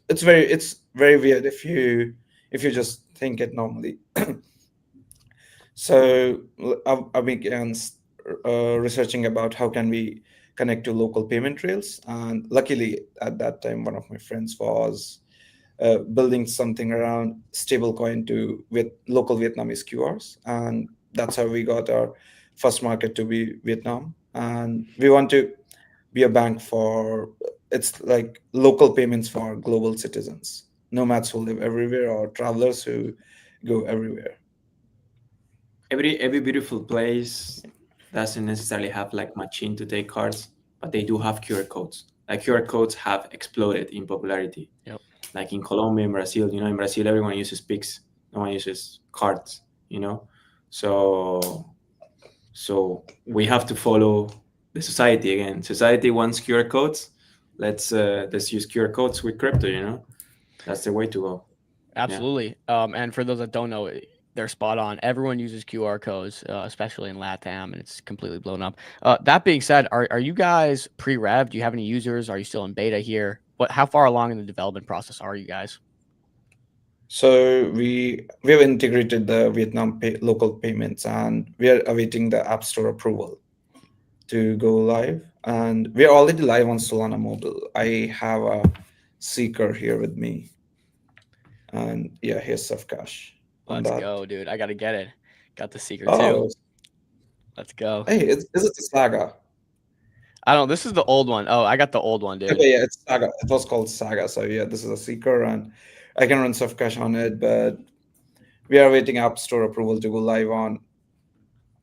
It's very weird if you just think it normally. So I began researching about how can we connect to local payment rails, and luckily at that time one of my friends was building something around stablecoin to with local Vietnamese QRs, and that's how we got our first market to be Vietnam. And we want to be a bank for, it's like local payments for global citizens, nomads who live everywhere or travelers who go everywhere. Every beautiful place doesn't necessarily have like machine to take cards, but they do have QR codes. Like QR codes have exploded in popularity. Yep. Like in Colombia, in Brazil, in Brazil everyone uses Pix, no one uses cards. So we have to follow the society again. Society wants QR codes. Let's use QR codes with crypto. That's the way to go. Absolutely. Yeah. And for those that don't know, they're spot on. Everyone uses QR codes, especially in LATAM, and it's completely blown up. That being said, are you guys pre-rev? Do you have any users? Are you still in beta here? How far along in the development process are you guys? So we have integrated the Vietnam local payments, and we are awaiting the App Store approval to go live. And we are already live on Solana Mobile. I have a seeker here with me, and yeah, here's Safkash. Let's go, dude. I gotta get it. Got the seeker Oh, too. Let's go. Hey, is it the Saga? I don't. This is the old one. Oh, I got the old one, dude. Okay, yeah, it's Saga. It was called Saga. So yeah, this is a seeker, and I can run Safkash on it, but we are waiting App Store approval to go live on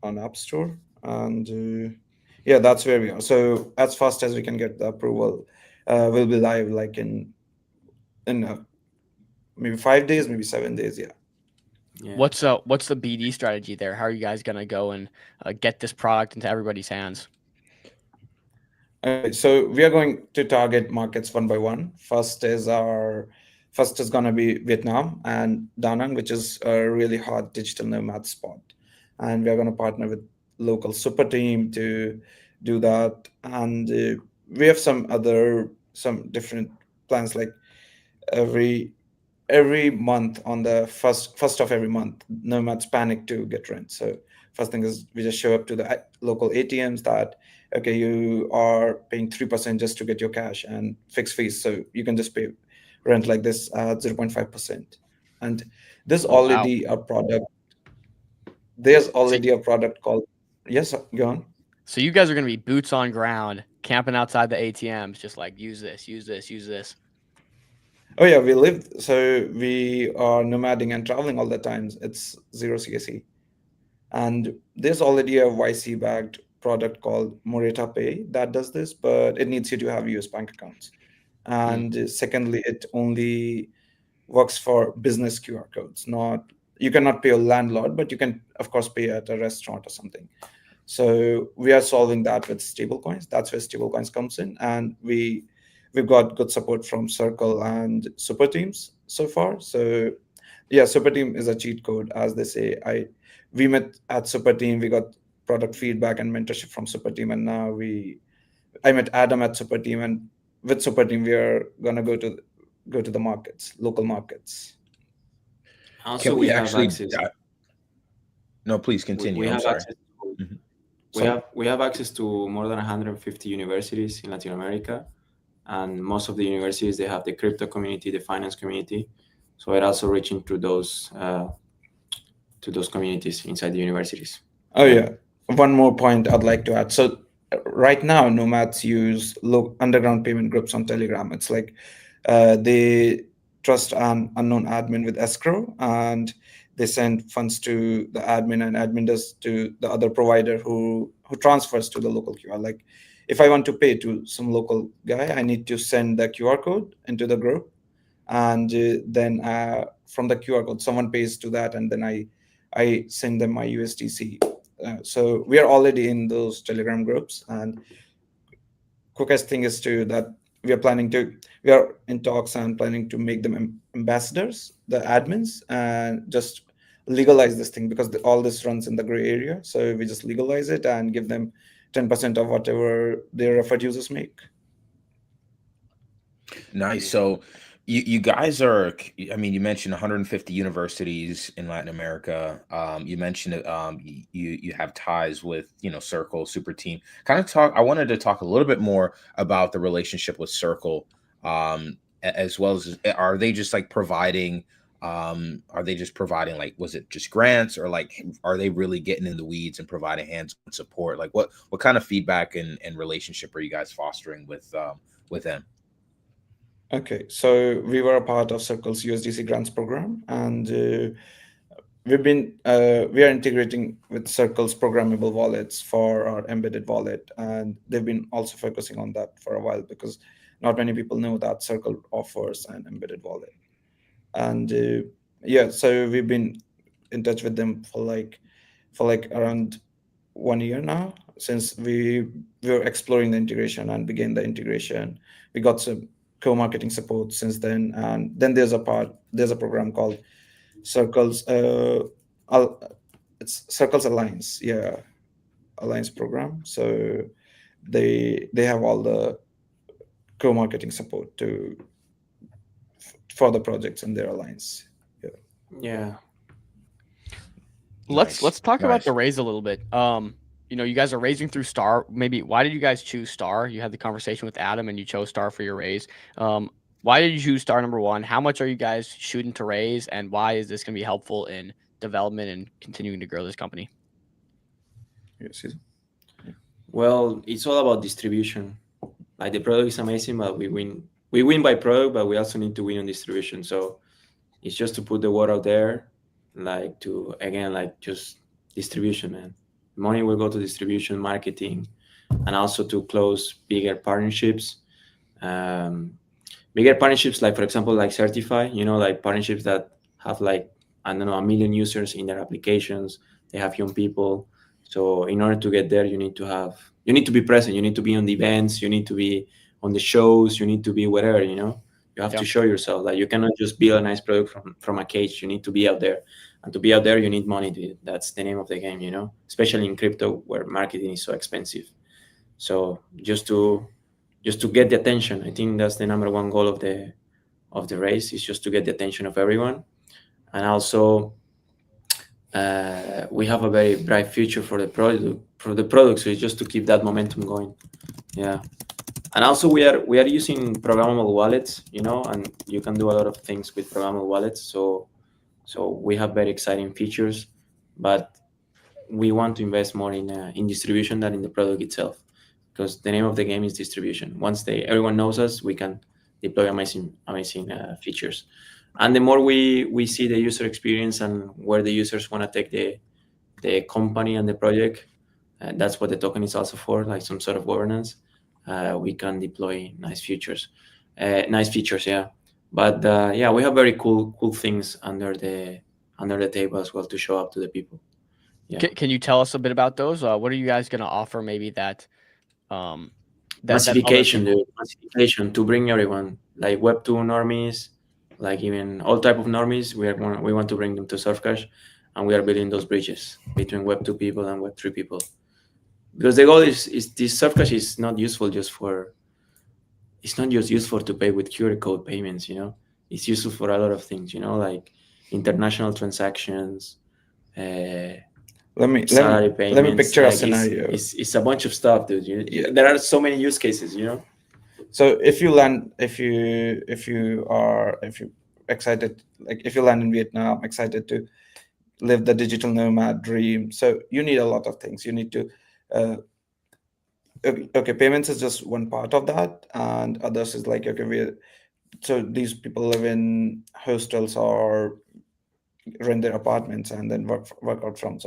App Store, and yeah, that's where we are. So as fast as we can get the approval, we'll be live like in maybe 5 days, maybe 7 days. Yeah. What's the BD strategy there? How are you guys gonna go and get this product into everybody's hands? So we are going to target markets one by one. First is gonna be Vietnam and Da Nang, which is a really hot digital nomad spot, and we are gonna partner with local super team to do that. And we have some different plans, like every month on the first of every month, nomads panic to get rent. So first thing is we just show up to the local ATMs that, okay, you are paying 3% just to get your cash and fixed fees, so you can just pay rent like this 0.5%. And there's already a product. There's already a product called, yes, go on. So you guys are gonna be boots on ground, camping outside the ATMs, just like use this. Oh yeah, we are nomading and traveling all the time. It's zero CSE. And there's already a YC backed product called Morita Pay that does this, but it needs you to have US bank accounts. And secondly, it only works for business QR codes. You cannot pay a landlord, but you can of course pay at a restaurant or something. So we are solving that with stablecoins. That's where stablecoins comes in, and we've got good support from Circle and Super Teams so far. So yeah, Super Team is a cheat code, as they say. We met at Super Team, we got product feedback and mentorship from Super Team, and now I met Adam at Super Team, and with Super Team we are gonna go to the markets, local markets. Also, we have access. No, please continue. We I'm have sorry. access to, we have access to more than 150 universities in Latin America, and most of the universities, they have the crypto community, the finance community. So we're also reaching to those communities inside the universities. Oh yeah, one more point I'd like to add. So right now, nomads use underground payment groups on Telegram. It's like they trust an unknown admin with escrow, and they send funds to the admin, and admin does to the other provider who transfers to the local QR. Like if I want to pay to some local guy, I need to send the QR code into the group, and then from the QR code, someone pays to that, and then I send them my USDC. So we are already in those Telegram groups, and quickest thing is that we are in talks and planning to make them ambassadors, the admins, and just legalize this thing, because all this runs in the gray area. So we just legalize it and give them 10% of whatever their referred users make. Nice. So you guys are, I mean, you mentioned 150 universities in Latin America. You mentioned it, you have ties with, Circle, Super Team. I wanted to talk a little bit more about the relationship with Circle, as well as, are they just like providing, like, was it just grants, or like, are they really getting in the weeds and providing hands-on support? Like what kind of feedback and relationship are you guys fostering with them? Okay, so we were a part of Circle's USDC grants program, and we are integrating with Circle's programmable wallets for our embedded wallet, and they've been also focusing on that for a while because not many people know that Circle offers an embedded wallet. And so we've been in touch with them for like around 1 year now, since we were exploring the integration and began the integration. We got some co-marketing support since then, and then there's a program called Circles it's Circles Alliance, Alliance program. So they have all the co-marketing support for the projects in their alliance. Yeah. Let's talk about the raise a little bit. You guys are raising through Star. Maybe why did you guys choose Star? You had the conversation with Adam and you chose Star for your raise. Why did you choose Star, number one? How much are you guys shooting to raise, and why is this going to be helpful in development and continuing to grow this company? Yes. Well, it's all about distribution. Like, the product is amazing, but we win by product, but we also need to win on distribution. So it's just to put the word out there, like, to, again, like, just distribution, man. Money will go to distribution, marketing, and also to close bigger partnerships. Bigger partnerships, like, for example, like Certify, like partnerships that have, like, I don't know, 1 million users in their applications. They have young people. So in order to get there, you need to be present. You need to be on the events. You need to be on the shows. You need to be wherever, You have to show yourself that you cannot just build a nice product from a cage. You need to be out there. And to be out there, you need money. That's the name of the game, especially in crypto where marketing is so expensive. So just to get the attention, I think that's the number one goal of the race, is just to get the attention of everyone. And also, we have a very bright future for the product. So it's just to keep that momentum going. Yeah. And also we are using programmable wallets, and you can do a lot of things with programmable wallets. So we have very exciting features, but we want to invest more in distribution than in the product itself, because the name of the game is distribution. Once everyone knows us, we can deploy amazing features. And the more we see the user experience and where the users want to take the company and the project, that's what the token is also for, like some sort of governance. We can deploy nice features, yeah. But we have very cool things under the table as well to show up to the people. Yeah. Can you tell us a bit about those? What are you guys going to offer? Maybe that massification, dude. Massification to bring everyone, like Web2 normies, like even all type of normies. We want to bring them to Surfcash, and we are building those bridges between Web2 people and Web3 people. Because the goal is this Surfcash is not useful it's not just useful to pay with QR code payments, It's useful for a lot of things, like international transactions, let me picture a scenario. It's a bunch of stuff, dude. There are so many use cases, So if you land in Vietnam, excited to live the digital nomad dream, so you need a lot of things. You need to payments is just one part of that, and others is like, so these people live in hostels or rent their apartments and then work from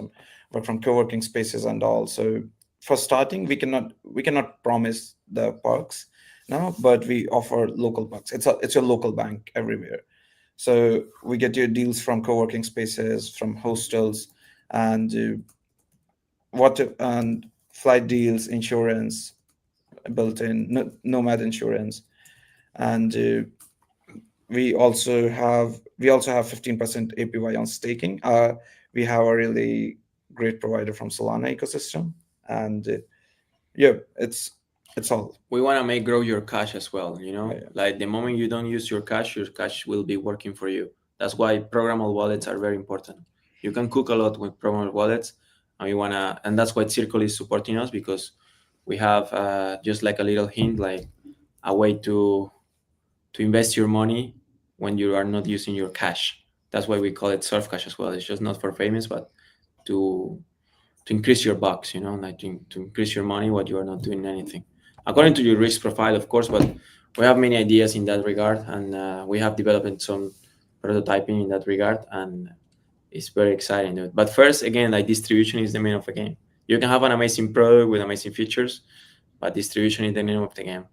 co-working spaces and all. So for starting, we cannot promise the perks now, but we offer local perks. It's a local bank everywhere. So we get your deals from co-working spaces, from hostels, and flight deals, insurance, built-in nomad insurance, and we also have 15% APY on staking. We have a really great provider from Solana ecosystem, and yeah, it's all. We want to make grow your cash as well, Yeah. like the moment you don't use your cash will be working for you. That's why programmable wallets are very important. You can cook a lot with programmable wallets, and that's why Circle is supporting us, because we have just like a little hint, like a way to invest your money when you are not using your cash. That's why we call it surf cash as well. It's just not for famous, but to increase your bucks, like to increase your money while you are not doing anything, according to your risk profile, of course. But we have many ideas in that regard, and we have developed some prototyping in that regard, and it's very exciting, dude. But first, again, like distribution is the name of the game. You can have an amazing product with amazing features, but distribution is the name of the game.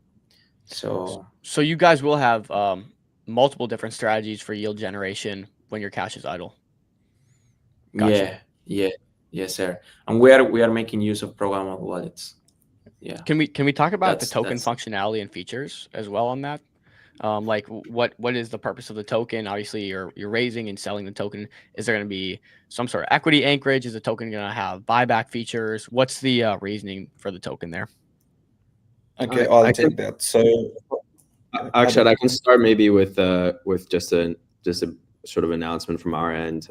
So you guys will have multiple different strategies for yield generation when your cash is idle. Gotcha. Yes, sir. And we are making use of programmable wallets. Yeah. Can we talk about the token functionality and features as well on that? Like what is the purpose of the token? Obviously, you're raising and selling the token. Is there going to be some sort of equity anchorage? Is the token going to have buyback features? What's the reasoning for the token there? Okay, I'll take that. So, Akshat, I can start maybe with just a sort of announcement from our end.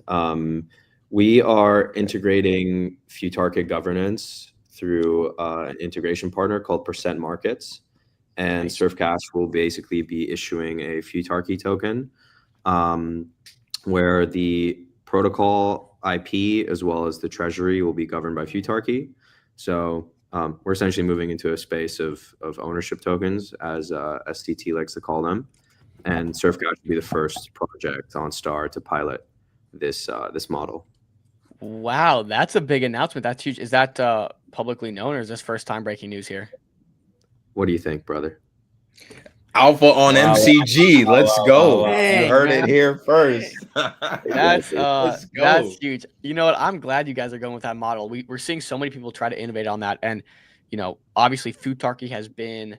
We are integrating Futarchy governance through an integration partner called Percent Markets, and Surfcash will basically be issuing a Futarchy token, where the protocol IP as well as the treasury will be governed by Futarchy. So we're essentially moving into a space of ownership tokens, as STT likes to call them, and Surfcash will be the first project on Star to pilot this model. Wow, that's a big announcement. That's huge. Is that publicly known, or is this first time breaking news here? What do you think, brother? Alpha on MCG. Let's go. Dang, you heard man. it here first. That's huge. You know what? I'm glad you guys are going with that model. We're seeing so many people try to innovate on that, and obviously Futarchy has been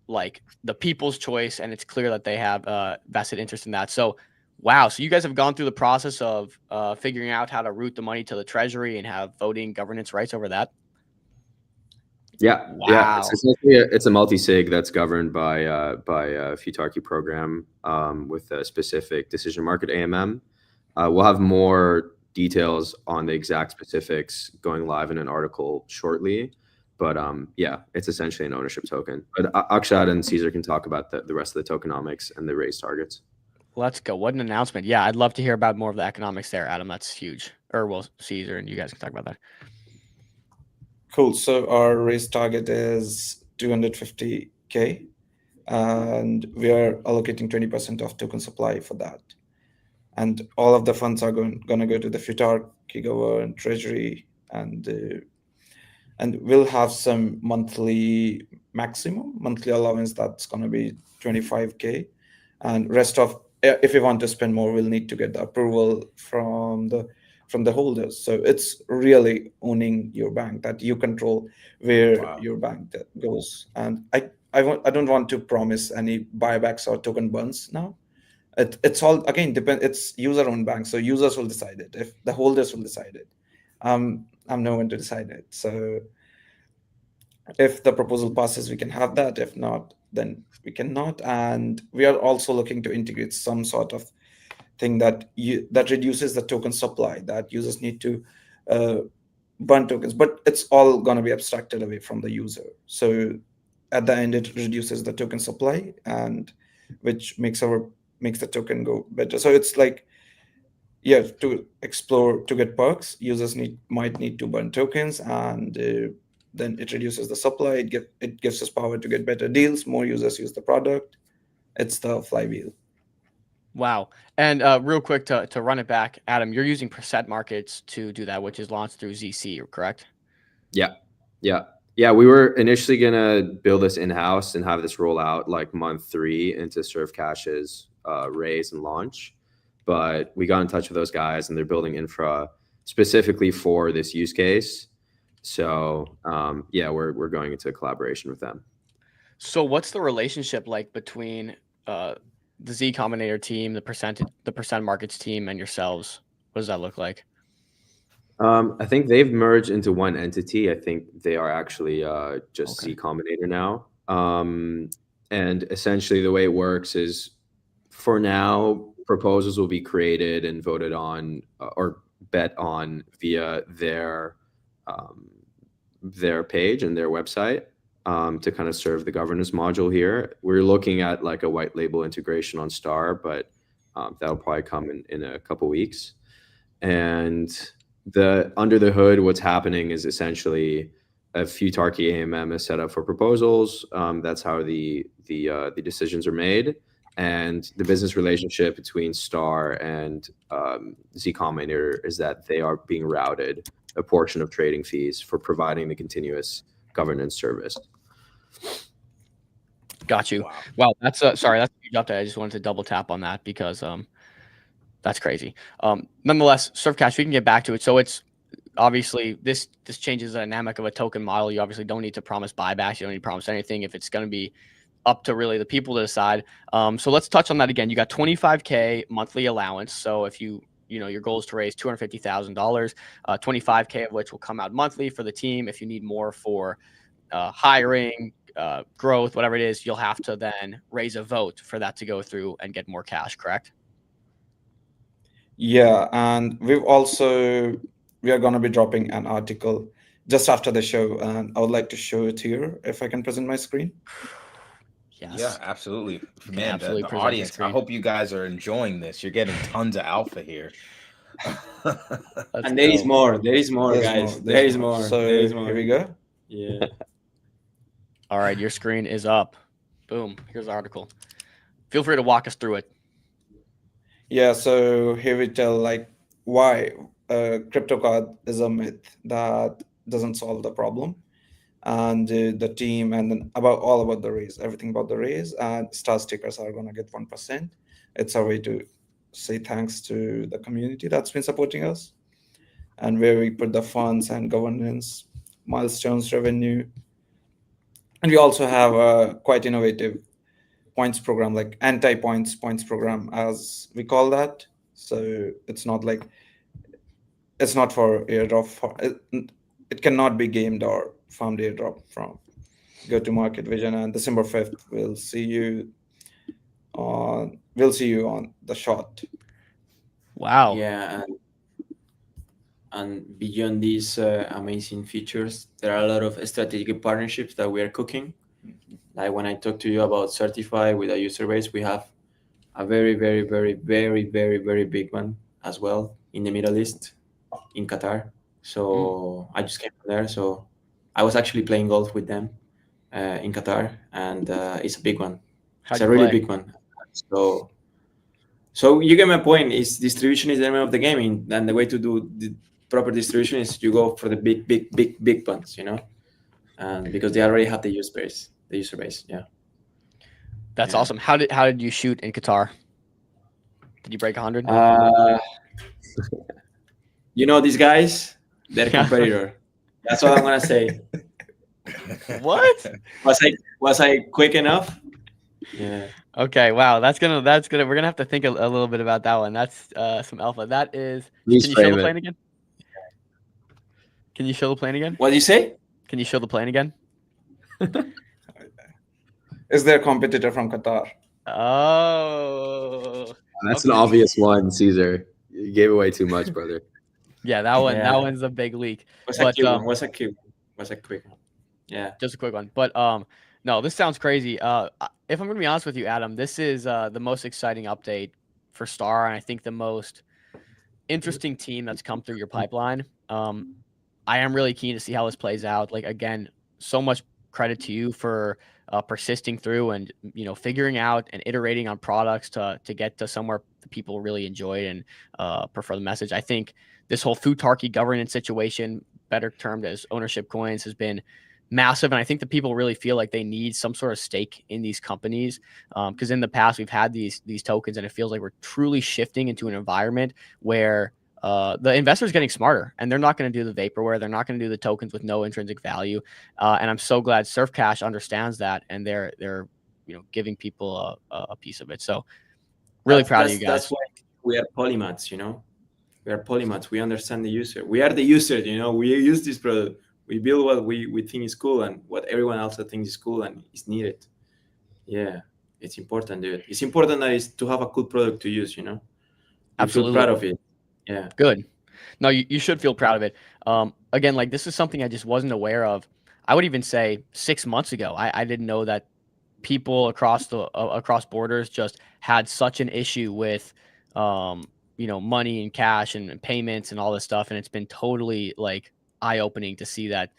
like the people's choice, and it's clear that they have vested interest in that. So wow, so you guys have gone through the process of figuring out how to route the money to the treasury and have voting governance rights over that? Yeah, wow. Yeah. It's a multi-sig that's governed by a Futarchy program with a specific decision market AMM. We'll have more details on the exact specifics going live in an article shortly. But yeah, it's essentially an ownership token. But Akshat and Caesar can talk about the rest of the tokenomics and the raise targets. Let's go. What an announcement. Yeah, I'd love to hear about more of the economics there, Adam. That's huge. Or well, Caesar, and you guys can talk about that. Cool. So our raise target is 250K, and we are allocating 20% of token supply for that. And all of the funds are going to go to the Futarchy governed treasury, and we'll have some monthly allowance that's going to be 25K, and rest of, if we want to spend more, we'll need to get the approval from the holders. So it's really owning your bank, that you control where your bank goes. And I don't want to promise any buybacks or token burns now. It's all, again, it's user owned bank, so users will decide it. If the holders will decide it, I'm no one to decide it. So if the proposal passes, we can have that. If not, then we cannot. And we are also looking to integrate some sort of thing that reduces the token supply, that users need to burn tokens, but it's all going to be abstracted away from the user. So at the end, it reduces the token supply, and which makes the token go better. So it's like, yeah, to explore, to get perks, users might need to burn tokens, and then it reduces the supply. It gives us power to get better deals. More users use the product. It's the flywheel. Wow. And real quick to run it back, Adam, you're using Percent Markets to do that, which is launched through ZC, correct? Yeah. We were initially going to build this in-house and have this roll out like month 3 into Surfcash's raise and launch. But we got in touch with those guys, and they're building infra specifically for this use case. So yeah, we're going into a collaboration with them. So what's the relationship like between the Z Combinator team, the Percent Markets team, and yourselves? What does that look like? I think they've merged into one entity. I think they are actually just Okay. Z Combinator now. And essentially the way it works is, for now, proposals will be created and voted on or bet on via their page and their website to kind of serve the governance module here. We're looking at like a white label integration on Star, but that'll probably come in a couple weeks. And under the hood, what's happening is essentially a Futarchy AMM is set up for proposals. That's how the decisions are made, and the business relationship between Star and Z Combinator is that they are being routed a portion of trading fees for providing the continuous governance service. Got you. Wow, that's sorry, that's a huge update. I just wanted to double tap on that because that's crazy. Nonetheless, Surfcash, we can get back to it. So it's obviously this changes the dynamic of a token model. You obviously don't need to promise buybacks. You don't need to promise anything if it's going to be up to really the people to decide. So let's touch on that again. You got 25K monthly allowance. So if you know your goal is to raise $250,000, 25K of which will come out monthly for the team. If you need more for hiring, growth, whatever it is, you'll have to then raise a vote for that to go through and get more cash, correct? Yeah, and we are going to be dropping an article just after the show, and I would like to show it here if I can present my screen. Yes. Yeah, absolutely. Man, absolutely the present the audience, I screen. hope you guys are enjoying this. You're getting tons of alpha here. And there is more. There is more, There's guys. more, There is more. So There is more. here we go. Yeah. All right, your screen is up. Boom. Here's the article. Feel free to walk us through it. Yeah, so here we tell like why crypto card is a myth that doesn't solve the problem, and the team, and then all about the raise, everything about the raise, and star stickers are gonna get 1%. It's a way to say thanks to the community that's been supporting us, and where we put the funds and governance, milestones, revenue, and we also have a quite innovative points program, like anti-points program, as we call that. So it's not for airdrop. It cannot be gamed or farmed airdrop from go-to-market vision. And December 5th, we'll see you on the shot. Wow. Yeah, and beyond these amazing features, there are a lot of strategic partnerships that we are cooking. Like when I talked to you about Certify with a user base, we have a very, very, very, very, very, very big one as well in the Middle East, in Qatar. So I just came from there. So I was actually playing golf with them in Qatar, and it's a big one. It's a really big one. So you get my point. Is distribution is the name of the game, and the way to do the proper distribution is you go for the big ones, you know, and because they already have the user base. Yeah. That's awesome. How did you shoot in Qatar? Did you break 100? You know, these guys, they're competitor. That's all I'm gonna say. What? Was I quick enough? Yeah. Okay. Wow. That's gonna. We're gonna have to think a little bit about that one. That's some alpha. That is. Please can you show the frame plane again? Can you show the plane again? What did you say? Can you show the plane again? Is there a competitor from Qatar? Oh. That's an obvious one, Caesar. You gave away too much, brother. Yeah, that one. Yeah. That one's a big leak. Was a cute one. Was a quick one. Yeah. Just a quick one. But no, this sounds crazy. If I'm gonna be honest with you, Adam, this is the most exciting update for Star, and I think the most interesting team that's come through your pipeline. I am really keen to see how this plays out. Like, again, so much credit to you for persisting through and, you know, figuring out and iterating on products to get to somewhere the people really enjoy and prefer the message. I think this whole Futarchy governance situation, better termed as ownership coins, has been massive. And I think that people really feel like they need some sort of stake in these companies. Because in the past, we've had these tokens, and it feels like we're truly shifting into an environment where the investors getting smarter, and they're not going to do the vaporware. They're not going to do the tokens with no intrinsic value. And I'm so glad Surfcash understands that, and they're you know, giving people a piece of it. So really proud of you guys. That's why we are polymaths, you know. We are polymaths. We understand the user. We are the user. You know, we use this product. We build what we think is cool and what everyone else thinks is cool and is needed. Yeah, it's important, dude. It's important that is to have a cool product to use. You know, Absolutely. Feel proud of it. Yeah, good. No, you should feel proud of it. Again, like this is something I just wasn't aware of. I would even say 6 months ago, I didn't know that people across borders just had such an issue with, money and cash and payments and all this stuff. And it's been totally like eye opening to see that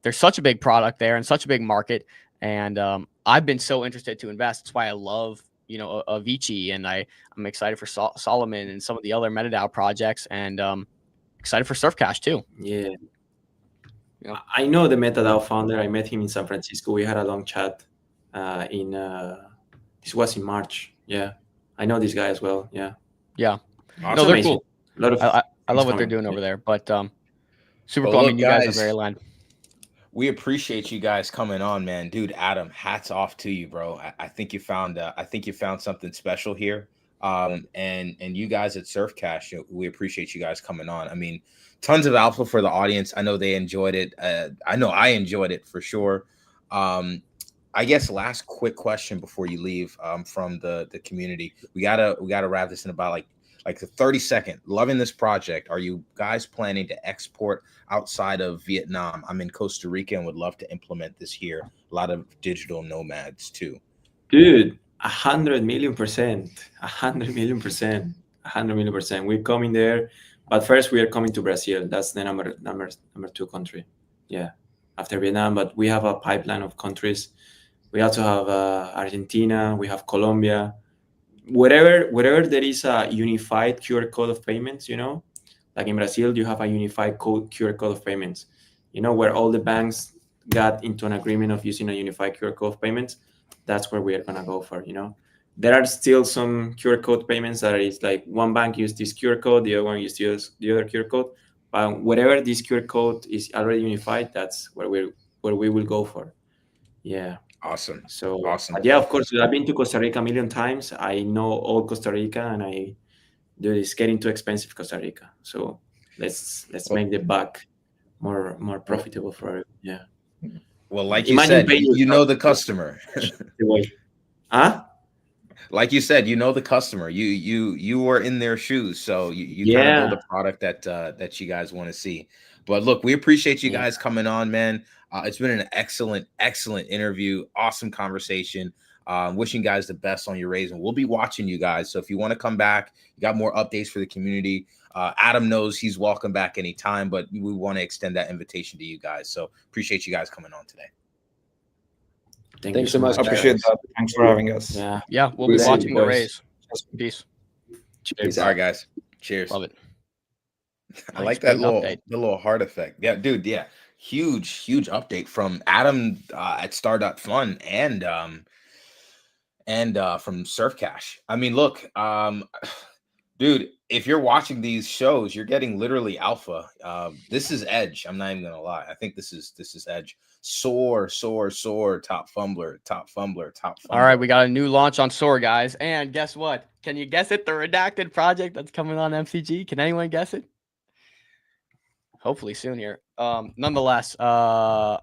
there's such a big product there and such a big market. And I've been so interested to invest. That's why I love, Avicii, and I'm excited for Solomon and some of the other MetaDAO projects, and excited for Surfcash too. yeah. I know the MetaDAO founder. I met him in San Francisco. We had a long chat. This was in March. Yeah, I know this guy as well. Yeah. Yeah. Awesome. No, they're Amazing. cool. A lot of I love what they're doing over there. But super cool. I mean, you guys are very aligned. We appreciate you guys coming on, man. Dude, Adam, hats off to you, bro. I think you found something special here. And you guys at Surfcash, we appreciate you guys coming on. I mean, tons of alpha for the audience. I know they enjoyed it. I know I enjoyed it for sure. I guess last quick question before you leave from the community. We gotta wrap this in about like the 30-second. Loving this project. Are you guys planning to export outside of Vietnam? I'm in Costa Rica and would love to implement this here. A lot of digital nomads too. Dude, 100 million %. 100 million %. 100 million %. We're coming there, but first we are coming to Brazil. That's the number 2 country. Yeah, after Vietnam, but we have a pipeline of countries. We also have Argentina. We have Colombia. Wherever there is a unified QR code of payments, like in Brazil, you have a unified QR code of payments, where all the banks got into an agreement of using a unified QR code of payments. That's where we are going to go for, There are still some QR code payments that is like one bank use this QR code, the other one use the other QR code. But wherever this QR code is already unified, that's where we will go for. Yeah. Awesome. So awesome. But yeah, of course, I've been to Costa Rica a million times. I know all Costa Rica, and dude, it's getting too expensive, Costa Rica. So let's make the buck more profitable for it. Yeah. Well, like you said, you know the customer. Huh? Like you said, you know the customer. You were in their shoes, so you kind of build a product that you guys want to see. But look, we appreciate you guys coming on, man. It's been an excellent interview. Awesome conversation. Wishing you guys the best on your raise, and we'll be watching you guys. So if you want to come back, you got more updates for the community. Adam knows he's welcome back anytime, but we want to extend that invitation to you guys. So appreciate you guys coming on today. Thanks so much. I appreciate that. Thanks for having us. Yeah, we'll be watching the raise. Peace. Cheers. All right, guys. Cheers. Love it. I like that little heart effect. Yeah, dude. Yeah, huge update from Adam at Star.Fun and from Surfcash. I mean, look, dude, if you're watching these shows, you're getting literally alpha. This is edge. I'm not even gonna lie. I think this is edge. Soar, top fumbler. All right, we got a new launch on Soar, guys. And guess what? Can you guess it? The redacted project that's coming on MCG. Can anyone guess it? Hopefully soon here. Nonetheless, yeah,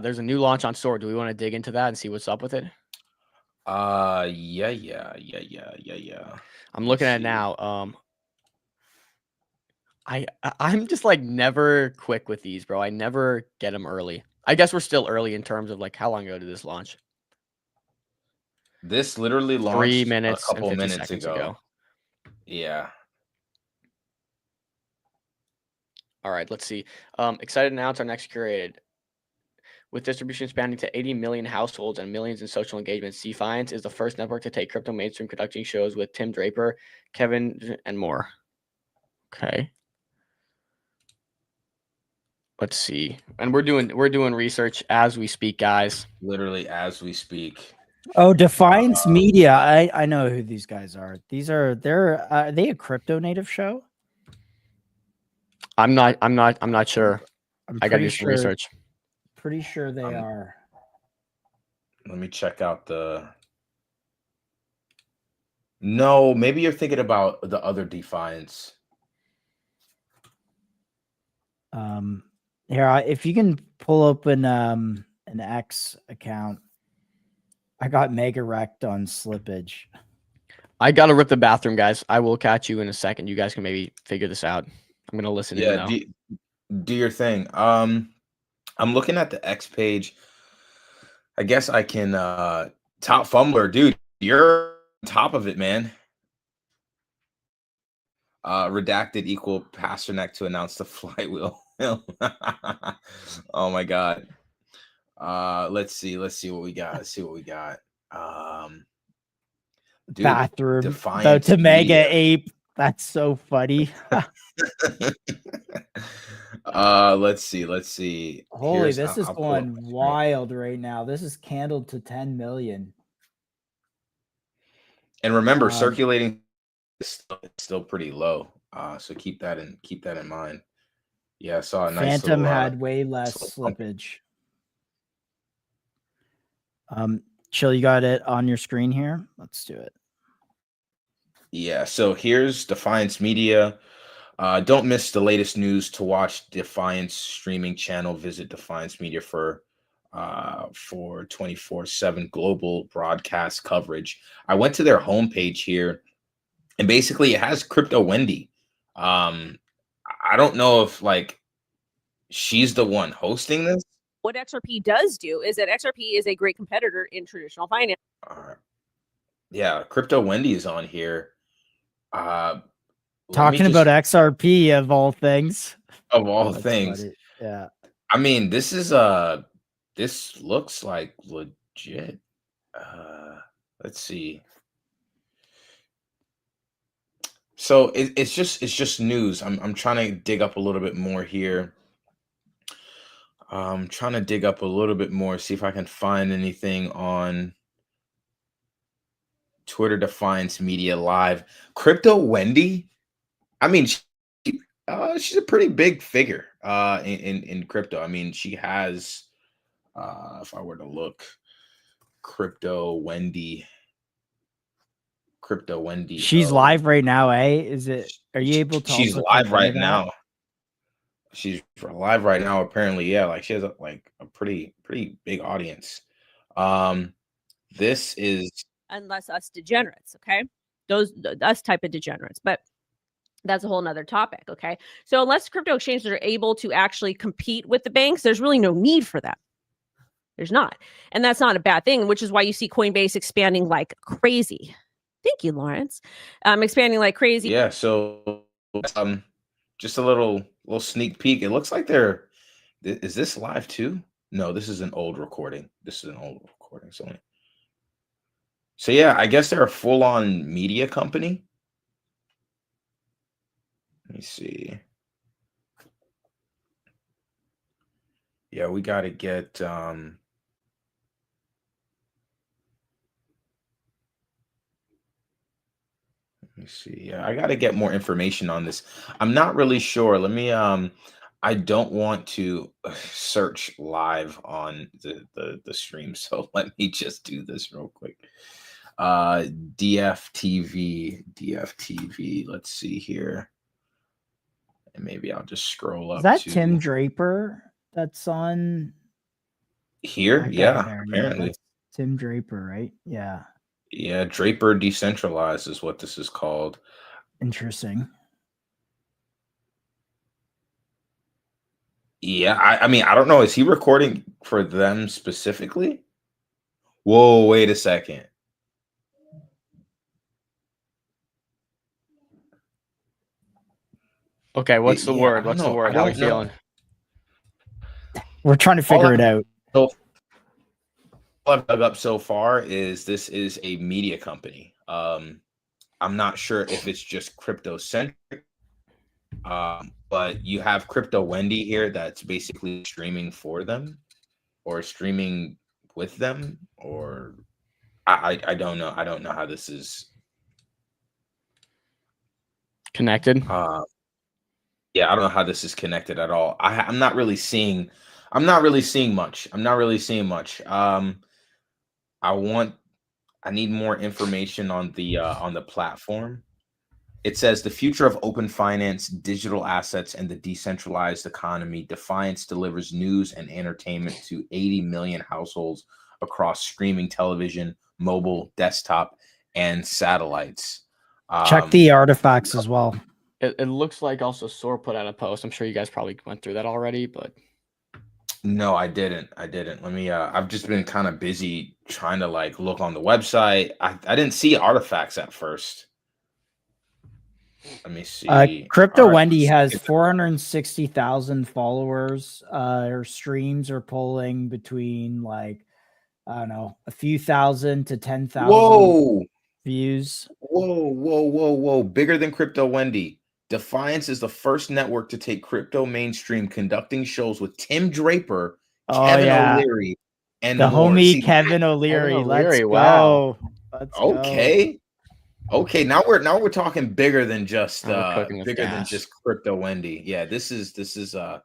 there's a new launch on Soar. Do we want to dig into that and see what's up with it? Yeah. I'm looking at it now. I'm just like never quick with these, bro. I never get them early. I guess we're still early in terms of like how long ago did this launch? This literally launched 3 minutes, a couple and 50 minutes seconds ago. Yeah. All right, let's see. Excited to announce our next curated. With distribution spanning to 80 million households and millions in social engagement, C-Finance is the first network to take crypto mainstream, conducting shows with Tim Draper, Kevin, and more. Okay. Let's see. And we're doing research as we speak, guys. Literally as we speak. Oh, Defiance Media. I know who these guys are. Are they a crypto native show? I'm not sure. I gotta do some research. Pretty sure they are. Let me check out No, maybe you're thinking about the other Defiance. Here, if you can pull open an X account, I got mega wrecked on slippage. I gotta rip the bathroom, guys. I will catch you in a second. You guys can maybe figure this out. I'm gonna listen in now. Do your thing. I'm looking at the X page. I guess I can top fumbler, dude. You're on top of it, man. Redacted equal Pasternak to announce the flywheel. Oh my god. Let's see what we got. Dude, Bathroom Defiance to mega Media. ape. That's so funny. Let's see. Holy, this is going wild right now. This is candled to 10 million. And remember, circulating is still pretty low. So keep that in mind. Yeah, I saw a nice Phantom little, had way less slippage. Chill, you got it on your screen here. Let's do it. Yeah, so here's Defiance Media. Don't miss the latest news. To watch Defiance streaming channel, visit Defiance Media for 24/7 global broadcast coverage. I went to their homepage here, and basically it has Crypto Wendy. I don't know if like she's the one hosting this. What XRP does do is that XRP is a great competitor in traditional finance. Yeah, Crypto Wendy is on here. Talking about XRP of all things. Of all things. Funny. Yeah. I mean, this looks like legit. Let's see. So it's just news. I'm trying to dig up a little bit more here. I'm trying to dig up a little bit more, see if I can find anything on Twitter Defiance Media Live. Crypto Wendy. I mean, she's a pretty big figure in crypto. I mean, she has, if I were to look, Crypto Wendy. She's live right now, eh? Is it? Are you able to? She's live right now. She's live right now. Apparently, yeah. Like she has a pretty big audience. This is unless us degenerates, okay? Us type of degenerates, but that's a whole nother topic, okay? So unless crypto exchanges are able to actually compete with the banks, there's really no need for them. There's not. And that's not a bad thing, which is why you see Coinbase expanding like crazy. Thank you, Lawrence. Expanding like crazy. Yeah, so just a little sneak peek. It looks like is this live too? No, this is an old recording. So yeah, I guess they're a full-on media company. Let me see. Yeah, we got to get let me see. Yeah, I got to get more information on this. I'm not really sure. Let me I don't want to search live on the stream, so let me just do this real quick. DFTV. Let's see here. And maybe I'll just scroll up. Is that Tim Draper that's on here? Yeah, apparently. Tim Draper, right? Yeah. Yeah, Draper Decentralized is what this is called. Interesting. Yeah, I mean, I don't know. Is he recording for them specifically? Whoa, wait a second. Okay, what's the word? What's the word? How are we feeling? We're trying to figure it out. So all I've dug up so far is this is a media company. I'm not sure if it's just crypto centric, but you have Crypto Wendy here that's basically streaming for them or streaming with them, or I don't know. I don't know how this is connected. Yeah, I don't know how this is connected at all. I'm not really seeing much. I need more information on the platform. It says the future of open finance, digital assets, and the decentralized economy. Defiance delivers news and entertainment to 80 million households across streaming television, mobile, desktop, and satellites. Check the artifacts as well. It looks like also SOAR put out a post. I'm sure you guys probably went through that already, but no, I didn't. Let me I've just been kind of busy trying to like look on the website. I didn't see artifacts at first. Let me see. Crypto All right, Wendy let's has 460,000 followers. Her streams are pulling between like, I don't know, a few thousand to 10,000 Whoa. views. Whoa. Bigger than Crypto Wendy. Defiance is the first network to take crypto mainstream, conducting shows with Tim Draper, Kevin O'Leary, and the more. homie See, Kevin O'Leary. Kevin Let's O'Leary, go. wow. Let's okay. go. Okay, now we're talking bigger than just cooking with bigger than gas. just Crypto Wendy. Yeah, this is cooking.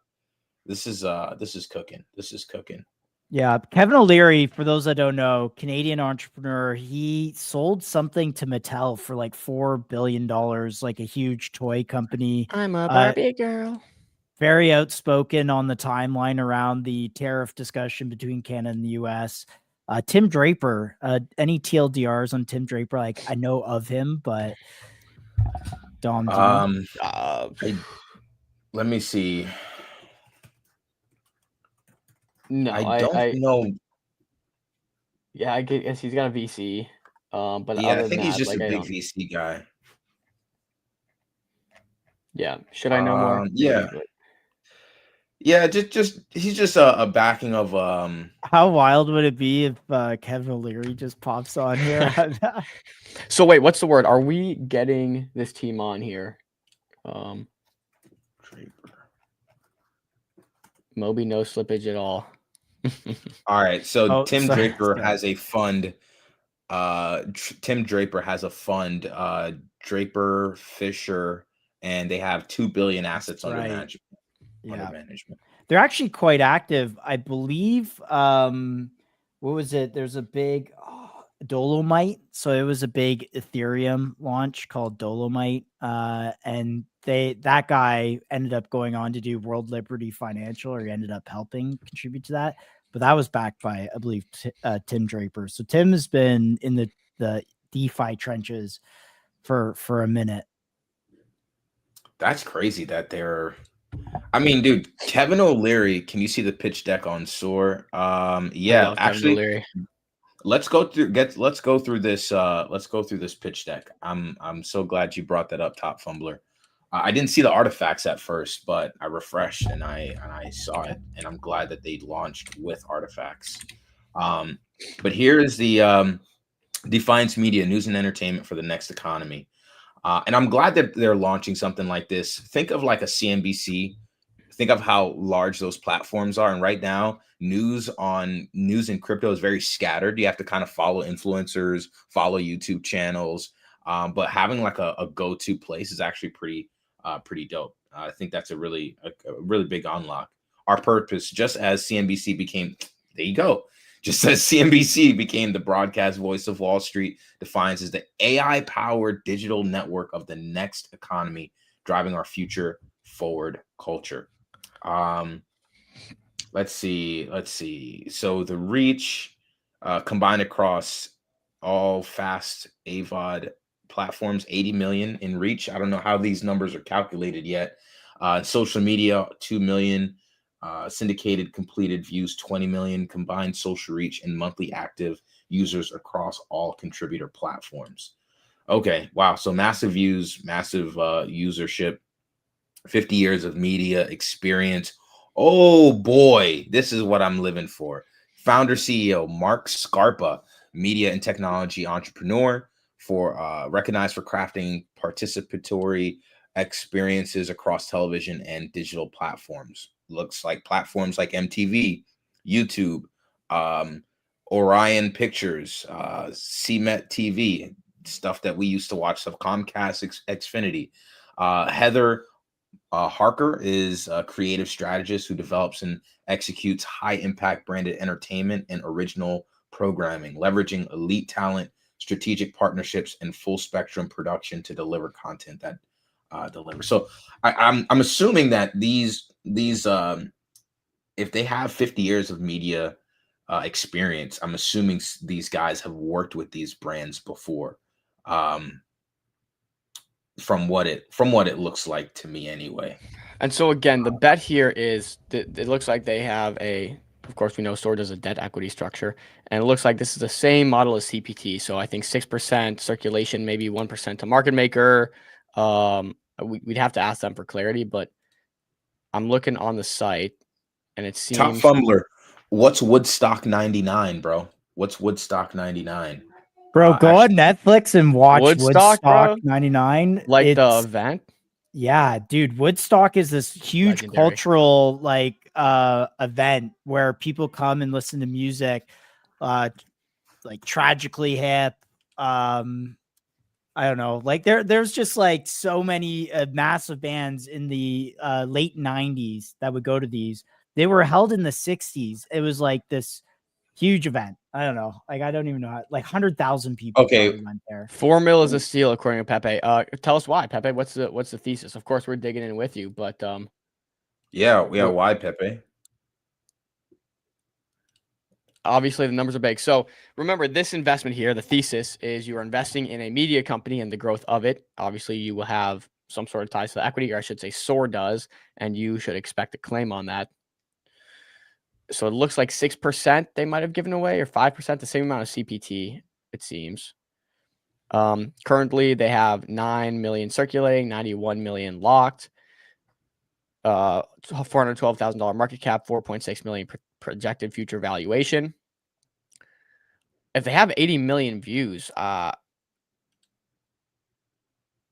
This is cooking. Yeah, Kevin O'Leary, for those that don't know, Canadian entrepreneur, he sold something to Mattel for like $4 billion, like a huge toy company. I'm a Barbie girl. Very outspoken on the timeline around the tariff discussion between Canada and the US. Tim Draper, any TLDRs on Tim Draper? Like, I know of him, but Dom, do you know? Let me see. No, I don't know. Yeah, I guess he's got a VC. But Yeah, other I think than he's that, just like, a big VC guy. Yeah. Should I know more? Yeah. Maybe, Yeah, just he's just a backing of How wild would it be if Kevin O'Leary just pops on here? So wait, what's the word? Are we getting this team on here? Moby, no slippage at all. All right, so Tim sorry. Draper has a fund. Tim Draper has a fund. Draper Fisher, and they have 2 billion assets under management. Yeah. They're actually quite active. I believe, what was it? There's a big Dolomite. So it was a big Ethereum launch called Dolomite. And that guy ended up going on to do World Liberty Financial, or he ended up helping contribute to that. But that was backed by, I believe, Tim Draper. So Tim has been in the DeFi trenches for a minute. That's crazy that they're. I mean, dude, Kevin O'Leary. Can you see the pitch deck on SOAR? Yeah, actually, let's go through this. Let's go through this pitch deck. I'm so glad you brought that up, Top Fumbler. I didn't see the artifacts at first, but I refreshed and I saw it, and I'm glad that they launched with artifacts. But here is the Defiance Media News and Entertainment for the Next Economy. And I'm glad that they're launching something like this. Think of like a CNBC. Think of how large those platforms are. And right now, news in crypto is very scattered. You have to kind of follow influencers, follow YouTube channels. But having like a go-to place is actually pretty dope. I think that's a really big unlock. Our purpose, just as CNBC became, there you go. Just as CNBC became the broadcast voice of Wall Street, Defiance is the AI-powered digital network of the next economy, driving our future forward culture. Let's see. So the reach combined across all fast AVOD platforms, 80 million in reach. I don't know how these numbers are calculated yet. Social media, 2 million. Syndicated completed views, 20 million. Combined social reach and monthly active users across all contributor platforms. Okay, wow. So massive views, massive usership, 50 years of media experience. Oh boy, this is what I'm living for. Founder CEO Mark Scarpa, media and technology entrepreneur, recognized for crafting participatory experiences across television and digital platforms. Looks like platforms like MTV, YouTube, Orion Pictures, CMET TV, stuff that we used to watch, stuff Comcast, Xfinity. Heather Harker is a creative strategist who develops and executes high impact branded entertainment and original programming, leveraging elite talent, strategic partnerships, and full spectrum production to deliver content that delivers. So I'm assuming that these if they have 50 years of media experience, I'm assuming these guys have worked with these brands before. From what it looks like to me anyway. And so again, the bet here is that it looks like they have of course we know SOAR does a debt equity structure, and it looks like this is the same model as CPT. So I think 6% circulation, maybe 1% to market maker. We'd have to ask them for clarity, but I'm looking on the site and it seems Top Fumbler. What's Woodstock 99, bro? What's Woodstock 99? Bro, go on Netflix and watch Woodstock 99. Like the event. Yeah, dude, Woodstock is this huge Legendary. cultural event where people come and listen to music, like Tragically Hip. I don't know, like there's just like so many massive bands in the late 90s that would go to these. They were held in the 60s. It was like this huge event. I don't know. Like, I don't even know how, like 100,000 people went there. 4 mil is a steal, according to Pepe. Tell us why, Pepe. What's the thesis? Of course, we're digging in with you, but yeah, why, Pepe? Obviously, the numbers are big. So remember, this investment here, the thesis is you are investing in a media company and the growth of it. Obviously, you will have some sort of ties to the equity, or I should say SOAR does, and you should expect a claim on that. So it looks like 6% they might have given away, or 5%, the same amount of CPT, it seems. Currently, they have 9 million circulating, 91 million locked, $412,000 market cap, 4.6 million projected future valuation. If they have 80 million views, I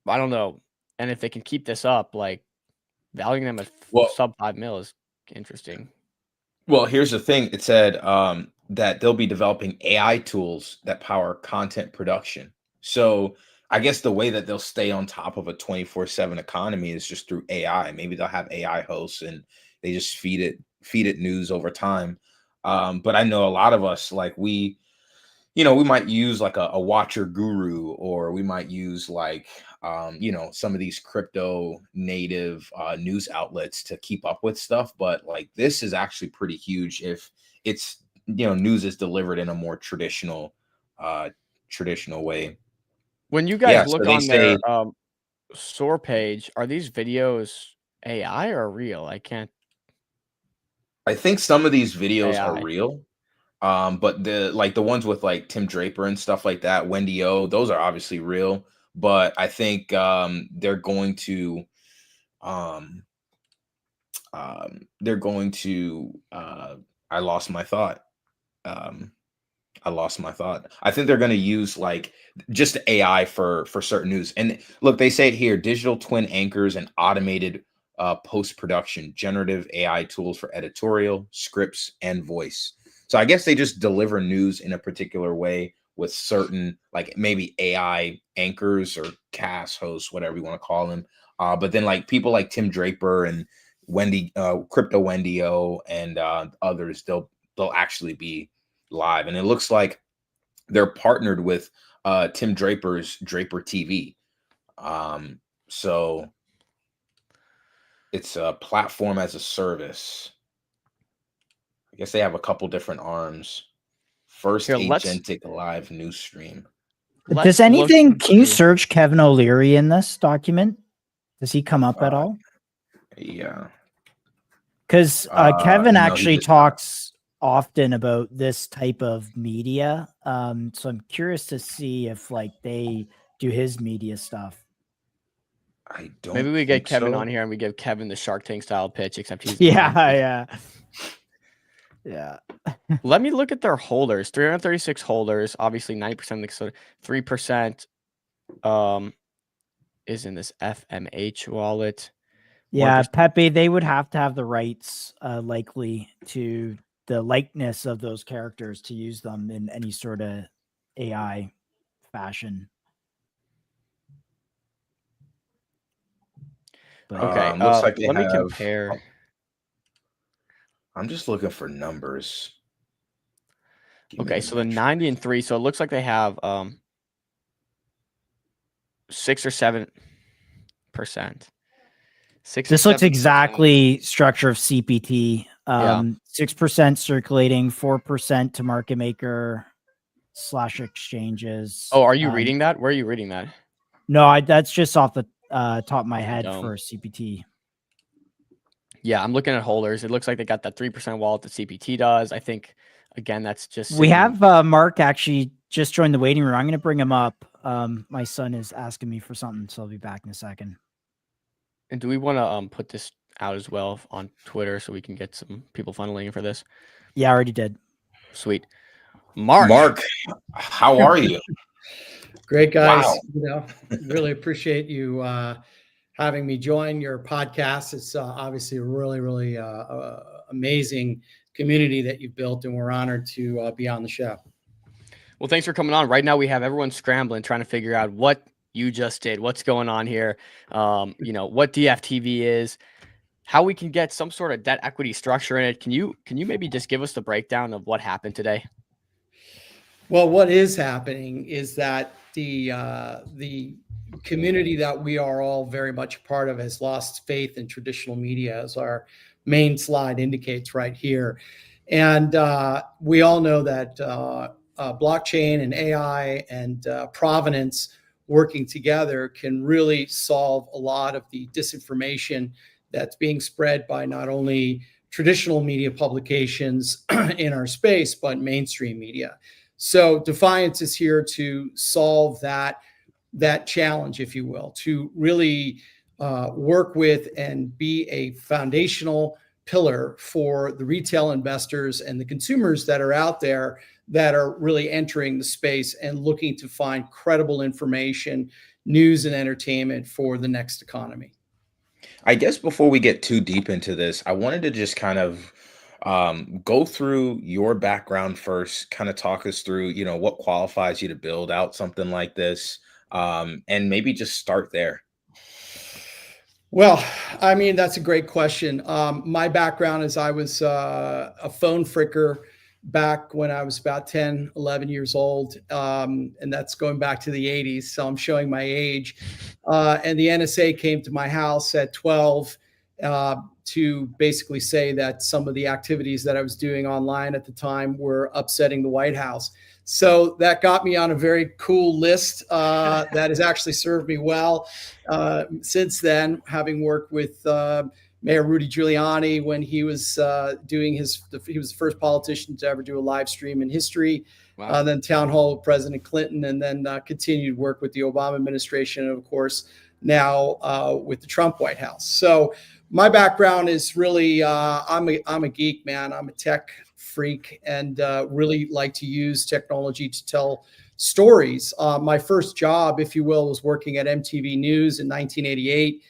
don't know. And if they can keep this up, like valuing them at sub 5 mil is interesting. Well, here's the thing. It said that they'll be developing AI tools that power content production. So I guess the way that they'll stay on top of a 24/7 economy is just through AI. Maybe they'll have AI hosts and they just feed it news over time. But I know a lot of us, like we might use like a watcher guru, or we might use like some of these crypto native news outlets to keep up with stuff. But like, this is actually pretty huge if it's news is delivered in a more traditional way. When you guys look on their SOAR page, are these videos AI or real? I think some of these videos are real. But the ones with like Tim Draper and stuff like that, Wendy O, those are obviously real. But I think they're going to I lost my thought. I think they're going to use like just AI for certain news. And look, they say it here: digital twin anchors and automated post-production, generative AI tools for editorial, scripts, and voice. So I guess they just deliver news in a particular way with certain, like maybe AI anchors or cast hosts, whatever you want to call them. But then like people like Tim Draper and Crypto Wendy O and others, they'll actually be live. And it looks like they're partnered with Tim Draper's Draper TV. So it's a platform as a service. I guess they have a couple different arms. First agentic live news stream. Does anything? Can you search Kevin O'Leary in this document? Does he come up at all? Yeah. Because Kevin actually talks often about this type of media. So I'm curious to see if like they do his media stuff. I don't. Maybe we get Kevin on here and we give Kevin the Shark Tank style pitch, except he's yeah. Let me look at their holders. 336 holders. Obviously, 90% of the 3% is in this FMH wallet. Yeah, 1%. Pepe, they would have to have the rights likely to the likeness of those characters to use them in any sort of AI fashion. But, okay, looks like let me compare. I'm just looking for numbers. Okay, so the 90 and 3. So it looks like they have 6 or 7%. This looks exactly structure of CPT. Yeah. 6% circulating, 4% to market maker / exchanges. Oh, are you reading that? Where are you reading that? No, that's just off the top of my head Dumb. for CPT. Yeah, I'm looking at holders. It looks like they got that 3% wallet that CPT does. I think, again, that's just... We have Mark actually just joined the waiting room. I'm going to bring him up. My son is asking me for something, so I'll be back in a second. And do we want to put this out as well on Twitter so we can get some people funneling in for this? Yeah, I already did. Sweet. Mark, how are you? Great, guys. Wow. You know, really appreciate you having me join your podcast. It's obviously a really, really amazing community that you've built, and we're honored to be on the show. Well, thanks for coming on. Right now, we have everyone scrambling, trying to figure out what you just did, what's going on here, you know, what DFTV is, how we can get some sort of debt equity structure in it. Can you maybe just give us the breakdown of what happened today? Well, what is happening is that the community that we are all very much a part of has lost faith in traditional media, as our main slide indicates right here. And we all know that blockchain and AI and provenance working together can really solve a lot of the disinformation that's being spread by not only traditional media publications in our space, but mainstream media. So Defiance is here to solve that challenge, if you will, to really work with and be a foundational pillar for the retail investors and the consumers that are out there that are really entering the space and looking to find credible information, news, and entertainment for the next economy. I guess before we get too deep into this, I wanted to just kind of go through your background first, kind of talk us through, you know, what qualifies you to build out something like this, and maybe just start there. Well, I mean, that's a great question. My background is I was a phone fricker back when I was about 10, 11 years old. And that's going back to the 80s. So I'm showing my age. And the NSA came to my house at 12 to basically say that some of the activities that I was doing online at the time were upsetting the White House. So that got me on a very cool list that has actually served me well since then, having worked with Mayor Rudy Giuliani when he was doing he was the first politician to ever do a live stream in history. Wow. Then town hall with President Clinton, and then continued work with the Obama administration, and of course now with the Trump White House. So my background is really I'm a geek, man. I'm a tech freak and really like to use technology to tell stories. My first job, if you will, was working at MTV News in 1988.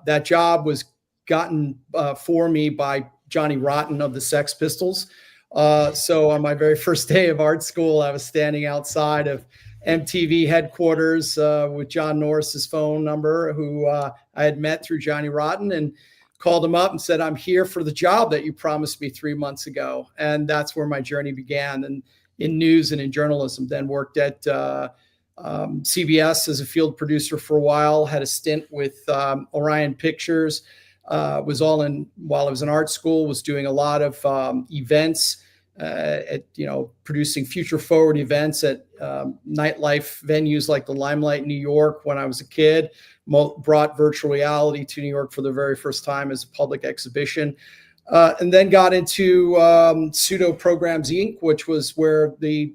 That job was gotten for me by Johnny Rotten of the Sex Pistols. So on my very first day of art school, I was standing outside of MTV headquarters with John Norris's phone number, who I had met through Johnny Rotten, and called him up and said, "I'm here for the job that you promised me 3 months ago." And that's where my journey began, and in news and in journalism. Then worked at CBS as a field producer for a while, had a stint with Orion Pictures, was all in while I was in art school, was doing a lot of events, producing future forward events at nightlife venues like the Limelight in New York when I was a kid. Brought virtual reality to New York for the very first time as a public exhibition. And then got into Pseudo Programs Inc., which was where the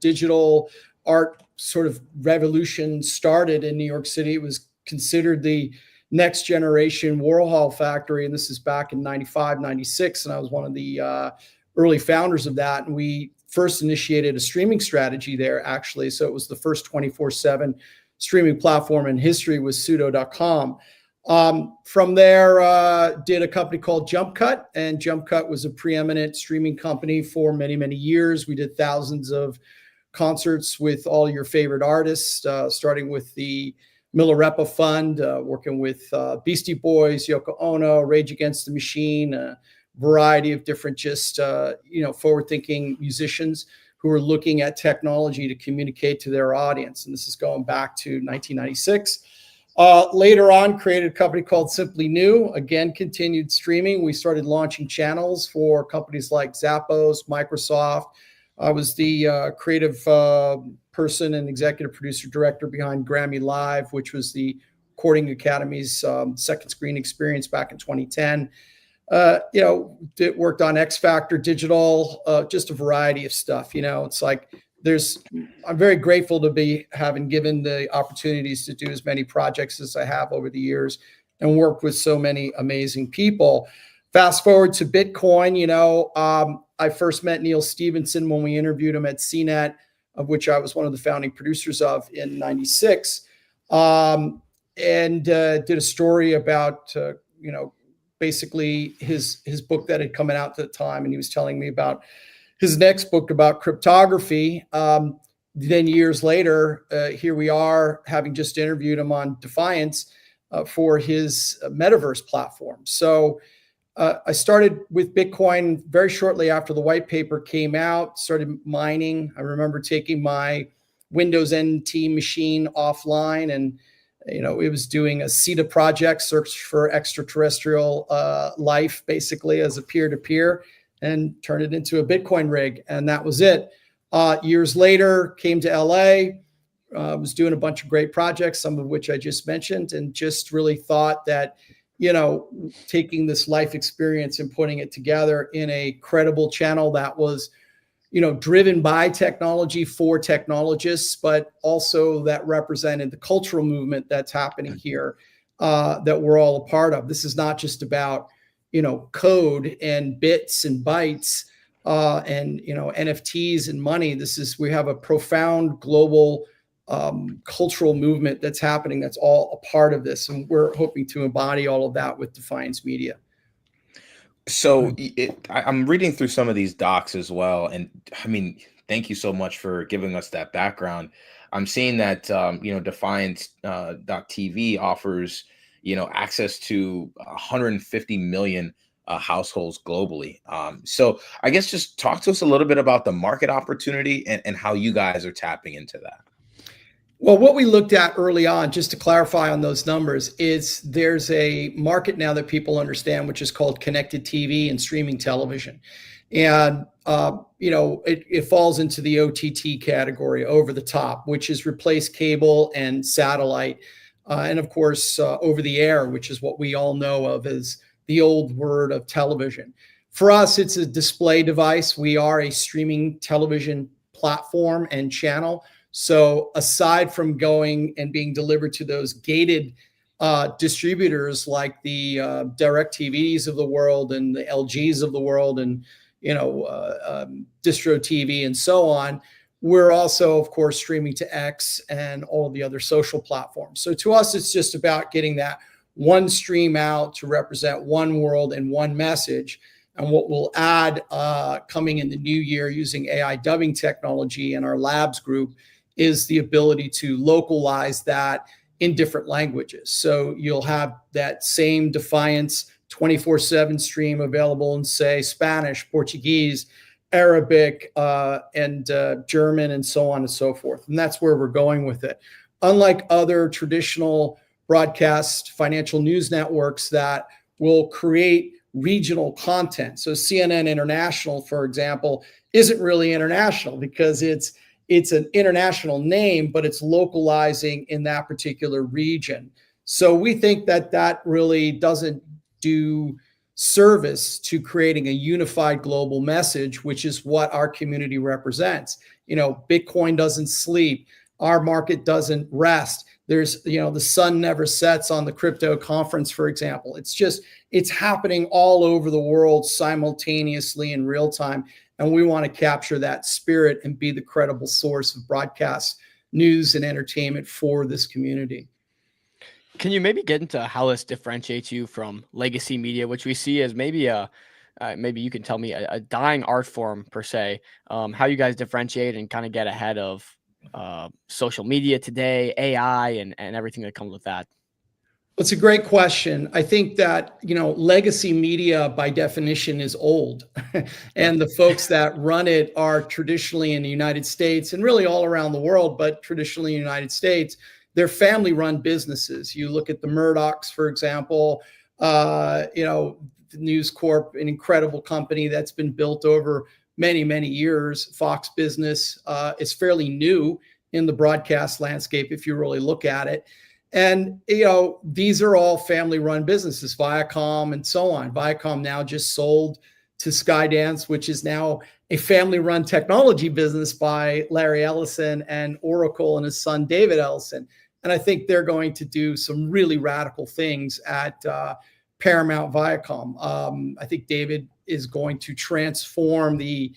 digital art sort of revolution started in New York City. It was considered the next generation Warhol factory, and this is back in 95, 96, and I was one of the early founders of that. And we first initiated a streaming strategy there, actually. So it was the first 24/7 streaming platform in history, was pseudo.com. From there, did a company called Jump Cut, and Jump Cut was a preeminent streaming company for many, many years. We did thousands of concerts with all your favorite artists, starting with the Milarepa Fund, working with Beastie Boys, Yoko Ono, Rage Against the Machine, a variety of different forward-thinking musicians. who are looking at technology to communicate to their audience. And this is going back to 1996. Later on, created a company called Simply New. Again, continued streaming. We started launching channels for companies like Zappos, Microsoft. I was the creative person and executive producer director behind Grammy Live, which was the Recording Academy's second screen experience back in 2010. Worked on X Factor Digital, just a variety of stuff. It's like I'm very grateful to be having given the opportunities to do as many projects as I have over the years and work with so many amazing people. Fast forward to Bitcoin, I first met Neil Stevenson when we interviewed him at CNET, of which I was one of the founding producers of in '96, and did a story about, basically his book that had come out at the time. And he was telling me about his next book about cryptography. Then years later, here we are having just interviewed him on Defiance for his metaverse platform. So I started with Bitcoin very shortly after the white paper came out, started mining. I remember taking my Windows NT machine offline, and it was doing a CETA project, search for extraterrestrial life, basically as a peer-to-peer, and turned it into a Bitcoin rig. And that was it. Years later, came to LA, was doing a bunch of great projects, some of which I just mentioned, and just really thought that, taking this life experience and putting it together in a credible channel that was, driven by technology for technologists, but also that represented the cultural movement that's happening here, that we're all a part of. This is not just about, code and bits and bytes, and, NFTs and money. We have a profound global cultural movement that's happening that's all a part of this. And we're hoping to embody all of that with Defiance Media. So I'm reading through some of these docs as well. And I mean, thank you so much for giving us that background. I'm seeing that, Defiance.tv offers, access to 150 million households globally. So I guess just talk to us a little bit about the market opportunity and how you guys are tapping into that. Well, what we looked at early on, just to clarify on those numbers, is there's a market now that people understand, which is called connected TV and streaming television. And, it falls into the OTT category, over the top, which has replaced cable and satellite. And of course, over the air, which is what we all know of as the old word of television. For us, it's a display device. We are a streaming television platform and channel. So aside from going and being delivered to those gated distributors like the DirecTVs of the world and the LGs of the world and, Distro TV and so on, we're also, of course, streaming to X and all of the other social platforms. So to us, it's just about getting that one stream out to represent one world and one message. And what we'll add coming in the new year using AI dubbing technology in our labs group is the ability to localize that in different languages. So you'll have that same Defiance 24/7 stream available in, say, Spanish, Portuguese, Arabic, and German, and so on and so forth. And that's where we're going with it. Unlike other traditional broadcast financial news networks that will create regional content. So CNN International, for example, isn't really international because it's an international name, but it's localizing in that particular region. So we think that really doesn't do service to creating a unified global message, which is what our community represents. Bitcoin doesn't sleep. Our market doesn't rest. There's, the sun never sets on the crypto conference, for example. It's happening all over the world simultaneously in real time. And we want to capture that spirit and be the credible source of broadcast news and entertainment for this community. Can you maybe get into how this differentiates you from legacy media, which we see as maybe maybe you can tell me a dying art form per se, how you guys differentiate and kind of get ahead of social media today, AI, and everything that comes with that? It's a great question. I think that, legacy media by definition is old. And the folks that run it are traditionally in the United States and really all around the world, but traditionally in the United States, they're family run businesses. You look at the Murdochs, for example, News Corp, an incredible company that's been built over many, many years. Fox Business is fairly new in the broadcast landscape if you really look at it. And, these are all family run businesses, Viacom and so on. Viacom now just sold to Skydance, which is now a family run technology business by Larry Ellison and Oracle and his son, David Ellison. And I think they're going to do some really radical things at Paramount Viacom. I think David is going to transform the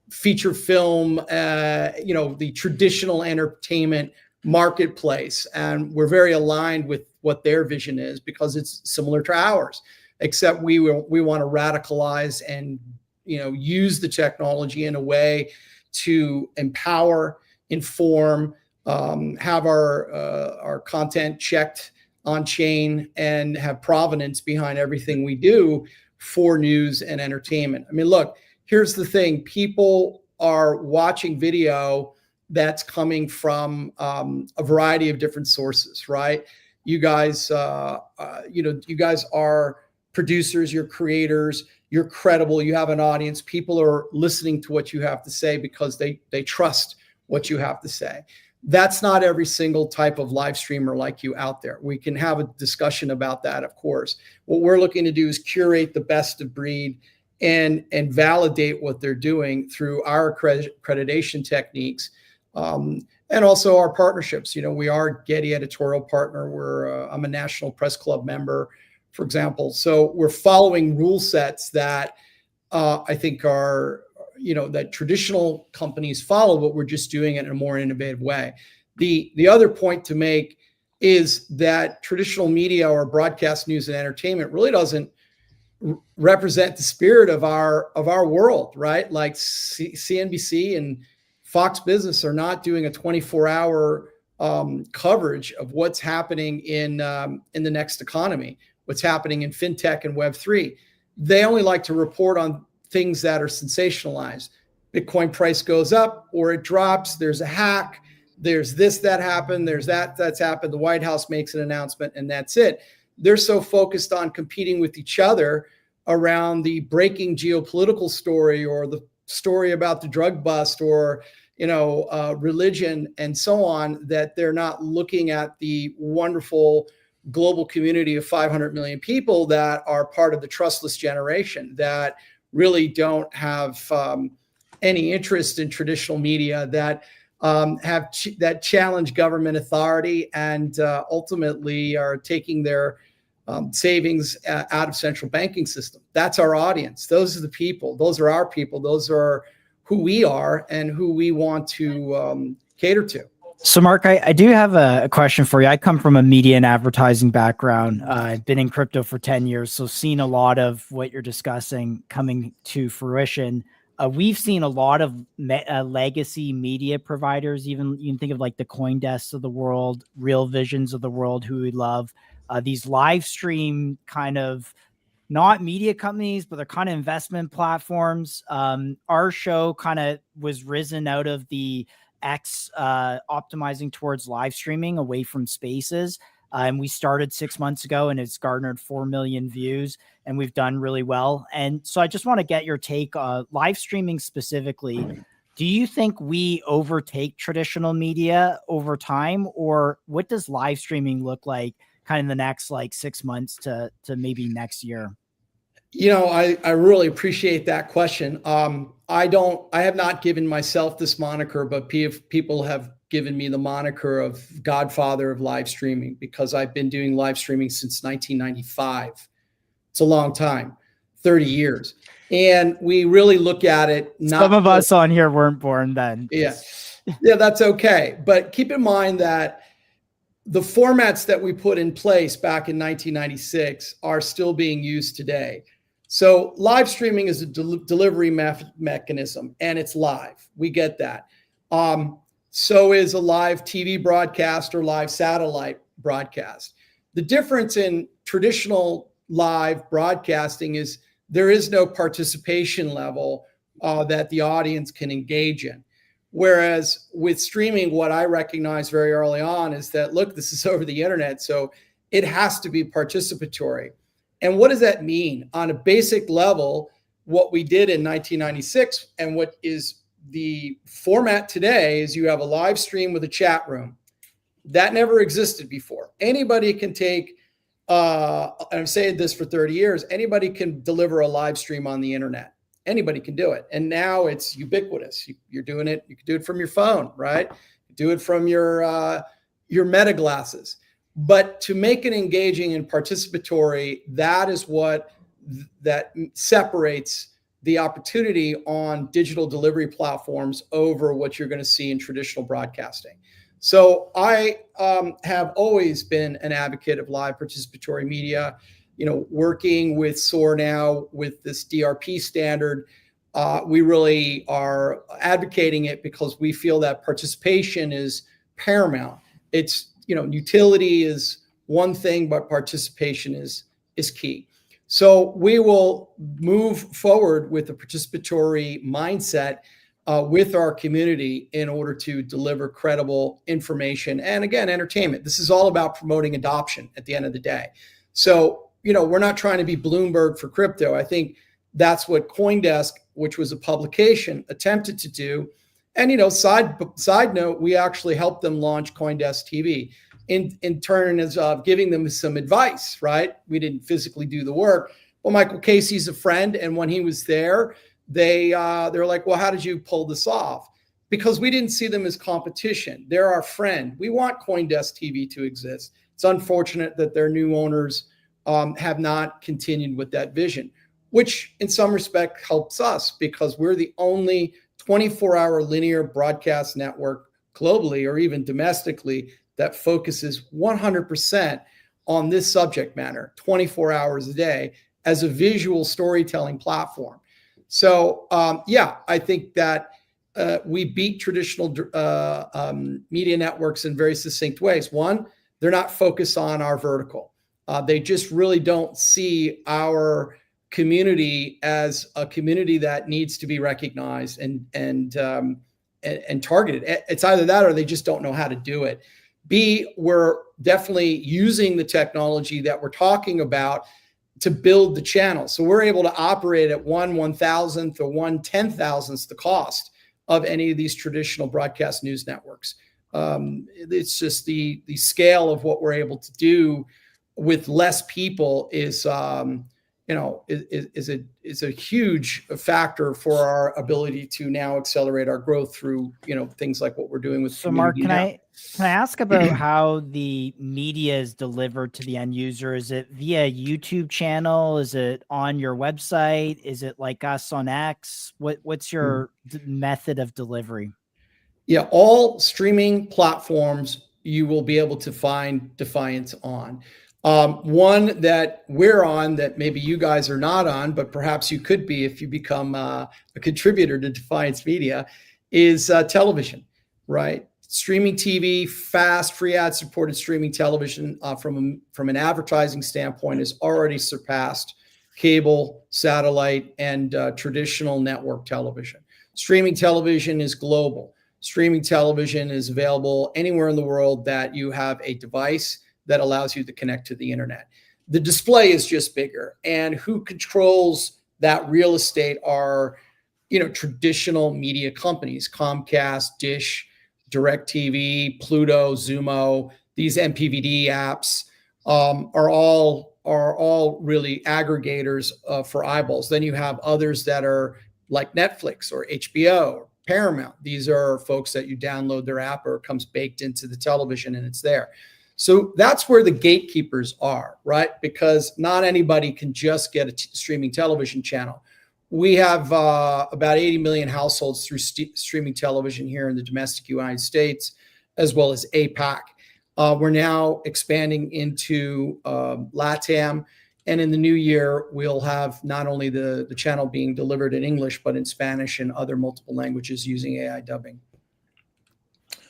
feature film, the traditional entertainment marketplace. And we're very aligned with what their vision is because it's similar to ours, except we want to radicalize and, use the technology in a way to empower, inform, have our content checked on chain, and have provenance behind everything we do for news and entertainment. I mean, look, here's the thing. People are watching video that's coming from a variety of different sources, right? You guys, you guys are producers, you're creators, you're credible, you have an audience. People are listening to what you have to say because they trust what you have to say. That's not every single type of live streamer like you out there. We can have a discussion about that, of course. What we're looking to do is curate the best of breed and validate what they're doing through our accreditation techniques. And also our partnerships. We are Getty editorial partner. I'm a National Press Club member, for example. So we're following rule sets that I think are, that traditional companies follow, but we're just doing it in a more innovative way. The other point to make is that traditional media or broadcast news and entertainment really doesn't represent the spirit of our world, right? Like CNBC and Fox Business are not doing a 24-hour coverage of what's happening in the next economy, what's happening in fintech and Web3. They only like to report on things that are sensationalized. Bitcoin price goes up or it drops. There's a hack. There's this that happened. There's that's happened. The White House makes an announcement, and that's it. They're so focused on competing with each other around the breaking geopolitical story or the story about the drug bust or religion and so on, that they're not looking at the wonderful global community of 500 million people that are part of the trustless generation that really don't have any interest in traditional media, that that challenge government authority and ultimately are taking their savings out of central banking system. That's our audience. Those are the people. Those are our people. Those are who we are and who we want to cater to. So, Mark, I do have a question for you. I come from a media and advertising background. I've been in crypto for 10 years, so seen a lot of what you're discussing coming to fruition. We've seen a lot of legacy media providers, even you can think of like the CoinDesk of the world, Real Visions of the world, who we love. These live stream kind of not media companies, but they're kind of investment platforms. Our show kind of was risen out of the X optimizing towards live streaming away from spaces. And we started 6 months ago and it's garnered 4 million views and we've done really well. And so I just want to get your take on live streaming specifically. Do you think we overtake traditional media over time, or what does live streaming look like kind of the next 6 months to maybe next year? I really appreciate that question. I have not given myself this moniker, but people have given me the moniker of Godfather of live streaming because I've been doing live streaming since 1995. It's a long time, 30 years. And we really look at it. Some of us on here weren't born then. Yeah, that's okay. But keep in mind that the formats that we put in place back in 1996 are still being used today. So live streaming is a delivery mechanism, and it's live. We get that. So is a live TV broadcast or live satellite broadcast. The difference in traditional live broadcasting is there is no participation level that the audience can engage in. Whereas with streaming, what I recognized very early on is that, look, this is over the internet, so it has to be participatory. And what does that mean? On a basic level, what we did in 1996 and what is the format today is you have a live stream with a chat room. That never existed before. Anybody can take, and I've said this for 30 years, anybody can deliver a live stream on the internet. Anybody can do it. And now it's ubiquitous. You're doing it. You can do it from your phone, right? Do it from your Meta glasses. But to make it engaging and participatory, that is what that separates the opportunity on digital delivery platforms over what you're going to see in traditional broadcasting. So I have always been an advocate of live participatory media. Working with SOAR now with this DRP standard, we really are advocating it because we feel that participation is paramount. It's, utility is one thing, but participation is key. So we will move forward with a participatory mindset with our community in order to deliver credible information and, again, entertainment. This is all about promoting adoption at the end of the day. So, we're not trying to be Bloomberg for crypto. I think that's what CoinDesk, which was a publication, attempted to do. And, side note, we actually helped them launch CoinDesk TV in turn as giving them some advice, right? We didn't physically do the work. Well, Michael Casey's a friend. And when he was there, they're like, well, how did you pull this off? Because we didn't see them as competition. They're our friend. We want CoinDesk TV to exist. It's unfortunate that their new owners have not continued with that vision, which in some respect helps us because we're the only 24-hour linear broadcast network globally or even domestically that focuses 100% on this subject matter, 24 hours a day as a visual storytelling platform. So, I think that we beat traditional media networks in very succinct ways. One, they're not focused on our vertical. They just really don't see our community as a community that needs to be recognized and targeted. It's either that or they just don't know how to do it. B, we're definitely using the technology that we're talking about to build the channel. So we're able to operate at 1/1000th or 1/10,000th the cost of any of these traditional broadcast news networks. It's just the scale of what we're able to do with less people is a huge factor for our ability to now accelerate our growth through things like what we're doing with. So Mark, can I ask about how the media is delivered to the end user? Is it via YouTube channel? Is it on your website? Is it like us on X? What's your method of delivery? Yeah, all streaming platforms you will be able to find Defiance on. One that we're on that maybe you guys are not on, but perhaps you could be if you become a contributor to Defiance Media, is television, right? Streaming TV, fast, free ad-supported streaming television from an advertising standpoint has already surpassed cable, satellite, and traditional network television. Streaming television is global. Streaming television is available anywhere in the world that you have a device that allows you to connect to the internet. The display is just bigger, and who controls that real estate are, traditional media companies, Comcast, Dish, DirecTV, Pluto, Xumo. These MPVD apps are all really aggregators for eyeballs. Then you have others that are like Netflix or HBO or Paramount. These are folks that you download their app or it comes baked into the television and it's there. So that's where the gatekeepers are, right? Because not anybody can just get a streaming television channel. We have about 80 million households through streaming television here in the domestic United States, as well as APAC. We're now expanding into LATAM. And in the new year, we'll have not only the channel being delivered in English, but in Spanish and other multiple languages using AI dubbing.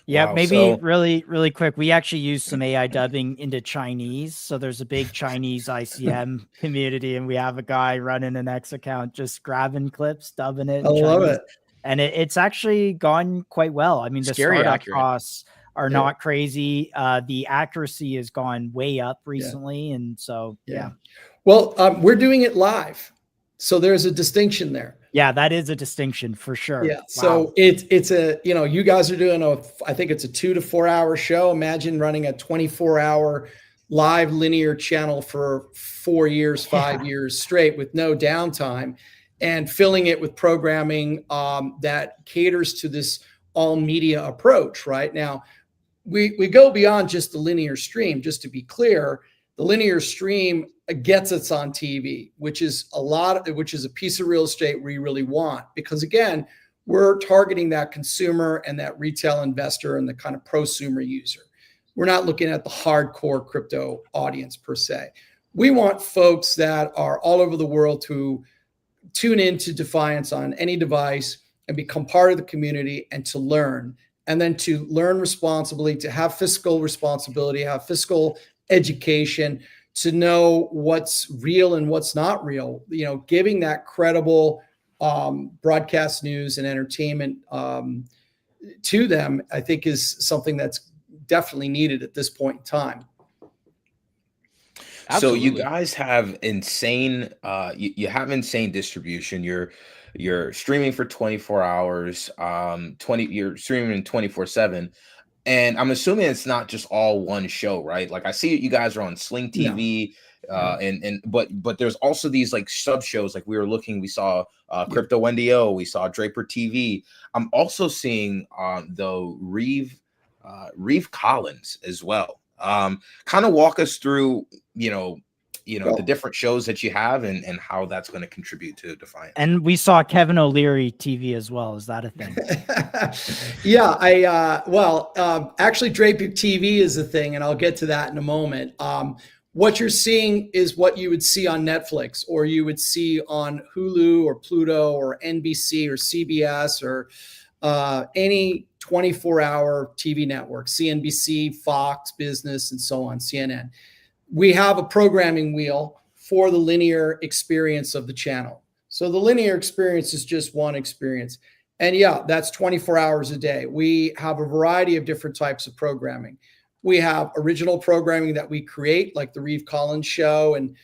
Yeah, Wow, maybe so really quick. We actually use some AI dubbing into Chinese. So there's a big Chinese ICM community, and we have a guy running an X account just grabbing clips, dubbing it I in love Chinese. it. And it's actually gone quite well. I mean, the Scary startup accurate. costs are Yeah. not crazy. The accuracy has gone way up recently. And so, yeah. Well, we're doing it live. So there's a distinction there. Yeah, that is a distinction for sure. Yeah. So it's a, you know, you guys are doing I think it's a 2 to 4 hour show. Imagine running a 24-hour live linear channel for 4 years, 5 years straight with no downtime, and filling it with programming that caters to this all media approach. Right now, we go beyond just the linear stream. Just to be clear, the linear stream gets us on TV, which is a piece of real estate we really want, because again, we're targeting that consumer and that retail investor and the kind of prosumer user. We're not looking at the hardcore crypto audience per se. We want folks that are all over the world to tune into Defiance on any device and become part of the community and to learn, and then to learn responsibly, to have fiscal responsibility, have fiscal education, to know what's real and what's not real, you know, giving that credible broadcast news and entertainment to them, I think is something that's definitely needed at this point in time. So you guys have insane, you have insane distribution. You're streaming for 24 hours, you're streaming 24/7. And I'm assuming it's not just all one show, right? Like I see you guys are on Sling TV, but there's also these like sub shows. Like we saw Crypto NDO, we saw Draper TV. I'm also seeing the Reeve Collins as well. Kind of walk us through, the different shows that you have and how that's going to contribute to Defiance. And we saw Kevin O'Leary TV as well. Is that a thing? Yeah, actually Draper TV is a thing, and I'll get to that in a moment. What you're seeing is what you would see on Netflix, or you would see on Hulu or Pluto or NBC or CBS or any 24-hour TV network, CNBC, Fox Business, and so on, CNN. We have a programming wheel for the linear experience of the channel. So the linear experience is just one experience. And yeah, that's 24 hours a day. We have a variety of different types of programming. We have original programming that we create, like the Reeve Collins show, and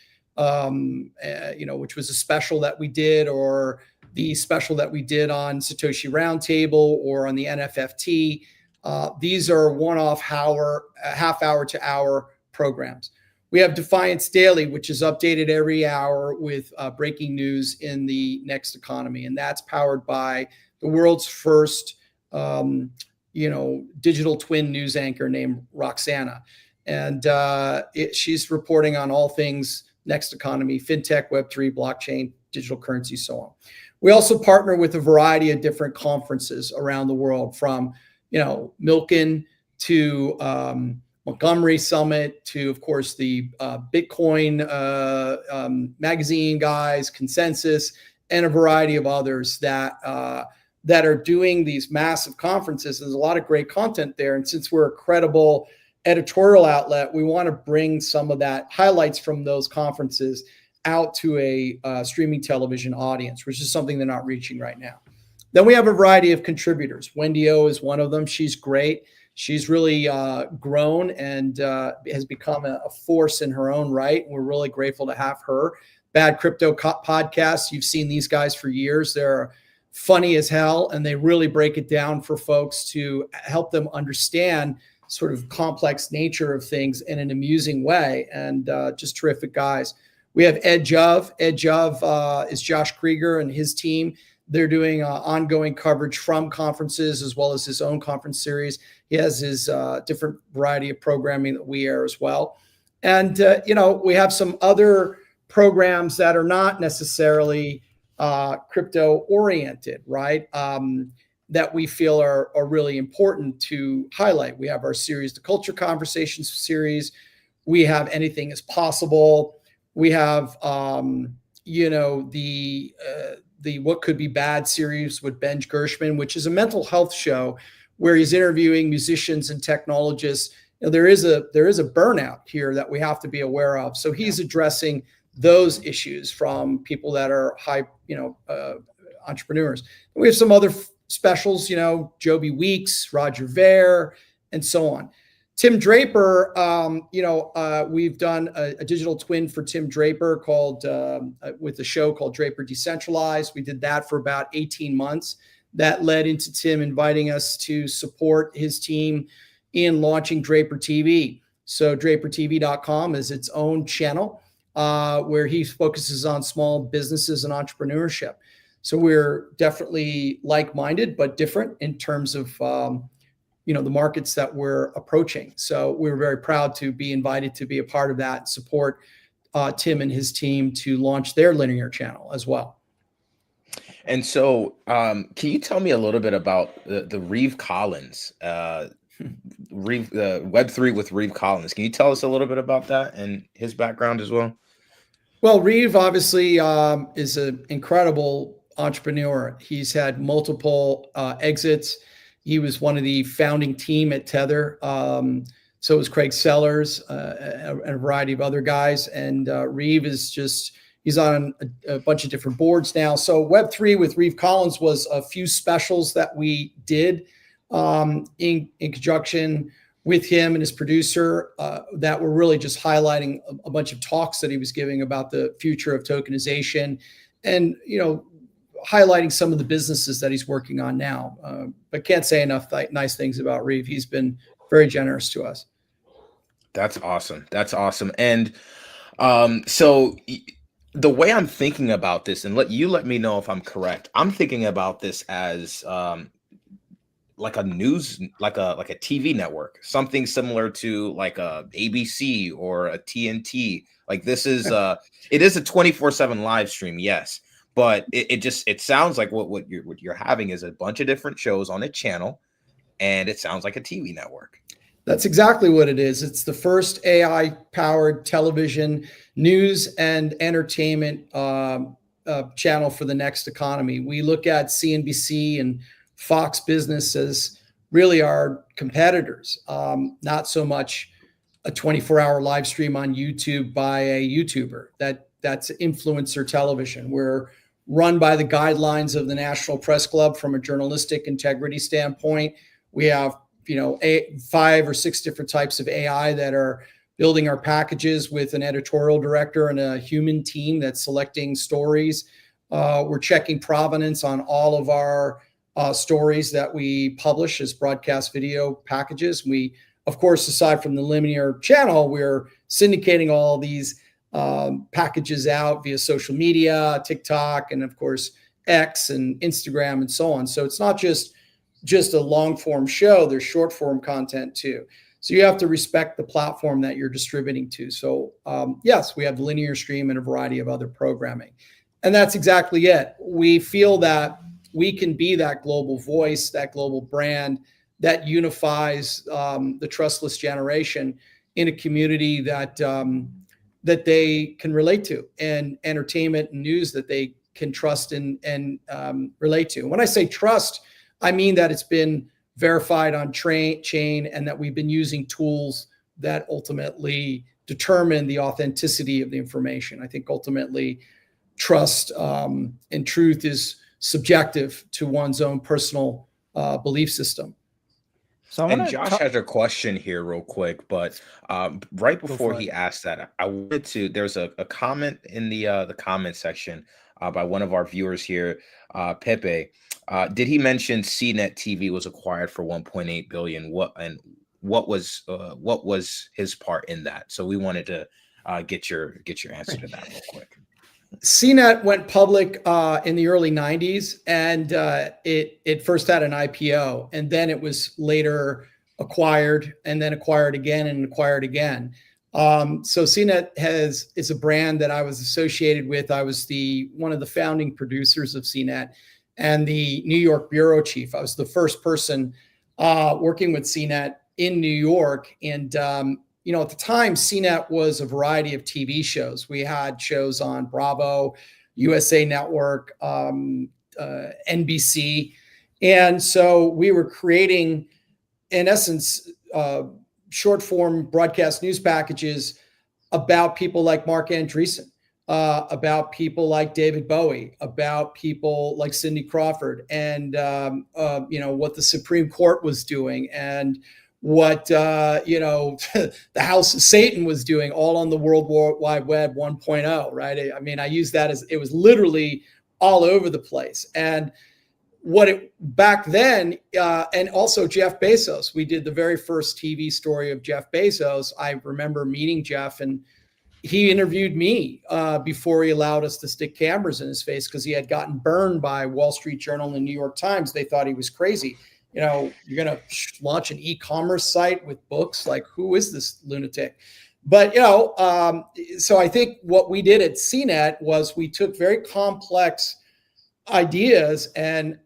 which was a special that we did, or the special that we did on Satoshi Roundtable or on the NFFT. These are one-off half hour to hour programs. We have Defiance Daily, which is updated every hour with breaking news in the next economy. And that's powered by the world's first, digital twin news anchor named Roxana. And she's reporting on all things next economy, fintech, Web3, blockchain, digital currency, so on. We also partner with a variety of different conferences around the world, from, Milken to Montgomery Summit to, of course, the Bitcoin magazine guys, Consensus, and a variety of others that are doing these massive conferences. There's a lot of great content there. And since we're a credible editorial outlet, we want to bring some of that highlights from those conferences out to a streaming television audience, which is something they're not reaching right now. Then we have a variety of contributors. Wendy O is one of them. She's great. She's really grown and has become a force in her own right. We're really grateful to have her. Bad Crypto Podcast. You've seen these guys for years. They're funny as hell, and they really break it down for folks to help them understand sort of complex nature of things in an amusing way, and just terrific guys. We have Ed Jove. Ed Jove is Josh Krieger and his team. They're doing ongoing coverage from conferences as well as his own conference series. He has his different variety of programming that we air as well. And, we have some other programs that are not necessarily crypto oriented, right? That we feel are really important to highlight. We have our series, the Culture Conversations series. We have Anything is Possible. We have, the What Could Be Bad series with Benj Gershman, which is a mental health show where he's interviewing musicians and technologists. There is a burnout here that we have to be aware of. So he's addressing those issues from people that are high, entrepreneurs. We have some other specials, Joby Weeks, Roger Ver, and so on. Tim Draper, we've done a digital twin for Tim Draper called with a show called Draper Decentralized. We did that for about 18 months. That led into Tim inviting us to support his team in launching Draper TV. So drapertv.com is its own channel where he focuses on small businesses and entrepreneurship. So we're definitely like-minded, but different in terms of the markets that we're approaching. So we're very proud to be invited to be a part of that and support Tim and his team to launch their linear channel as well. And so can you tell me a little bit about the Reeve Collins, Web3 with Reeve Collins? Can you tell us a little bit about that and his background as well? Well, Reeve obviously is an incredible entrepreneur. He's had multiple exits. He was one of the founding team at Tether. So was Craig Sellers and a variety of other guys. And Reeve is he's on a bunch of different boards now. So Web3 with Reeve Collins was a few specials that we did in conjunction with him and his producer that were really just highlighting a bunch of talks that he was giving about the future of tokenization and, highlighting some of the businesses that he's working on now. But can't say enough nice things about Reeve. He's been very generous to us. That's awesome. That's awesome. And so the way I'm thinking about this, and let me know if I'm correct, I'm thinking about this as like a news, like a TV network, something similar to like a ABC or a TNT. Like this is it is a 24/7 live stream, yes, but it sounds like what you're having is a bunch of different shows on a channel, and it sounds like a TV network. That's exactly what it is. It's the first AI-powered television news and entertainment channel for the next economy. We look at CNBC and Fox Business as really our competitors, not so much a 24-hour live stream on YouTube by a YouTuber. That's influencer television. We're run by the guidelines of the National Press Club from a journalistic integrity standpoint. We have 5 or 6 different types of AI that are building our packages with an editorial director and a human team that's selecting stories. We're checking provenance on all of our stories that we publish as broadcast video packages. We, of course, aside from the linear channel, we're syndicating all these packages out via social media, TikTok, and of course, X and Instagram and so on. So it's not just a long form show, there's short form content too. So you have to respect the platform that you're distributing to. So yes, we have the linear stream and a variety of other programming. And that's exactly it. We feel that we can be that global voice, that global brand that unifies the trustless generation in a community that they can relate to, and entertainment and news that they can trust and relate to. And when I say trust, I mean that it's been verified on chain and that we've been using tools that ultimately determine the authenticity of the information. I think ultimately trust and truth is subjective to one's own personal belief system. So Josh has a question here real quick, but right before he asked that, I wanted to, there's a comment in the comment section by one of our viewers here, Pepe. Did he mention CNET TV was acquired for 1.8 billion? What was his part in that? So we wanted to get your answer to that real quick. CNET went public in the early 90s, and it first had an IPO, and then it was later acquired, and then acquired again and acquired again. So CNET is a brand that I was associated with. I was one of the founding producers of CNET and the New York bureau chief. I was the first person working with CNET in New York, and at the time, CNET was a variety of TV shows. We had shows on Bravo, USA Network, NBC, And so we were creating, in essence, short form broadcast news packages about people like Mark Andreessen, about people like David Bowie, about people like Cindy Crawford, and what the Supreme Court was doing, and what the House of Satan was doing, all on the World Wide Web 1.0, right? I mean, I use that as, it was literally all over the place. And back then, and also Jeff Bezos, we did the very first TV story of Jeff Bezos. I remember meeting Jeff, and he interviewed me before he allowed us to stick cameras in his face, because he had gotten burned by Wall Street Journal and the New York Times. They thought he was crazy. You're going to launch an e-commerce site with books? Like, who is this lunatic? But, so I think what we did at CNET was we took very complex ideas, and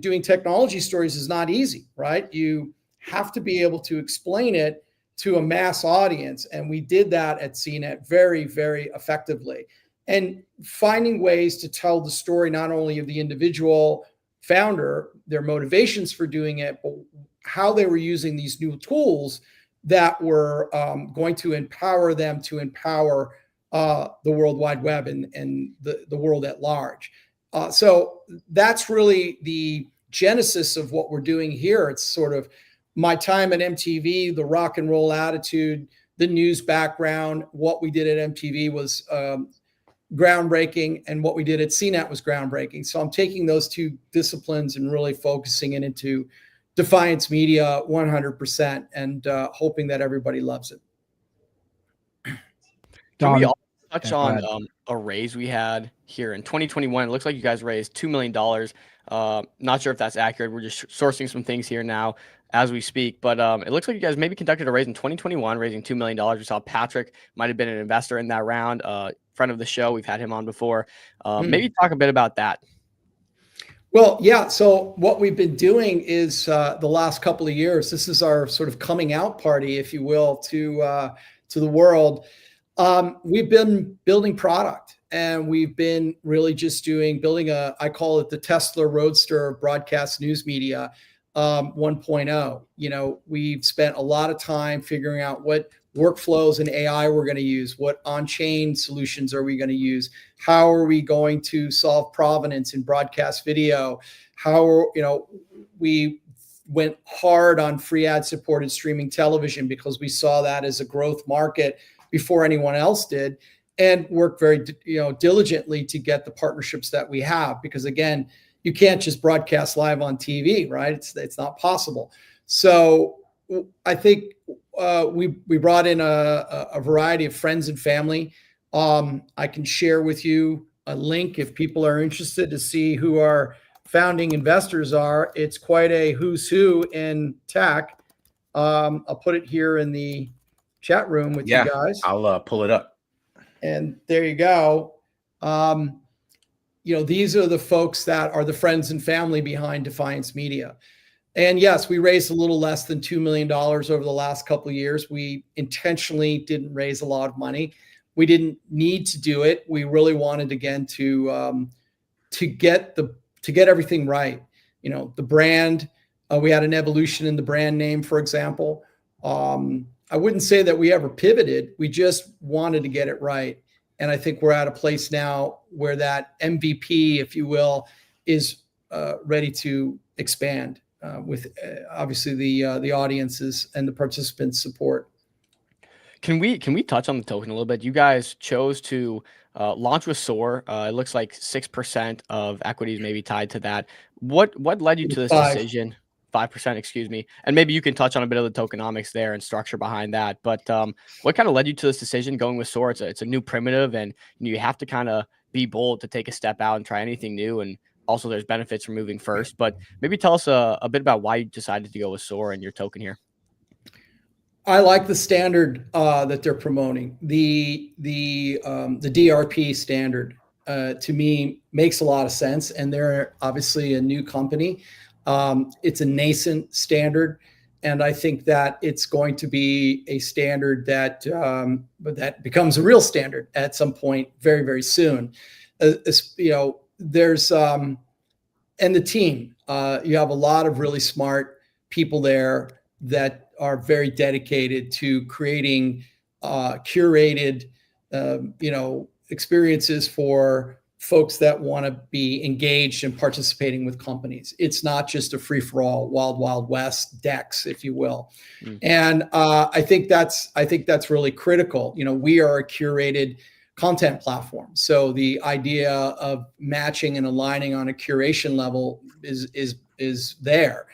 doing technology stories is not easy, right? You have to be able to explain it to a mass audience. And we did that at CNET very, very effectively. And finding ways to tell the story, not only of the individual founder, their motivations for doing it, but how they were using these new tools that were going to empower them to empower the World Wide Web and the world at large. So that's really the genesis of what we're doing here. It's sort of my time at MTV, the rock and roll attitude, the news background. What we did at MTV was groundbreaking, and what we did at CNET was groundbreaking. So I'm taking those two disciplines and really focusing it into Defiance Media 100%, and hoping that everybody loves it. Can we all touch on a raise we had here in 2021? It looks like you guys raised $2 million. Not sure if that's accurate. We're just sourcing some things here now as we speak, but it looks like you guys maybe conducted a raise in 2021, raising $2 million. We saw Patrick might have been an investor in that round, friend of the show. We've had him on before. Maybe talk a bit about that. Well, yeah. So what we've been doing is the last couple of years, this is our sort of coming out party, if you will, to the world. We've been building product, and we've been really just building I call it the Tesla Roadster of broadcast news media 1.0. We've spent a lot of time figuring out what workflows and AI we're going to use, what on-chain solutions are we going to use, how are we going to solve provenance in broadcast video, we went hard on free ad-supported streaming television because we saw that as a growth market before anyone else did, and worked very diligently to get the partnerships that we have, because again, you can't just broadcast live on TV, right? It's not possible. So I think we brought in a variety of friends and family. I can share with you a link if people are interested to see who our founding investors are. It's quite a who's who in tech. I'll put it here in the chat room with you guys. I'll pull it up. And there you go. These are the folks that are the friends and family behind Defiance Media. And yes, we raised a little less than $2 million over the last couple of years. We intentionally didn't raise a lot of money. We didn't need to do it. We really wanted, again, to get everything right. The brand, we had an evolution in the brand name, for example. I wouldn't say that we ever pivoted. We just wanted to get it right. And I think we're at a place now where that MVP, if you will, is ready to expand with obviously the audiences and the participants' support. Can we touch on the token a little bit? You guys chose to launch with SOAR. It looks like 6% of equities may be tied to that. What led you to this decision? 5%, excuse me. And maybe you can touch on a bit of the tokenomics there and structure behind that. But what kind of led you to this decision going with SOAR? It's a new primitive, and you have to kind of be bold to take a step out and try anything new. And also there's benefits from moving first. But maybe tell us a bit about why you decided to go with SOAR and your token here. I like the standard that they're promoting. The DRP standard to me makes a lot of sense. And they're obviously a new company. It's a nascent standard, and I think that it's going to be a standard that becomes a real standard at some point very, very soon. There's and the team. You have a lot of really smart people there that are very dedicated to creating curated, experiences for folks that want to be engaged and participating with companies. It's not just a free-for-all, wild, wild west DEX, if you will. And I think that's really critical. We are a curated content platform. So the idea of matching and aligning on a curation level is there.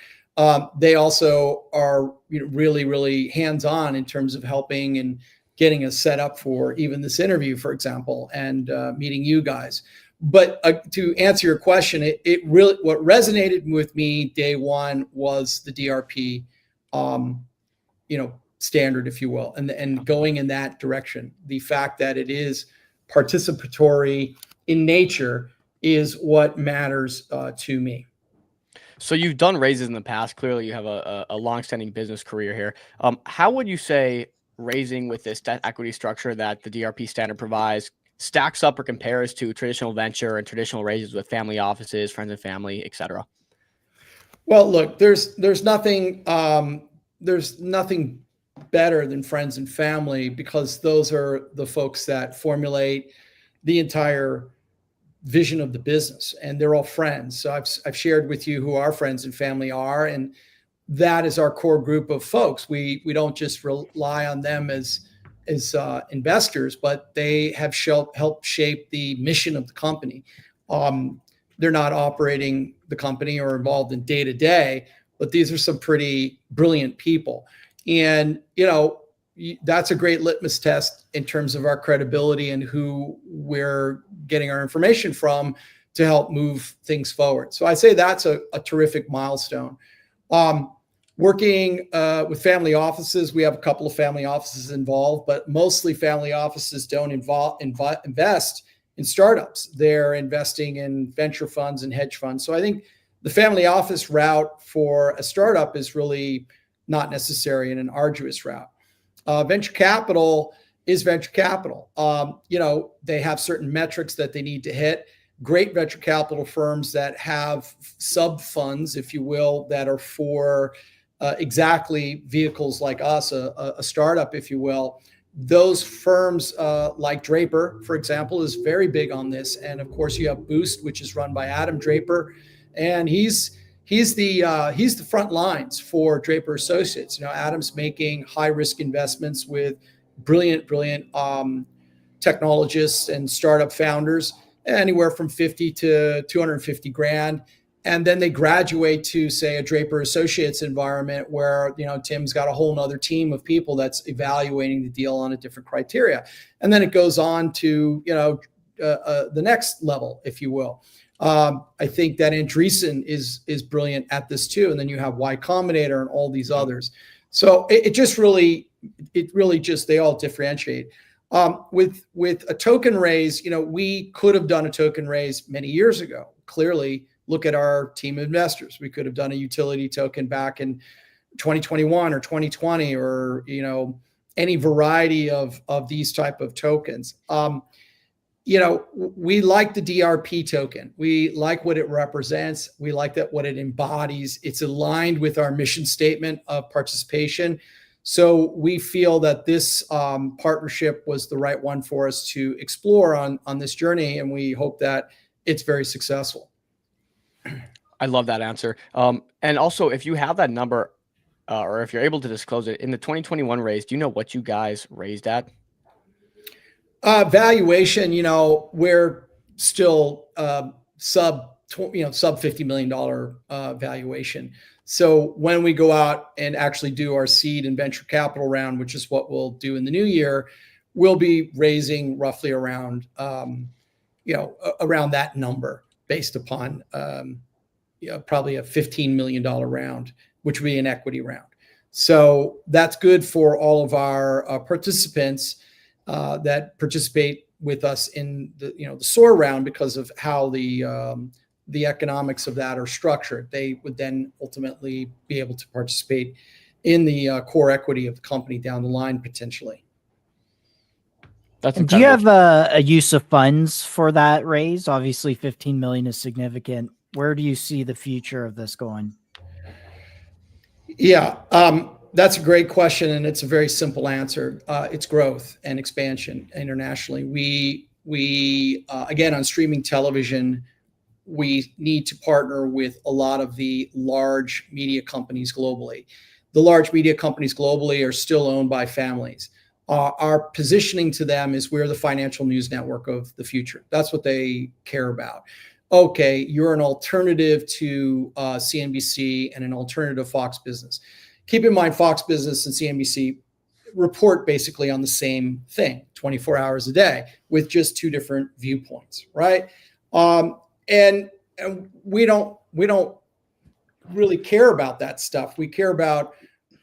They also are really, really hands-on in terms of helping and getting us set up for even this interview, for example, and meeting you guys. But to answer your question, it really, what resonated with me day one was the DRP, standard, if you will, and going in that direction. The fact that it is participatory in nature is what matters to me. So you've done raises in the past. Clearly, you have a long-standing business career here. How would you say raising with this debt equity structure that the DRP standard provides stacks up or compares to traditional venture and traditional raises with family offices, friends and family, et cetera? Well, look, there's nothing better than friends and family, because those are the folks that formulate the entire vision of the business, and they're all friends. So I've shared with you who our friends and family are, and that is our core group of folks. We don't just rely on them as investors, but they have helped shape the mission of the company. They're not operating the company or involved in day to day, but these are some pretty brilliant people. And, that's a great litmus test in terms of our credibility and who we're getting our information from to help move things forward. So I say that's a terrific milestone. Working with family offices, we have a couple of family offices involved, but mostly family offices don't invest in startups. They're investing in venture funds and hedge funds. So I think the family office route for a startup is really not necessary and an arduous route. Venture capital is venture capital. They have certain metrics that they need to hit. Great venture capital firms that have sub funds, if you will, that are for exactly vehicles like us, a startup, if you will. Those firms like Draper, for example, is very big on this. And of course, you have Boost, which is run by Adam Draper, and he's the front lines for Draper Associates. Adam's making high risk investments with brilliant technologists and startup founders, anywhere from 50 to 250 grand. And then they graduate to, say, a Draper Associates environment where, Tim's got a whole nother team of people that's evaluating the deal on a different criteria. And then it goes on to, the next level, if you will. I think that Andreessen is brilliant at this too. And then you have Y Combinator and all these others. So it really just, they all differentiate. With a token raise, we could have done a token raise many years ago. Clearly, look at our team of investors. We could have done a utility token back in 2021 or 2020, or, any variety of these type of tokens. We like the DRP token. We like what it represents. We like what it embodies. It's aligned with our mission statement of participation. So we feel that this partnership was the right one for us to explore on this journey, and we hope that it's very successful. I love that answer. And also, if you have that number, or if you're able to disclose it, in the 2021 raise, do you know what you guys raised at? Valuation, we're still sub $50 million valuation. So when we go out and actually do our seed and venture capital round, which is what we'll do in the new year, we'll be raising roughly around around that number, based upon probably a $15 million round, which would be an equity round. So that's good for all of our participants that participate with us in the SOAR round, because of how the economics of that are structured. They would then ultimately be able to participate in the core equity of the company down the line, potentially. That's incredible. Do you have a use of funds for that raise? Obviously, 15 million is significant. Where do you see the future of this going? Yeah, that's a great question, and it's a very simple answer. It's growth and expansion internationally. We again, on streaming television, we need to partner with a lot of the large media companies globally. The large media companies globally are still owned by families. Our positioning to them is we're the financial news network of the future. That's what they care about. Okay, you're an alternative to CNBC and an alternative to Fox Business. Keep in mind, Fox Business and CNBC report basically on the same thing 24 hours a day with just two different viewpoints, right? And we don't really care about that stuff. We care about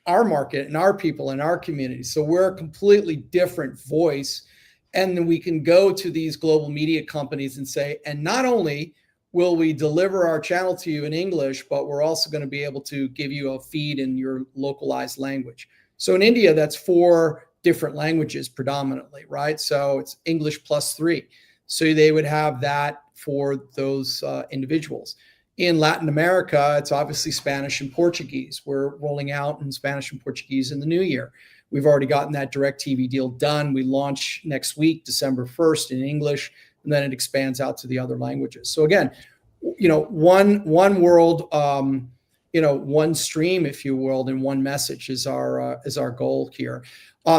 our market and our people and our community. So we're a completely different voice. And then we can go to these global media companies and say, and not only will we deliver our channel to you in English, but we're also going to be able to give you a feed in your localized language. So in India, that's 4 different languages predominantly, right? So it's English +3. So they would have that for those individuals. In Latin America, it's obviously Spanish and Portuguese. We're rolling out in Spanish and Portuguese in the new year. We've already gotten that DirecTV deal done. We launch next week, December 1st, in English, and then it expands out to the other languages. So again, one world, one stream, if you will, and one message is our goal here.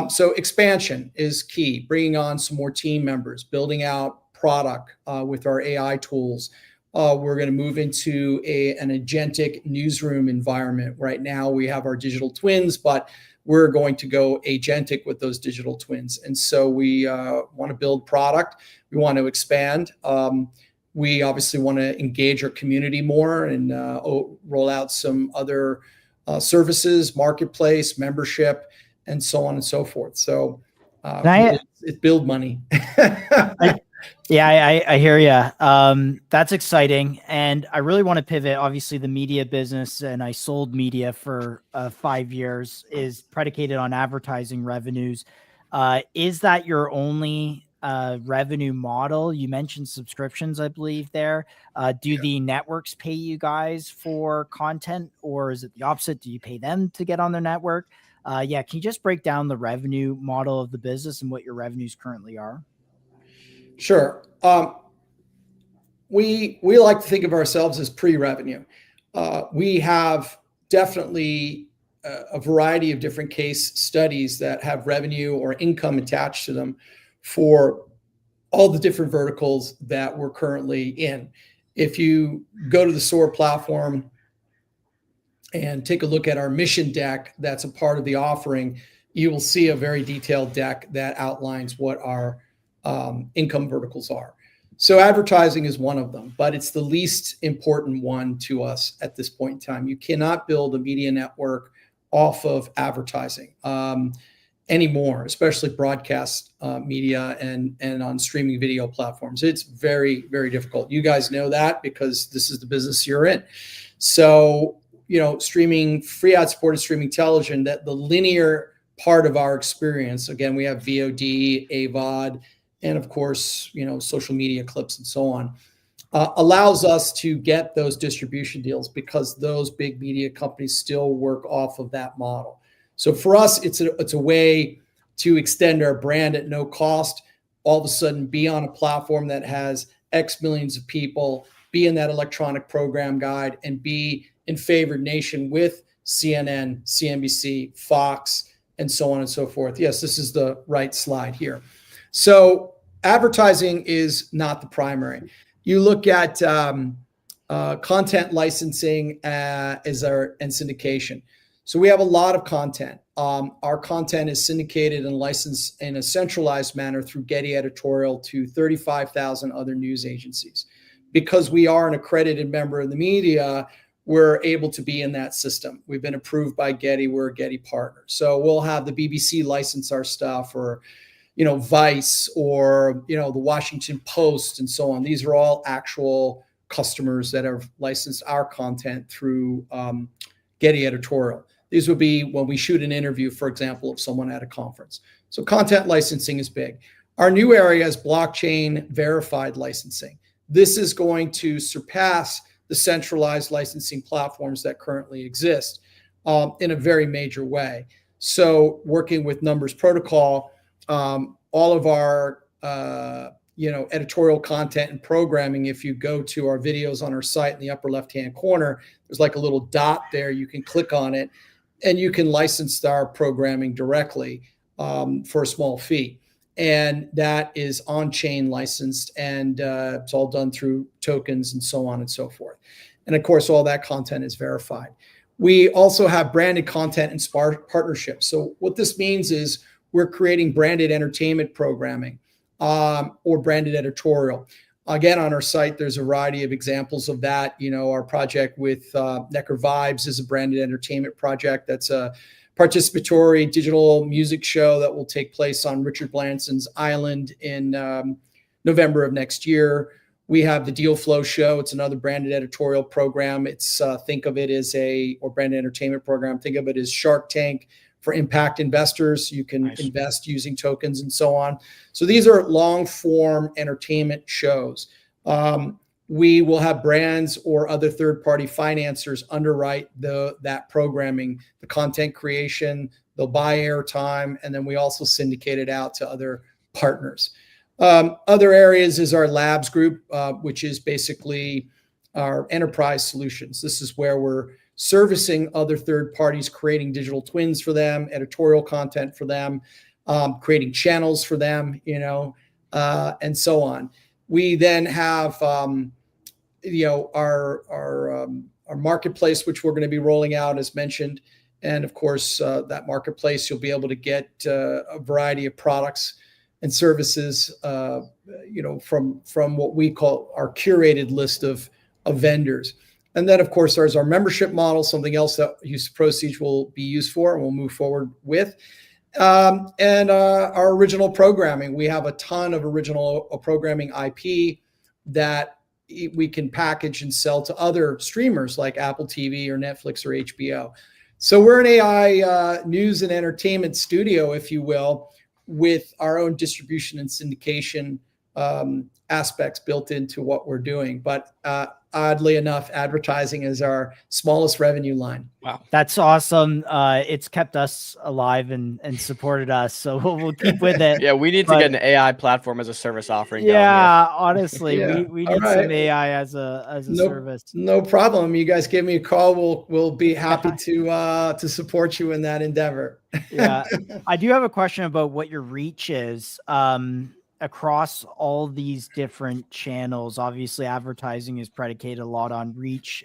So expansion is key. Bringing on some more team members, building out product with our AI tools. We're going to move into an agentic newsroom environment. Right now, we have our digital twins, but we're going to go agentic with those digital twins. And so we want to build product. We want to expand. We obviously want to engage our community more and roll out some other services, marketplace, membership, and so on and so forth. So it's build money. I hear you. That's exciting. And I really want to pivot. Obviously, the media business, and I sold media for 5 years, is predicated on advertising revenues. Is that your only revenue model? You mentioned subscriptions, I believe, there. Do the networks pay you guys for content, or is it the opposite? Do you pay them to get on their network? Can you just break down the revenue model of the business and what your revenues currently are? Sure. We like to think of ourselves as pre-revenue. We have definitely a variety of different case studies that have revenue or income attached to them for all the different verticals that we're currently in. If you go to the SOAR platform and take a look at our mission deck that's a part of the offering, you will see a very detailed deck that outlines what our income verticals are. So advertising is one of them, but it's the least important one to us at this point in time. You cannot build a media network off of advertising anymore, especially broadcast media and on streaming video platforms. It's very, very difficult. You guys know that because this is the business you're in. So, streaming, free ad supported streaming television, that the linear part of our experience, again, we have VOD, AVOD, and of course, social media clips and so on, allows us to get those distribution deals because those big media companies still work off of that model. So for us, it's a way to extend our brand at no cost, all of a sudden be on a platform that has X millions of people, be in that electronic program guide, and be in favored nation with CNN, CNBC, Fox, and so on and so forth. Yes, this is the right slide here. So advertising is not the primary. You look at content licensing and syndication. So we have a lot of content. Our content is syndicated and licensed in a centralized manner through Getty Editorial to 35,000 other news agencies. Because we are an accredited member of the media, we're able to be in that system. We've been approved by Getty. We're a Getty partner. So we'll have the BBC license our stuff, or Vice, or the Washington Post, and so on. These are all actual customers that have licensed our content through Getty Editorial. These would be when we shoot an interview, for example, of someone at a conference. So content licensing is big. Our new area is blockchain verified licensing. This is going to surpass the centralized licensing platforms that currently exist in a very major way. So working with Numbers Protocol, all of our editorial content and programming, if you go to our videos on our site in the upper left-hand corner, there's like a little dot there. You can click on it and you can license our programming directly for a small fee. And that is on-chain licensed, and it's all done through tokens and so on and so forth. And of course, all that content is verified. We also have branded content and partnerships. So what this means is we're creating branded entertainment programming or branded editorial. Again, on our site, there's a variety of examples of that. Our project with Necker Vibes is a branded entertainment project. That's a participatory digital music show that will take place on Richard Branson's island in November of next year. We have the Deal Flow show. It's another branded editorial program. It's think of it as or branded entertainment program. Think of it as Shark Tank for impact investors. You can invest using tokens and so on. So these are long form entertainment shows. We will have brands or other third-party financiers underwrite that programming, the content creation. They'll buy airtime, and then we also syndicate it out to other partners. Other areas is our labs group, which is basically our enterprise solutions. This is where we're servicing other third parties, creating digital twins for them, editorial content for them, creating channels for them, and so on. We then have our marketplace, which we're going to be rolling out as mentioned. And of course, that marketplace, you'll be able to get a variety of products and services, from what we call our curated list of vendors. And then, of course, there's our membership model, something else that use proceeds will be used for and we'll move forward with. And our original programming. We have a ton of original programming IP that we can package and sell to other streamers like Apple TV or Netflix or HBO. So we're an AI news and entertainment studio, if you will, with our own distribution and syndication aspects built into what we're doing. But oddly enough, advertising is our smallest revenue line. Wow. That's awesome. It's kept us alive and supported us. So we'll keep with it. Yeah, we need to get an AI platform as a service offering. Yeah, honestly, Yeah. we need some AI as a service. No problem. You guys give me a call. We'll be happy to support you in that endeavor. Yeah. I do have a question about what your reach is. Across all these different channels. Obviously, advertising is predicated a lot on reach.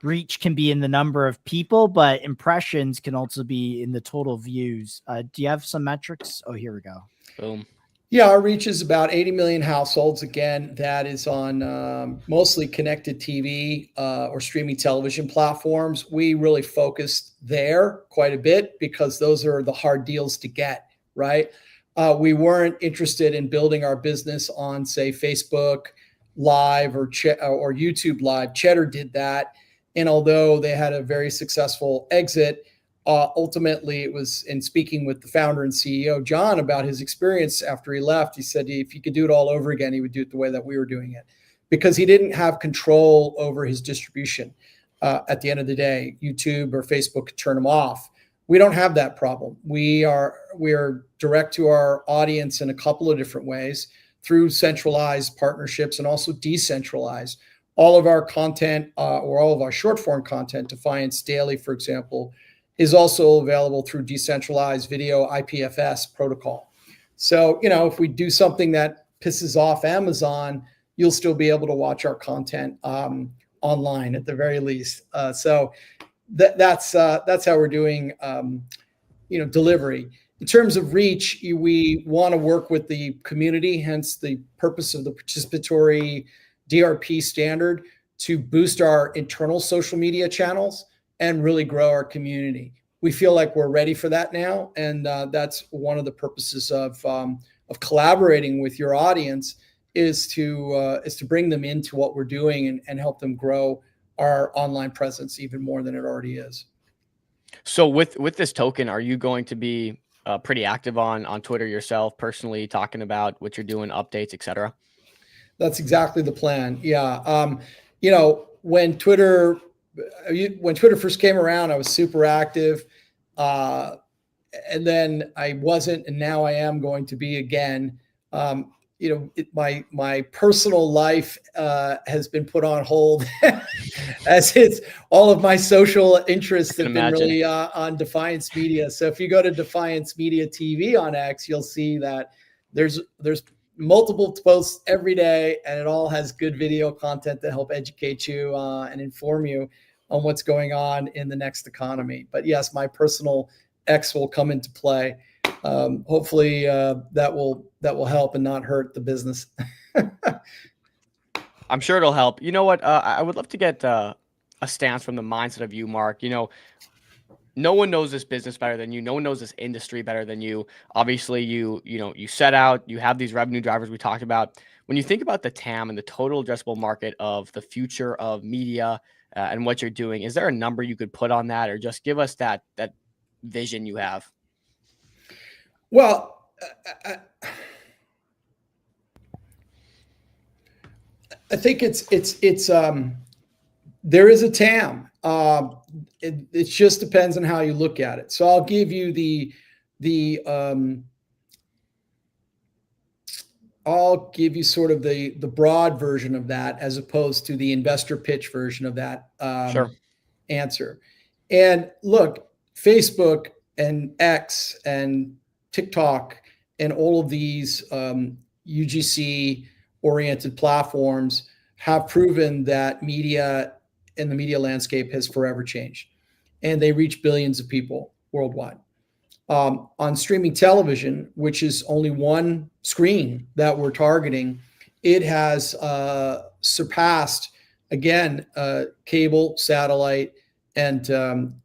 Reach can be in the number of people, but impressions can also be in the total views. Do you have some metrics? Oh, here we go. Boom. Yeah, our reach is about 80 million households. Again, that is on mostly connected TV or streaming television platforms. We really focused there quite a bit because those are the hard deals to get, right? We weren't interested in building our business on, say, Facebook Live or YouTube Live. Cheddar did that. And although they had a very successful exit, ultimately it was in speaking with the founder and CEO, John, about his experience after he left. He said if he could do it all over again, he would do it the way that we were doing it because he didn't have control over his distribution. At the end of the day, YouTube or Facebook could turn him off. We don't have that problem. We are direct to our audience in a couple of different ways through centralized partnerships and also decentralized. All of our content or all of our short form content, Defiance Daily, for example, is also available through decentralized video IPFS protocol. So, if we do something that pisses off Amazon, you'll still be able to watch our content online at the very least. So that's how we're doing, delivery. In terms of reach, we want to work with the community, hence the purpose of the participatory DRP standard to boost our internal social media channels and really grow our community. We feel like we're ready for that now, and that's one of the purposes of collaborating with your audience is to bring them into what we're doing and help them grow our online presence even more than it already is. So with this token, are you going to be pretty active on Twitter yourself, personally talking about what you're doing, updates, etc.? That's exactly the plan. Yeah. when Twitter first came around, I was super active. And then I wasn't, and now I am going to be again. My personal life has been put on hold as it's all of my social interests have been really on Defiance Media. So if you go to Defiance Media TV on X, you'll see that there's multiple posts every day, and it all has good video content to help educate you and inform you on what's going on in the next economy. But yes, my personal X will come into play. Hopefully that will help and not hurt the business. I'm sure it'll help. You know what? I would love to get a stance from the mindset of you, Mark. No one knows this business better than you. No one knows this industry better than you. Obviously, you set out, you have these revenue drivers we talked about. When you think about the TAM and the total addressable market of the future of media and what you're doing, is there a number you could put on that, or just give us that vision you have? Well, I think it's there is a TAM. It just depends on how you look at it. So I'll give you I'll give you sort of the broad version of that, as opposed to the investor pitch version of that answer. And look, Facebook and X and TikTok and all of these UGC oriented platforms have proven that media and the media landscape has forever changed, and they reach billions of people worldwide. On streaming television, which is only one screen that we're targeting, it has surpassed, again, cable, satellite, and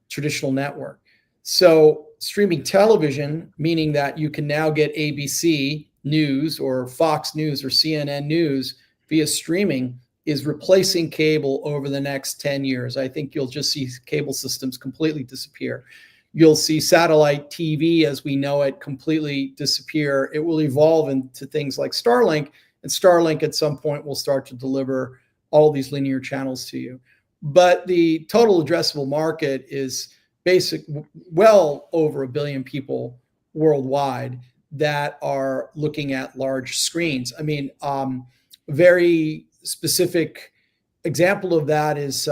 traditional network. So streaming television, meaning that you can now get ABC News or Fox News or CNN News via streaming, is replacing cable over the next 10 years. I think you'll just see cable systems completely disappear. You'll see satellite TV as we know it completely disappear. It will evolve into things like Starlink, and Starlink at some point will start to deliver all these linear channels to you. But the total addressable market is well over 1 billion people worldwide that are looking at large screens. I mean, very specific example of that is,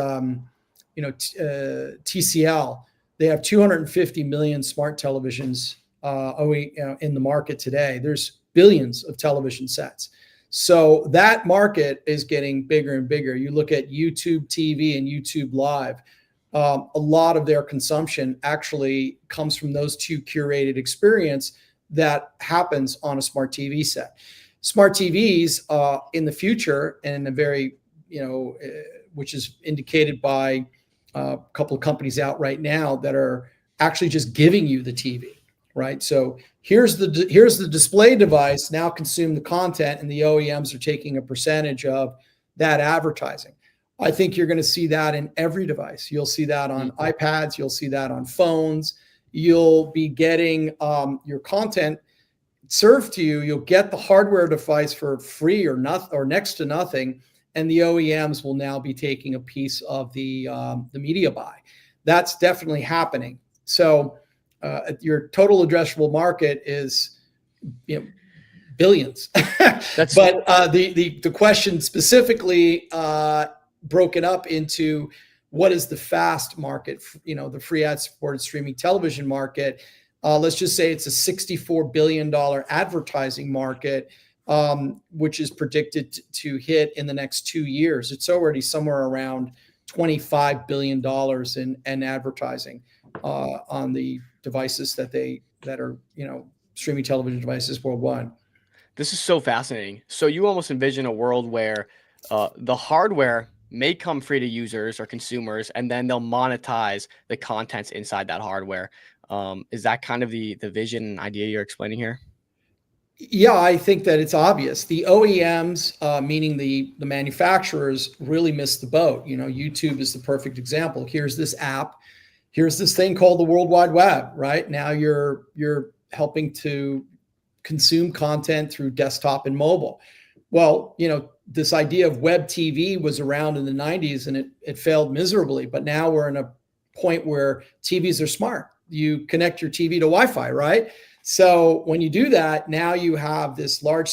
TCL. They have 250 million smart televisions in the market today. There's billions of television sets. So that market is getting bigger and bigger. You look at YouTube TV and YouTube Live. A lot of their consumption actually comes from those two curated experience that happens on a smart TV set. Smart TVs in the future, and a very, which is indicated by a couple of companies out right now that are actually just giving you the TV, right? So here's the display device, now consume the content, and the OEMs are taking a percentage of that advertising. I think you're going to see that in every device. You'll see that on iPads. You'll see that on phones. You'll be getting your content served to you. You'll get the hardware device for free or next to nothing, and the OEMs will now be taking a piece of the media buy. That's definitely happening. So your total addressable market is billions. But the question specifically broken up into what is the FAST market, the free ad supported streaming television market. Let's just say it's a $64 billion advertising market, which is predicted to hit in the next 2 years. It's already somewhere around $25 billion in advertising on the devices that are streaming television devices worldwide. This is so fascinating. So you almost envision a world where the hardware may come free to users or consumers, and then they'll monetize the contents inside that hardware. Is that kind of the vision and idea you're explaining here? Yeah, I think that it's obvious. The OEMs, meaning the manufacturers, really missed the boat. YouTube is the perfect example. Here's this app. Here's this thing called the World Wide Web, right? Now you're helping to consume content through desktop and mobile. Well, this idea of web TV was around in the 90s and it failed miserably. But now we're in a point where TVs are smart. You connect your TV to Wi-Fi, right? So when you do that, now you have this large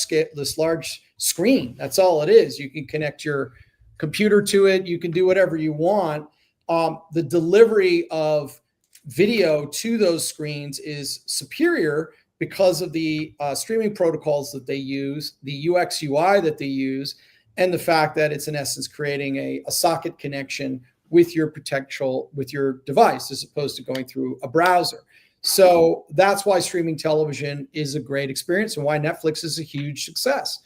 screen. That's all it is. You can connect your computer to it. You can do whatever you want. The delivery of video to those screens is superior because of the streaming protocols that they use, the UX UI that they use, and the fact that it's in essence creating a socket connection with your device as opposed to going through a browser. So that's why streaming television is a great experience and why Netflix is a huge success.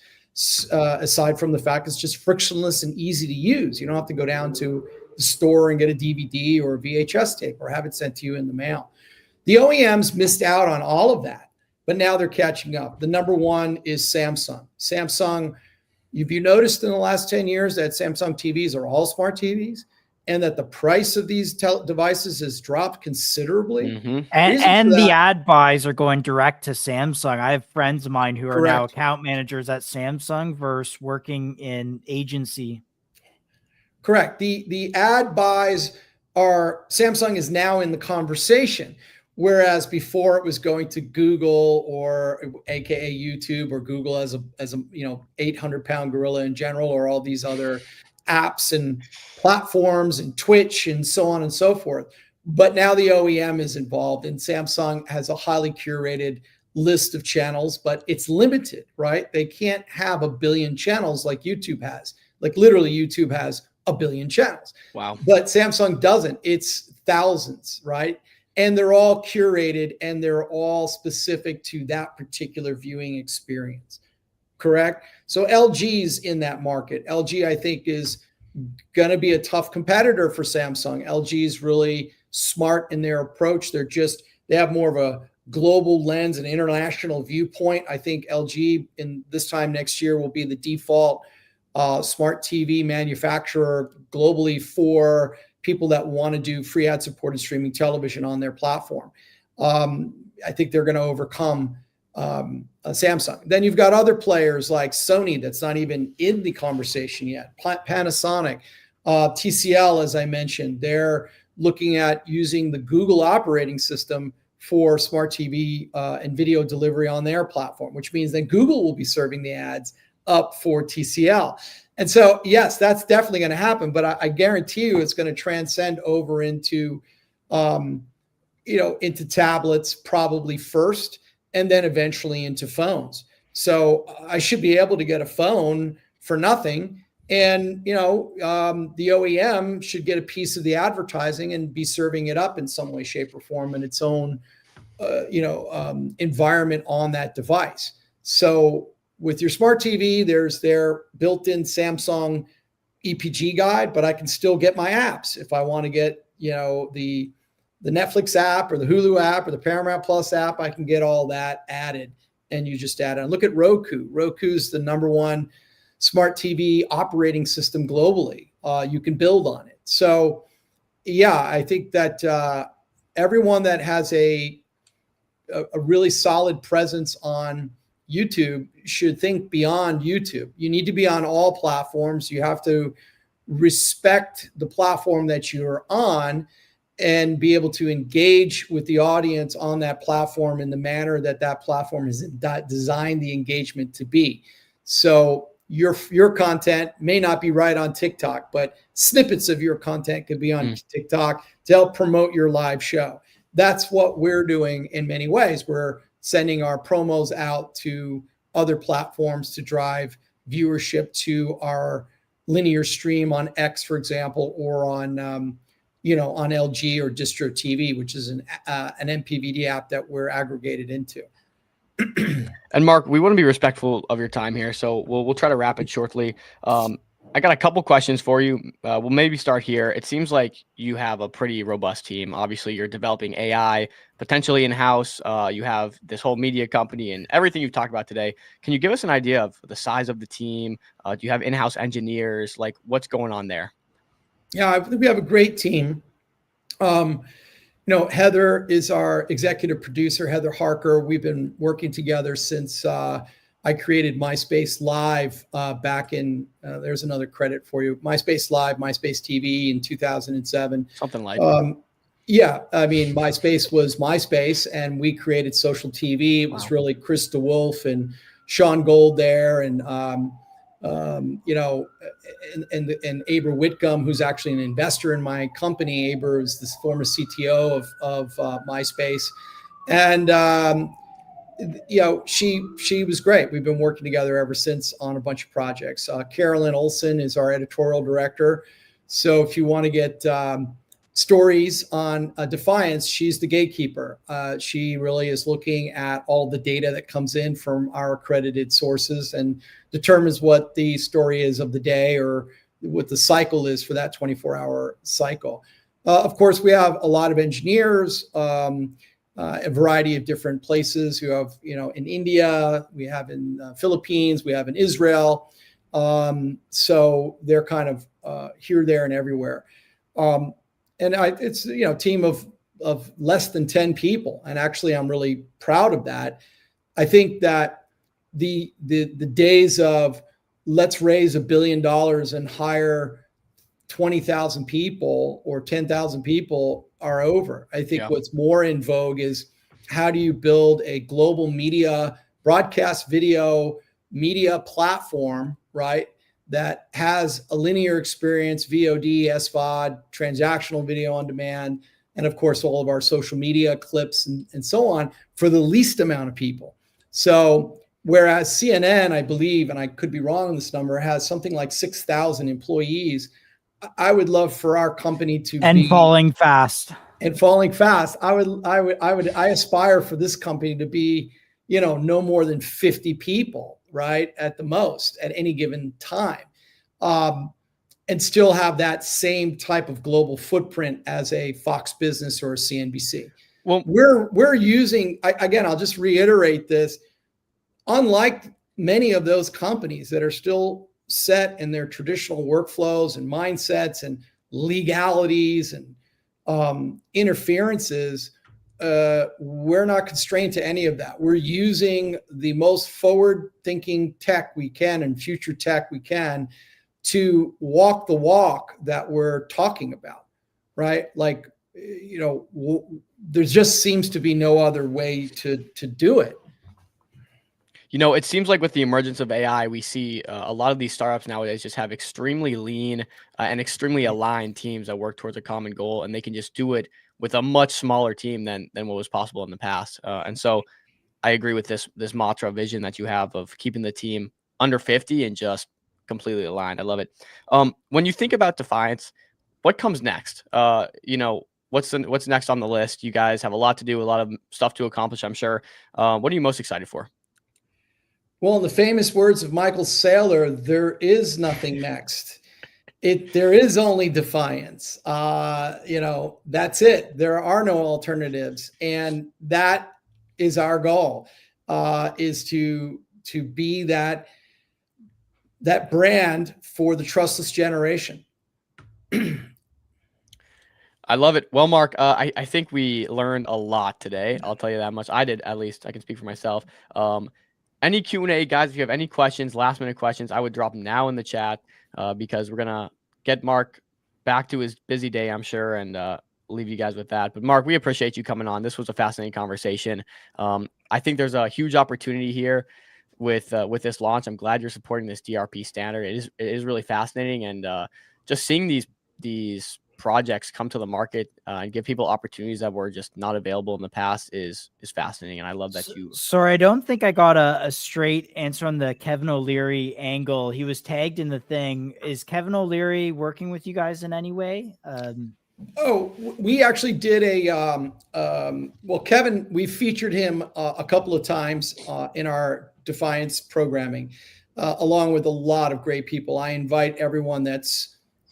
Aside from the fact it's just frictionless and easy to use. You don't have to go down to the store and get a DVD or a VHS tape or have it sent to you in the mail. The OEMs missed out on all of that, but now they're catching up. The number one is Samsung. Samsung, have you noticed in the last 10 years that Samsung TVs are all smart TVs and that the price of these devices has dropped considerably? Mm-hmm. And the ad buys are going direct to Samsung. I have friends of mine who are Correct. now account managers at Samsung versus working in agency. Correct. The ad buys Samsung is now in the conversation, whereas before it was going to Google or AKA YouTube or Google as a 800-pound gorilla in general, or all these other apps and platforms and Twitch and so on and so forth. But now the OEM is involved, and Samsung has a highly curated list of channels, but it's limited, right? They can't have 1 billion channels like YouTube has. Like literally YouTube has 1 billion channels. Wow. But Samsung doesn't. It's thousands, right? And they're all curated and they're all specific to that particular viewing experience. Correct? So LG's in that market. LG, I think, is going to be a tough competitor for Samsung. LG is really smart in their approach. They have more of a global lens and international viewpoint. I think LG in this time next year will be the default smart TV manufacturer globally for people that want to do free ad supported streaming television on their platform. I think they're going to overcome Samsung. Then you've got other players like Sony that's not even in the conversation yet. Panasonic, TCL, as I mentioned, they're looking at using the Google operating system for smart TV and video delivery on their platform, which means that Google will be serving the ads up for TCL. And so, yes, that's definitely going to happen, but I guarantee you it's going to transcend over into, into tablets probably first, and then eventually into phones. So I should be able to get a phone for nothing. And, the OEM should get a piece of the advertising and be serving it up in some way, shape, or form in its own, environment on that device. So with your smart TV, there's their built-in Samsung EPG guide, but I can still get my apps. If I want to get, the Netflix app or the Hulu app or the Paramount Plus app, I can get all that added, and you just add it. And look at Roku. Roku's the number one smart TV operating system globally. You can build on it. So, yeah, I think that everyone that has a really solid presence on YouTube should think beyond YouTube. You need to be on all platforms. You have to respect the platform that you're on and be able to engage with the audience on that platform in the manner that that platform is designed the engagement to be. So your content may not be right on TikTok, but snippets of your content could be on TikTok to help promote your live show. That's what we're doing in many ways. We're sending our promos out to other platforms to drive viewership to our linear stream on X, for example, or on on LG or Distro TV, which is an MPVD app that we're aggregated into. And Mark, we want to be respectful of your time here, so we'll try to wrap it shortly. I got a couple questions for you. We'll maybe start here. It seems like you have a pretty robust team. Obviously, you're developing AI, potentially in-house. You have this whole media company and everything you've talked about today. Can you give us an idea of the size of the team? Do you have in-house engineers? Like, what's going on there? Yeah, I think we have a great team. Heather is our executive producer, Heather Harker. We've been working together since I created MySpace Live back in, there's another credit for you, MySpace Live, MySpace TV in 2007. Something like yeah, I mean, MySpace was MySpace, and we created social TV. It was really Chris DeWolf and Sean Gold there, and you know, and Aber Whitcomb, who's actually an investor in my company. Aber is this former CTO of MySpace, and you know, she was great. We've been working together ever since on a bunch of projects. Carolyn Olson is our editorial director. So if you want to get stories on Defiance, she's the gatekeeper. She really is looking at all the data that comes in from our accredited sources and determines what the story is of the day or what the cycle is for that 24-hour cycle. Of course, we have a lot of engineers, a variety of different places who have, you know, in India, we have in Philippines, we have in Israel. So they're kind of here, there, and everywhere. And it's, you know, team of less than 10 people. And actually, I'm really proud of that. I think that the days of let's raise $1 billion and hire 20,000 people or 10,000 people are over. I think what's more in vogue is how do you build a global media, broadcast video media platform, right? That has a linear experience, VOD, SVOD, transactional video on demand, and of course, all of our social media clips and so on for the least amount of people. So whereas CNN, I believe, and I could be wrong on this number, has something like 6,000 employees, I would love for our company to be falling fast. And falling fast. I aspire for this company to be, you know, no more than 50 people, right, at the most at any given time, and still have that same type of global footprint as a Fox Business or a CNBC. Well, we're using, again, I'll just reiterate this. Unlike many of those companies that are still set in their traditional workflows and mindsets and legalities and interferences, we're not constrained to any of that. We're using the most forward-thinking tech we can and future tech we can to walk the walk that we're talking about, right? Like, you know, there just seems to be no other way to do it. You know, it seems like with the emergence of AI, we see a lot of these startups nowadays just have extremely lean and extremely aligned teams that work towards a common goal, and they can just do it with a much smaller team than what was possible in the past. And so I agree with this mantra vision that you have of keeping the team under 50 and just completely aligned. I love it. When you think about Defiance, what comes next? You know, what's next on the list? You guys have a lot to do, a lot of stuff to accomplish, I'm sure. What are you most excited for? Well, in the famous words of Michael Saylor, there is nothing next. There is only Defiance. You know, that's it. There are no alternatives. And that is our goal, is to be that brand for the trustless generation. I love it. Well, Mark, I think we learned a lot today. I'll tell you that much. I did, at least. I can speak for myself. Any Q&A, guys, if you have any questions, last-minute questions, I would drop them now in the chat because we're going to get Mark back to his busy day, I'm sure, and leave you guys with that. But, Mark, we appreciate you coming on. This was a fascinating conversation. I think there's a huge opportunity here with this launch. I'm glad you're supporting this DRP standard. It is really fascinating, and just seeing these projects come to the market and give people opportunities that were just not available in the past is fascinating. And I love that you. Sorry, I don't think I got a straight answer on the Kevin O'Leary angle. He was tagged in the thing. Is Kevin O'Leary working with you guys in any way? We actually did well, Kevin, we featured him a couple of times in our Defiance programming, along with a lot of great people. I invite everyone that's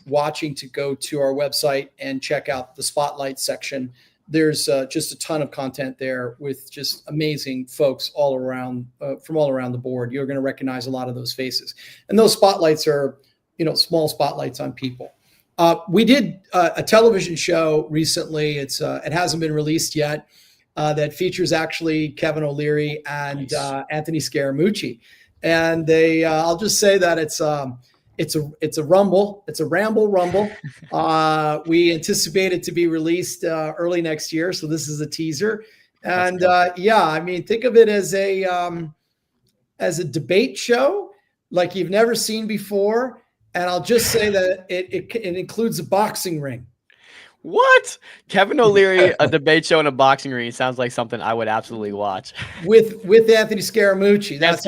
watching to go to our website and check out the spotlight section. There's just a ton of content there with just amazing folks all around, from all around the board. You're going to recognize a lot of those faces. And those spotlights are, you know, small spotlights on people. We did a television show recently. It hasn't been released yet, that features actually Kevin O'Leary and Anthony Scaramucci. and they I'll just say that it's a rumble. It's a rumble. We anticipate it to be released early next year, so this is a teaser. And yeah, I mean, think of it as a debate show like you've never seen before. And I'll just say that it includes a boxing ring. What? Kevin O'Leary, a debate show in a boxing ring sounds like something I would absolutely watch. With Anthony Scaramucci. That's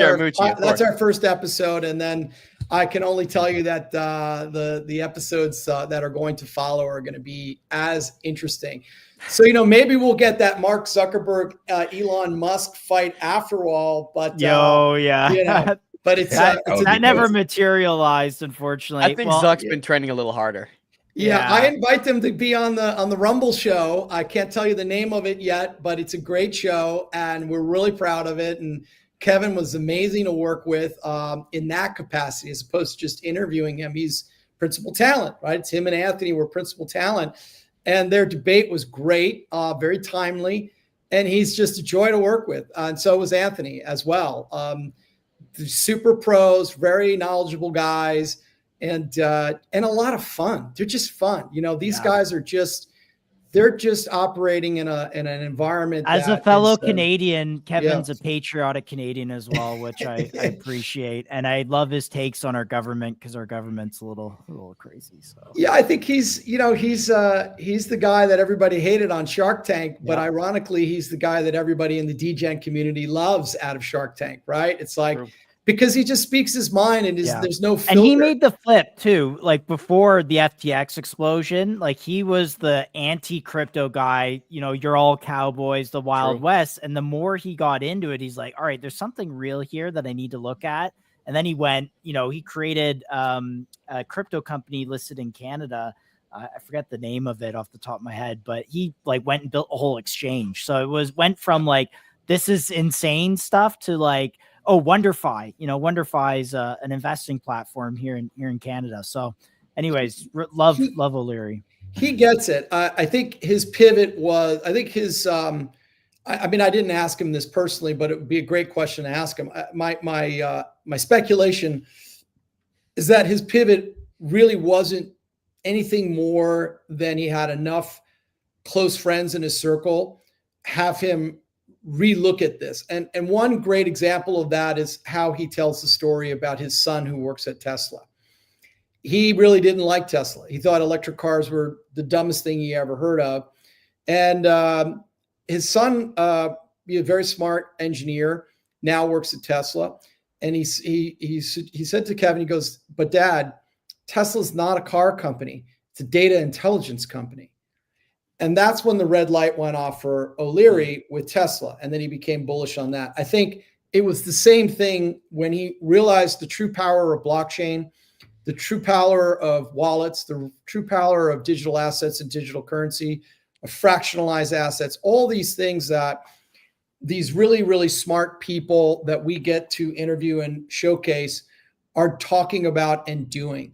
our first episode. And then I can only tell you that the episodes that are going to follow are going to be as interesting. So, maybe we'll get that Mark Zuckerberg, Elon Musk fight after all. But but that never materialized, unfortunately. I think Zuck's been trending a little harder. Yeah, I invite them to be on the Rumble show. I can't tell you the name of it yet, but it's a great show, and we're really proud of it. And Kevin was amazing to work with in that capacity, as opposed to just interviewing him. He's principal talent, right? It's him and Anthony were principal talent, and their debate was great, very timely, and he's just a joy to work with. And so was Anthony as well. Super pros, very knowledgeable guys. And a lot of fun. They're just fun. These guys are they're just operating in an environment. As a fellow Canadian, Kevin's a patriotic Canadian as well, which I appreciate. And I love his takes on our government, because our government's a little crazy. So yeah, I think he's the guy that everybody hated on Shark Tank, but ironically, he's the guy that everybody in the DGen community loves out of Shark Tank, right? It's like, because he just speaks his mind, and there's no filter. And he made the flip too. Like before the FTX explosion, like he was the anti-crypto guy. You're all cowboys, the Wild West. And the more he got into it, he's like, all right, there's something real here that I need to look at. And then he went, he created a crypto company listed in Canada. I forget the name of it off the top of my head, but he went and built a whole exchange. So it went from this is insane stuff to WonderFi. WonderFi is an investing platform here in Canada. So anyways, love O'Leary. He gets it. I think his pivot was, I didn't ask him this personally, but it would be a great question to ask him. My speculation is that his pivot really wasn't anything more than he had enough close friends in his circle have him relook at this. And one great example of that is how he tells the story about his son who works at Tesla. He really didn't like Tesla. He thought electric cars were the dumbest thing he ever heard of. And his son, a very smart engineer, now works at Tesla. And he said to Kevin, he goes, "But Dad, Tesla's not a car company. It's a data intelligence company." And that's when the red light went off for O'Leary with Tesla. And then he became bullish on that. I think it was the same thing when he realized the true power of blockchain, the true power of wallets, the true power of digital assets and digital currency, of fractionalized assets, all these things that these really, really smart people that we get to interview and showcase are talking about and doing.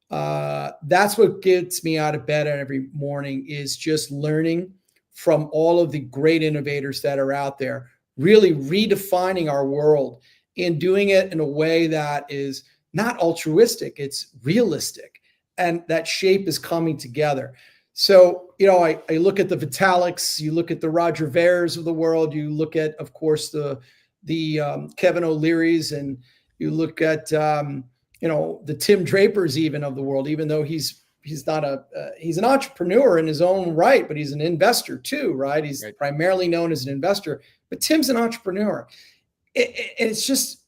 That's what gets me out of bed every morning, is just learning from all of the great innovators that are out there, really redefining our world and doing it in a way that is not altruistic, it's realistic. And that shape is coming together. So, I look at the Vitaliks, you look at the Roger Veres of the world, you look at, of course, the Kevin O'Learys, and you look at, the Tim Drapers even of the world, even though he's not he's an entrepreneur in his own right, but he's an investor too, right? He's primarily known as an investor, but Tim's an entrepreneur. It's just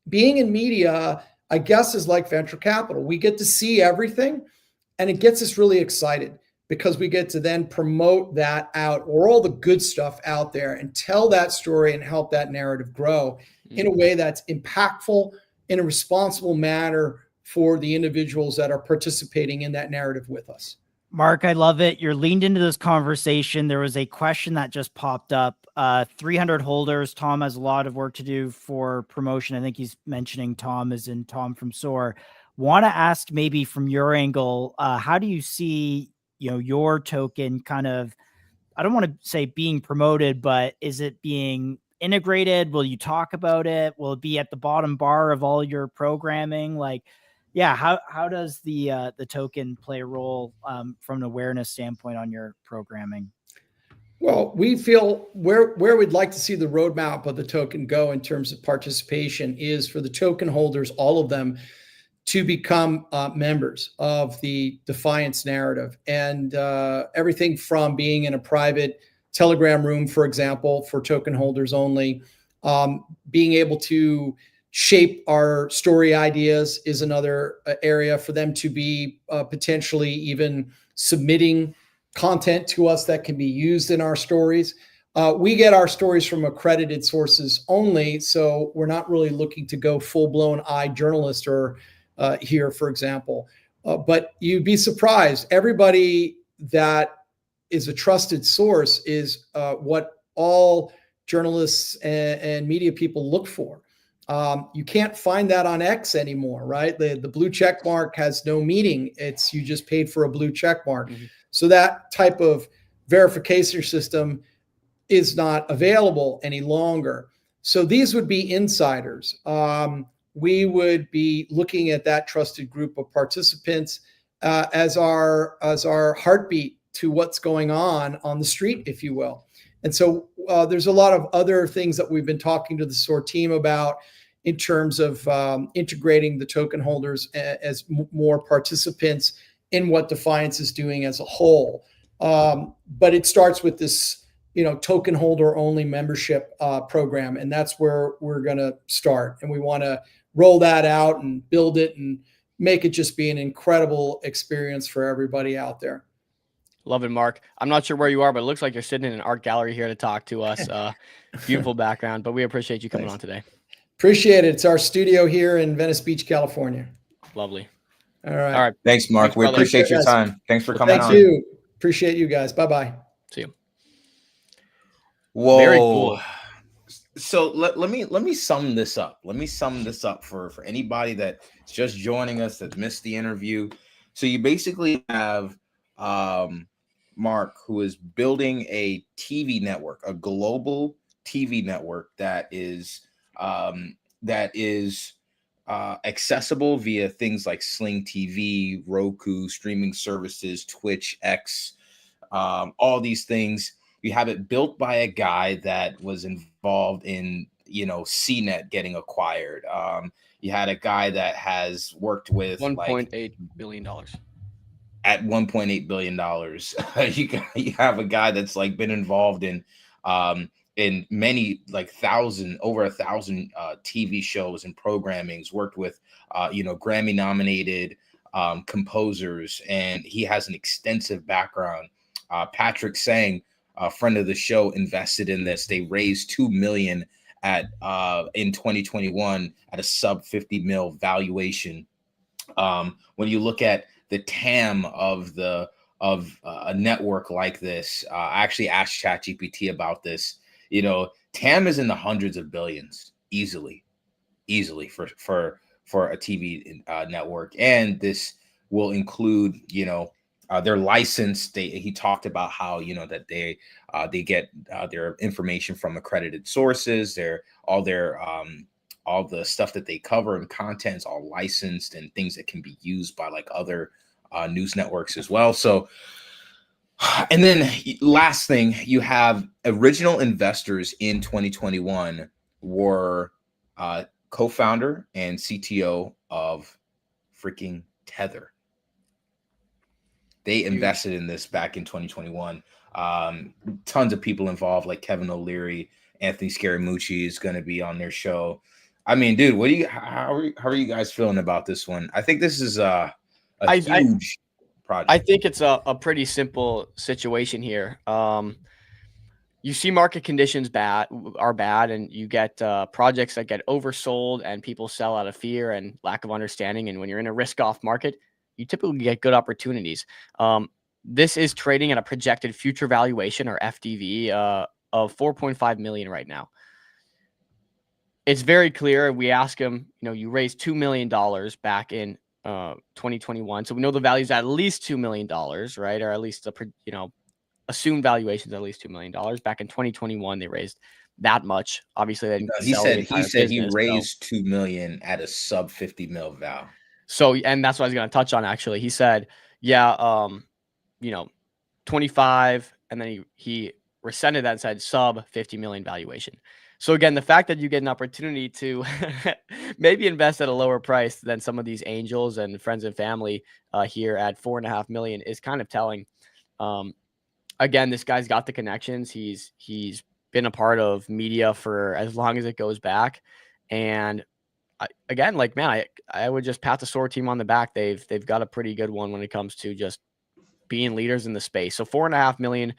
being in media, I guess, is like venture capital. We get to see everything, and it gets us really excited because we get to then promote that out, or all the good stuff out there, and tell that story and help that narrative grow in a way that's impactful, in a responsible manner for the individuals that are participating in that narrative with us. Mark, I love it. You're leaned into this conversation. There was a question that just popped up. 300 holders. Tom has a lot of work to do for promotion. I think he's mentioning Tom as in Tom from SOAR. Want to ask, maybe from your angle, how do you see, your token kind of, I don't want to say being promoted, but is it being integrated? Will you talk about it? Will it be at the bottom bar of all your programming? Like, yeah, how does the token play a role from an awareness standpoint on your programming? Well, we feel where we'd like to see the roadmap of the token go in terms of participation is for the token holders, all of them, to become members of the Defiance narrative, and everything from being in a private Telegram room, for example, for token holders only, being able to shape our story ideas is another area for them to be potentially even submitting content to us that can be used in our stories. We get our stories from accredited sources only, so we're not really looking to go full-blown journalist or here, for example. But you'd be surprised. Everybody that is a trusted source is what all journalists and media people look for. You can't find that on X anymore, right? The blue check mark has no meaning. It's you just paid for a blue check mark. Mm-hmm. So that type of verification system is not available any longer. So these would be insiders. We would be looking at that trusted group of participants as our heartbeat to what's going on the street, if you will. And so there's a lot of other things that we've been talking to the SOAR team about in terms of integrating the token holders as more participants in what Defiance is doing as a whole. But it starts with this, token holder only membership program. And that's where we're going to start. And we want to roll that out and build it and make it just be an incredible experience for everybody out there. Love it, Mark. I'm not sure where you are, but it looks like you're sitting in an art gallery here to talk to us. Beautiful background, but we appreciate you coming on today. Appreciate it. It's our studio here in Venice Beach, California. Lovely. All right. All right. Thanks, Mark. We appreciate your time. Thanks for coming on. Thank you. Appreciate you guys. Bye-bye. See you. Whoa. Very cool. So let me sum this up. Let me sum this up for anybody that's just joining us that missed the interview. So you basically have Mark, who is building a TV network, a global TV network that is accessible via things like Sling TV, Roku, streaming services, Twitch, X, all these things. You have it built by a guy that was involved in, CNET getting acquired. You had a guy that has worked with $1.8 billion. At $1.8 billion, you have a guy that's been involved in many over 1,000 TV shows and programmings. Worked with Grammy nominated composers, and he has an extensive background. Patrick Sang, a friend of the show, invested in this. They raised $2 million in 2021 at a sub 50 mil valuation. When you look at the TAM of a network like this, I actually asked ChatGPT about this. TAM is in the hundreds of billions easily for a TV network, and this will include they're licensed. He talked about how that they get their information from accredited sources. All the stuff that they cover and content's all licensed and things that can be used by other news networks as well. So, and then last thing, you have original investors in 2021 were co-founder and CTO of freaking Tether. They invested in this back in 2021. Tons of people involved, like Kevin O'Leary, Anthony Scaramucci is going to be on their show. I mean, dude, how are you guys feeling about this one? I think this is a huge project. I think it's a pretty simple situation here. You see market conditions are bad, and you get projects that get oversold and people sell out of fear and lack of understanding. And when you're in a risk-off market, you typically get good opportunities. This is trading at a projected future valuation, or FDV, of 4.5 million right now. It's very clear. We ask him, you raised $2 million back in 2021. So we know the value is at least $2 million, right? Or at least assumed valuations at least $2 million. Back in 2021, they raised that much. Obviously, they didn't He sell the said entire he business, so. raised 2 million at a sub 50 mil val. So, and that's what I was going to touch on. Actually, he said, yeah, 25, and then he rescinded that and said sub 50 million valuation. So again, the fact that you get an opportunity to maybe invest at a lower price than some of these angels and friends and family here at 4.5 million is kind of telling. Again, this guy's got the connections. He's been a part of media for as long as it goes back, and again, like, man, I would just pat the SOAR team on the back. They've got a pretty good one when it comes to just being leaders in the space. So 4.5 million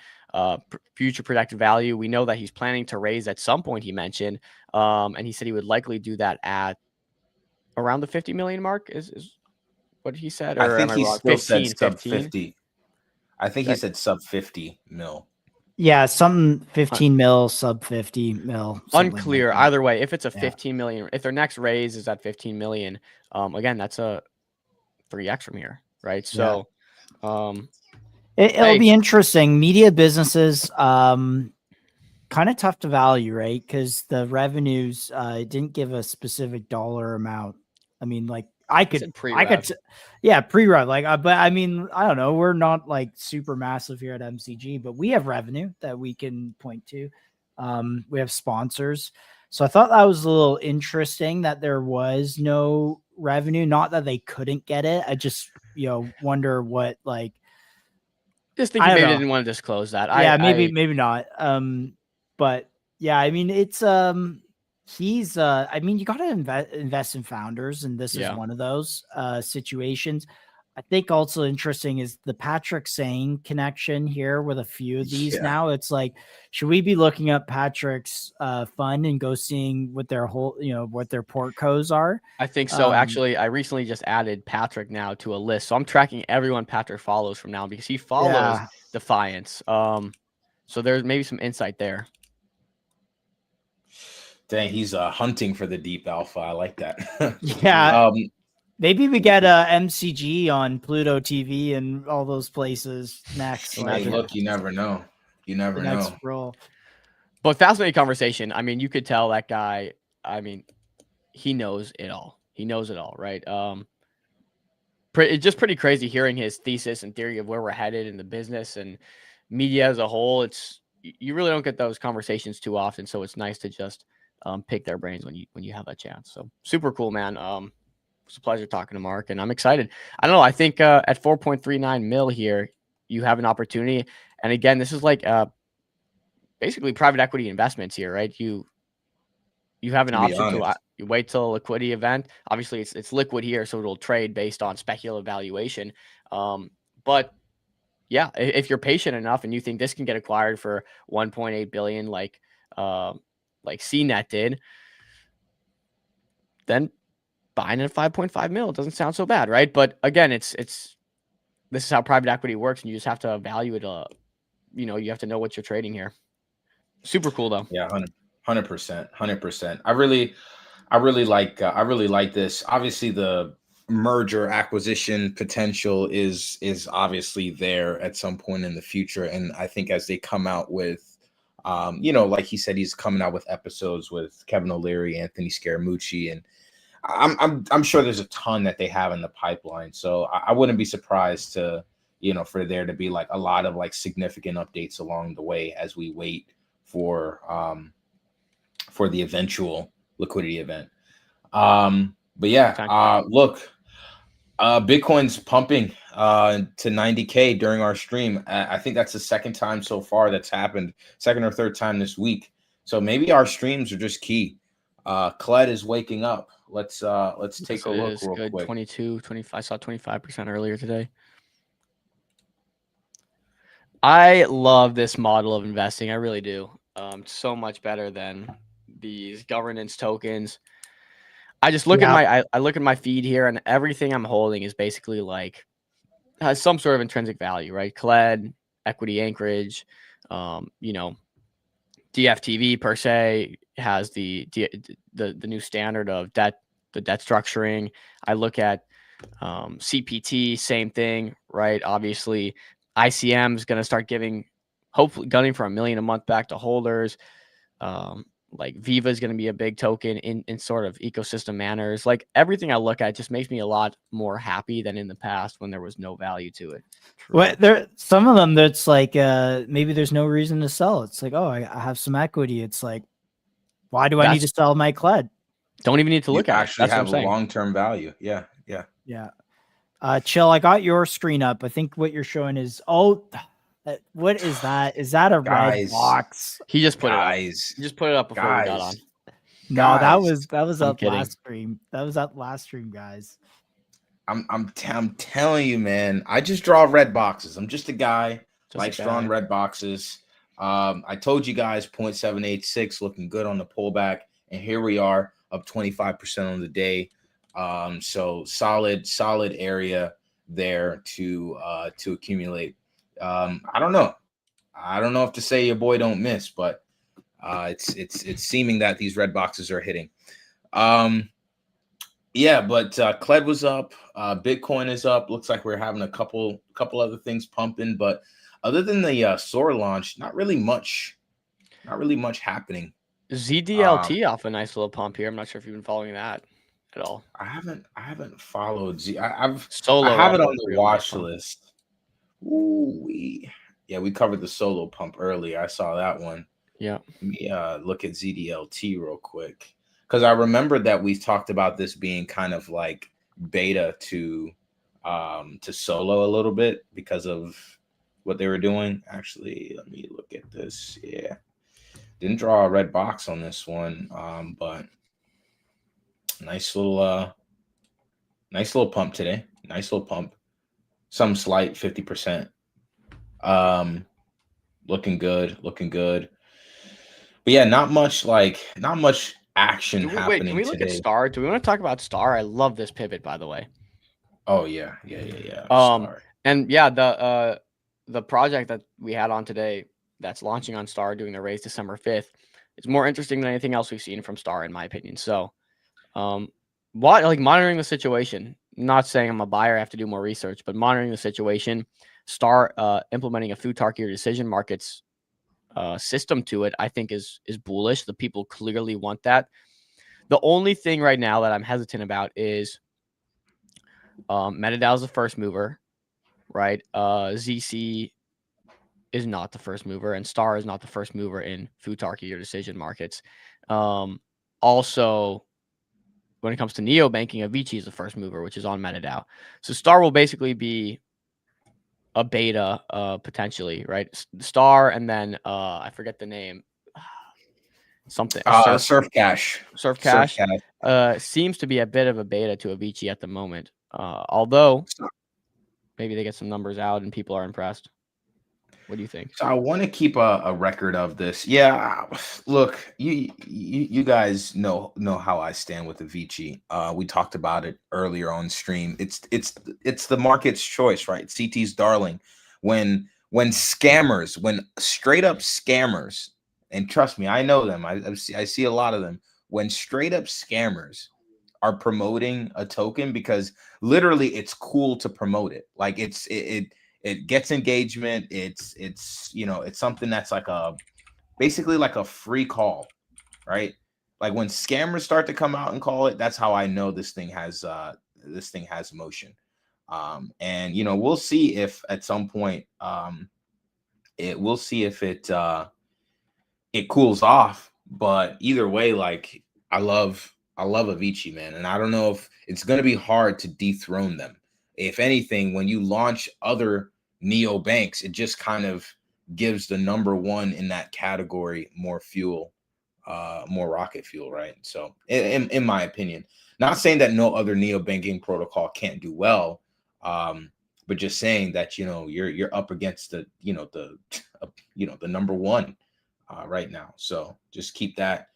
future projected value. We know that he's planning to raise at some point, he mentioned. And he said he would likely do that at around the 50 million mark is what he said. Or I think am I he wrong? still 15, said sub 15? 50. I think he said sub 50 mil. Yeah, something 15 mil, sub 50 mil. Unclear. Like Either way, if it's a 15 million, if their next raise is at 15 million, again, that's a 3x from here, right? So it'll be interesting. Media businesses, kind of tough to value, right? Because the revenues didn't give a specific dollar amount. I mean, like I could, yeah, pre-rev. Like, but I mean, I don't know. We're not like super massive here at MCG, but we have revenue that we can point to. We have sponsors, so I thought that was a little interesting that there was no revenue. Not that they couldn't get it. I just, wonder what like. Just think maybe they didn't want to disclose that. Yeah, maybe not. But yeah, I mean, it's he's I mean, you got to invest in founders, and this is one of those situations. I think also interesting is the Patrick Sane connection here with a few of these. Now it's like, should we be looking up Patrick's fund and go seeing what their whole, what their portcos are? I think so. Actually, I recently just added Patrick now to a list, so I'm tracking everyone Patrick follows from now because he follows Defiance. So there's maybe some insight there. Dang, he's hunting for the deep alpha. I like that. Yeah. Maybe we get MCG on Pluto TV and all those places next. Hey, look, you never know. You never know. Role. But fascinating conversation. I mean, you could tell that guy, I mean, he knows it all. He knows it all, right? It's just pretty crazy hearing his thesis and theory of where we're headed in the business and media as a whole. You really don't get those conversations too often, so it's nice to just pick their brains when you have that chance. So super cool, man. It's a pleasure talking to Mark, and I'm excited. I don't know. I think at 4.39 mil here, you have an opportunity. And again, this is like basically private equity investments here, right? You have an option to you wait till a liquidity event. Obviously, it's liquid here, so it'll trade based on speculative valuation. But yeah, if you're patient enough and you think this can get acquired for 1.8 billion, like CNET did, then buying at 5.5 mil doesn't sound so bad, right? But again, this is how private equity works, and you just have to evaluate. You have to know what you're trading here. Super cool though. Yeah, 100%. I really like this. Obviously, the merger acquisition potential is obviously there at some point in the future, and I think as they come out with, like he said, he's coming out with episodes with Kevin O'Leary, Anthony Scaramucci, and I'm sure there's a ton that they have in the pipeline. So I wouldn't be surprised to, for there to be like a lot of like significant updates along the way as we wait for the eventual liquidity event. But yeah, look, Bitcoin's pumping to 90K during our stream. I think that's the second time so far that's happened, second or third time this week. So maybe our streams are just key. Kled is waking up. Let's take a look real quick. 22, 25. I saw 25% earlier today. I love this model of investing. I really do. So much better than these governance tokens. I just look at I look at my feed here, and everything I'm holding is basically like has some sort of intrinsic value, right? Kled, equity anchorage, DFTV per se has the new standard of debt, the debt structuring. I look at CPT, same thing, right? Obviously, ICM is going to start hopefully gunning for $1 million a month back to holders. Like Viva is going to be a big token in sort of ecosystem manners. Like everything I look at just makes me a lot more happy than in the past when there was no value to it. Well, there some of them that's like maybe there's no reason to sell. It's like, oh, I have some equity. It's like, why do I need to sell my CLED? Don't even need to look at it. Actually That's have what I'm saying. long-term value. Yeah. Chill, I got your screen up. I think what you're showing is what is that? Is that a red box? He just put it up. He just put it up before we got on. No, that was up last stream. That was up last stream, guys. I'm telling you, man. I just draw red boxes. I'm just a guy likes drawing red boxes. I told you guys 0.786 looking good on the pullback, and here we are up 25% on the day. So solid area there to accumulate. I don't know if to say your boy don't miss, but it's seeming that these red boxes are hitting. Yeah, but CLED was up, Bitcoin is up. Looks like we're having a couple other things pumping, but other than the SOAR launch, not really much happening. ZDLT off a nice little pump here. I'm not sure if you've been following that at all. I haven't followed I have it on the watch list. Ooh, we covered the solo pump earlier. I saw that one. Yeah. Let me look at ZDLT real quick, because I remember that we talked about this being kind of like beta to solo a little bit because of what they were doing. Actually, let me look at this. Yeah, didn't draw a red box on this one, but nice little pump today. Nice little pump. Some slight 50%. Looking good. But yeah, not much action happening. Can we look at Star? Do we want to talk about Star? I love this pivot, by the way. Oh yeah. Star. And yeah, the project that we had on today that's launching on Star, doing the raise December 5th, is more interesting than anything else we've seen from Star, in my opinion. So, monitoring the situation. Not saying I'm a buyer, I have to do more research, but monitoring the situation. Star implementing a Futarchy or decision markets system to it, I think is bullish. The people clearly want that. The only thing right now that I'm hesitant about is MetaDAO is the first mover, right? ZC is not the first mover, and Star is not the first mover in Futarchy or decision markets. Also, when it comes to neobanking, Avicii is the first mover, which is on MetaDAO. So Star will basically be a beta potentially, right? Star, and then I forget the name. Something Surf Cash seems to be a bit of a beta to Avicii at the moment. Although maybe they get some numbers out and people are impressed. What do you think? So I want to keep a record of this. Yeah, look, you guys know how I stand with Avicii. We talked about it earlier on stream. It's the market's choice, right? CT's darling. When scammers, when straight up scammers, and trust me, I know them. I see a lot of them. When straight up scammers are promoting a token, because literally it's cool to promote it. Like it gets engagement. It's something that's like basically like a free call, right? Like when scammers start to come out and call it, that's how I know this thing has motion. And we'll see if at some point we'll see if it cools off. But either way, like I love Avicii, man, and I don't know if it's going to be hard to dethrone them. If anything, when you launch other neo banks, it just kind of gives the number one in that category more fuel, more rocket fuel, right? So in my opinion, not saying that no other neo banking protocol can't do well, but just saying that you're up against the number one right now. So just keep that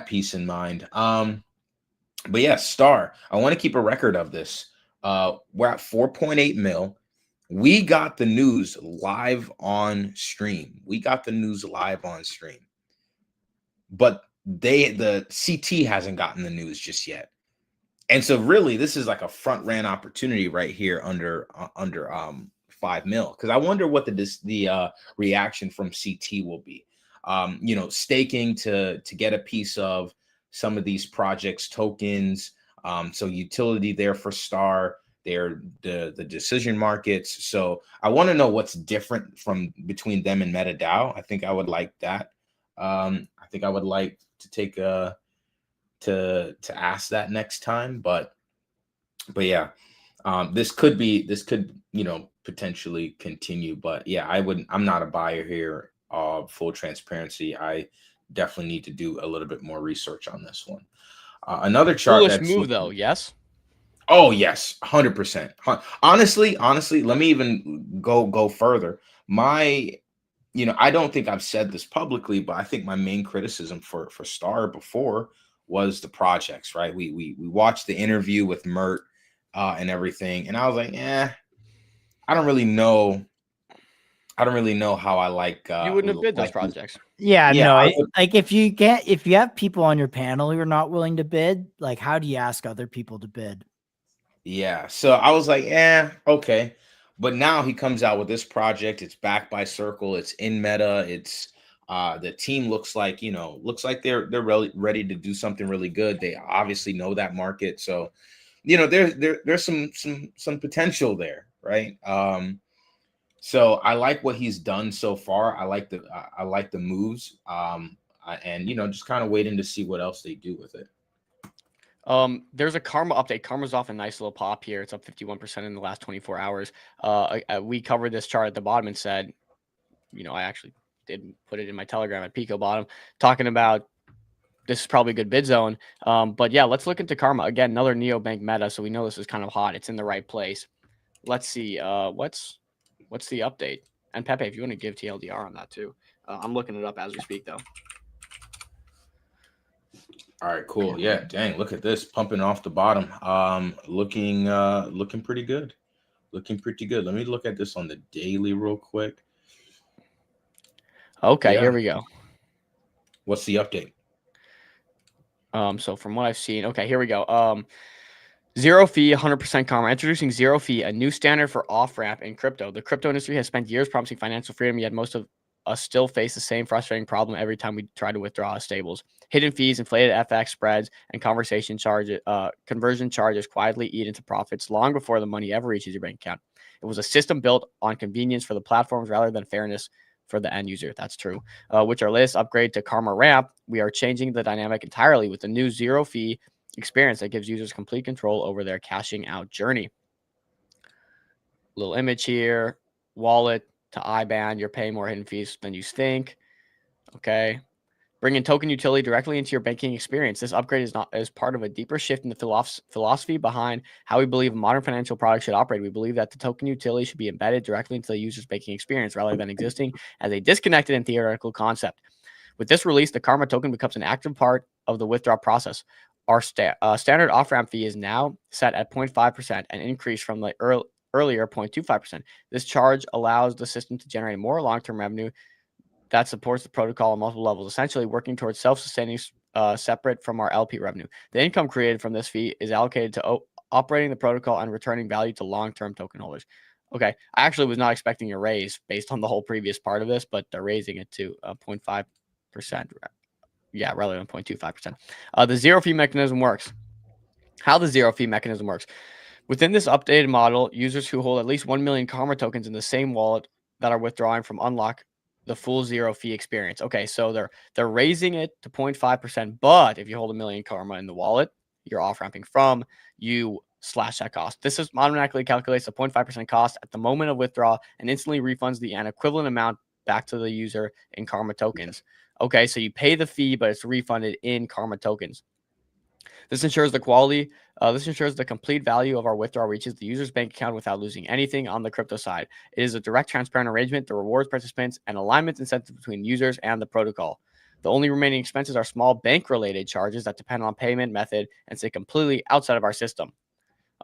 piece in mind. But yeah, Star, I want to keep a record of this. We're at 4.8 mil. We got the news live on stream. But the CT hasn't gotten the news just yet. And so really this is like a front ran opportunity right here under 5 mil. Because I wonder what the reaction from CT will be. you know, staking to get a piece of some of these projects tokens. So utility there for Star, they're the decision markets. So I want to know what's different from between them and MetaDAO. I think I would like that. I think I would like to take a to ask that next time, but yeah, this could, you know, potentially continue, but yeah, I'm not a buyer here. Full transparency, I definitely need to do a little bit more research on this one. Another chart Bullish that's move though, yes. Oh yes, 100%. Honestly, let me even go further. You know, I don't think I've said this publicly, but I think my main criticism for Star before was the projects, right? We watched the interview with Mert and everything, and I was like, I don't really know how I like. You wouldn't have bid those projects. Yeah, Yeah, no. Like if you have people on your panel who are not willing to bid, like how do you ask other people to bid? Yeah, so I was like, okay. But now he comes out with this project. It's backed by Circle. It's in Meta. It's the team looks like, you know, they're really ready to do something really good. They obviously know that market. So, you know, there's some potential there, right? So I like what he's done so far. I like the moves. And you know, just kind of waiting to see what else they do with it. There's a Karma update. Karma's off a nice little pop here. It's up 51% in the last 24 hours. We covered this chart at the bottom and said, you know, I actually did put it in my Telegram at Pico Bottom, talking about this is probably a good bid zone. But yeah, let's look into Karma again. Another neobank meta, so we know this is kind of hot. It's in the right place. Let's see. What's the update? And Pepe, if you want to give TLDR on that too, I'm looking it up as we speak though. All right, cool. Yeah, dang, look at this pumping off the bottom. Looking pretty good. Looking pretty good. Let me look at this on the daily real quick. Okay, here we go. What's the update? So from what I've seen, okay, here we go. Zero fee, 100% Karma. Introducing zero fee, a new standard for off-ramp in crypto. The crypto industry has spent years promising financial freedom, yet most of us still face the same frustrating problem every time we try to withdraw stables. Hidden fees, inflated FX spreads, and conversion charges quietly eat into profits long before the money ever reaches your bank account. It was a system built on convenience for the platforms rather than fairness for the end user. That's true. With our latest upgrade to Karma Ramp, we are changing the dynamic entirely with the new zero fee experience that gives users complete control over their cashing out journey. Little image here, wallet to IBAN. You're paying more hidden fees than you think. Okay. Bringing token utility directly into your banking experience. This upgrade is part of a deeper shift in the philosophy behind how we believe modern financial products should operate. We believe that the token utility should be embedded directly into the user's banking experience rather than existing as a disconnected and theoretical concept. With this release, the Karma token becomes an active part of the withdrawal process. Our standard off-ramp fee is now set at 0.5%, an increase from the earlier 0.25%. This charge allows the system to generate more long-term revenue that supports the protocol on multiple levels, essentially working towards self-sustaining, separate from our LP revenue. The income created from this fee is allocated to operating the protocol and returning value to long-term token holders. Okay, I actually was not expecting a raise based on the whole previous part of this, but they're raising it to 0.5%. Yeah, rather than 0.25%. The zero fee mechanism works. How the zero fee mechanism works. Within this updated model, users who hold at least 1 million Karma tokens in the same wallet that are withdrawing from unlock the full zero fee experience. Okay, so they're raising it to 0.5%, but if you hold 1 million Karma in the wallet, you're off-ramping from, you slash that cost. This is automatically calculates the 0.5% cost at the moment of withdrawal and instantly refunds an equivalent amount back to the user in Karma tokens. Okay, so you pay the fee, but it's refunded in Karma tokens. This ensures the quality. This ensures the complete value of our withdrawal reaches the user's bank account without losing anything on the crypto side. It is a direct, transparent arrangement that rewards participants and alignment incentives between users and the protocol. The only remaining expenses are small bank-related charges that depend on payment method and sit completely outside of our system.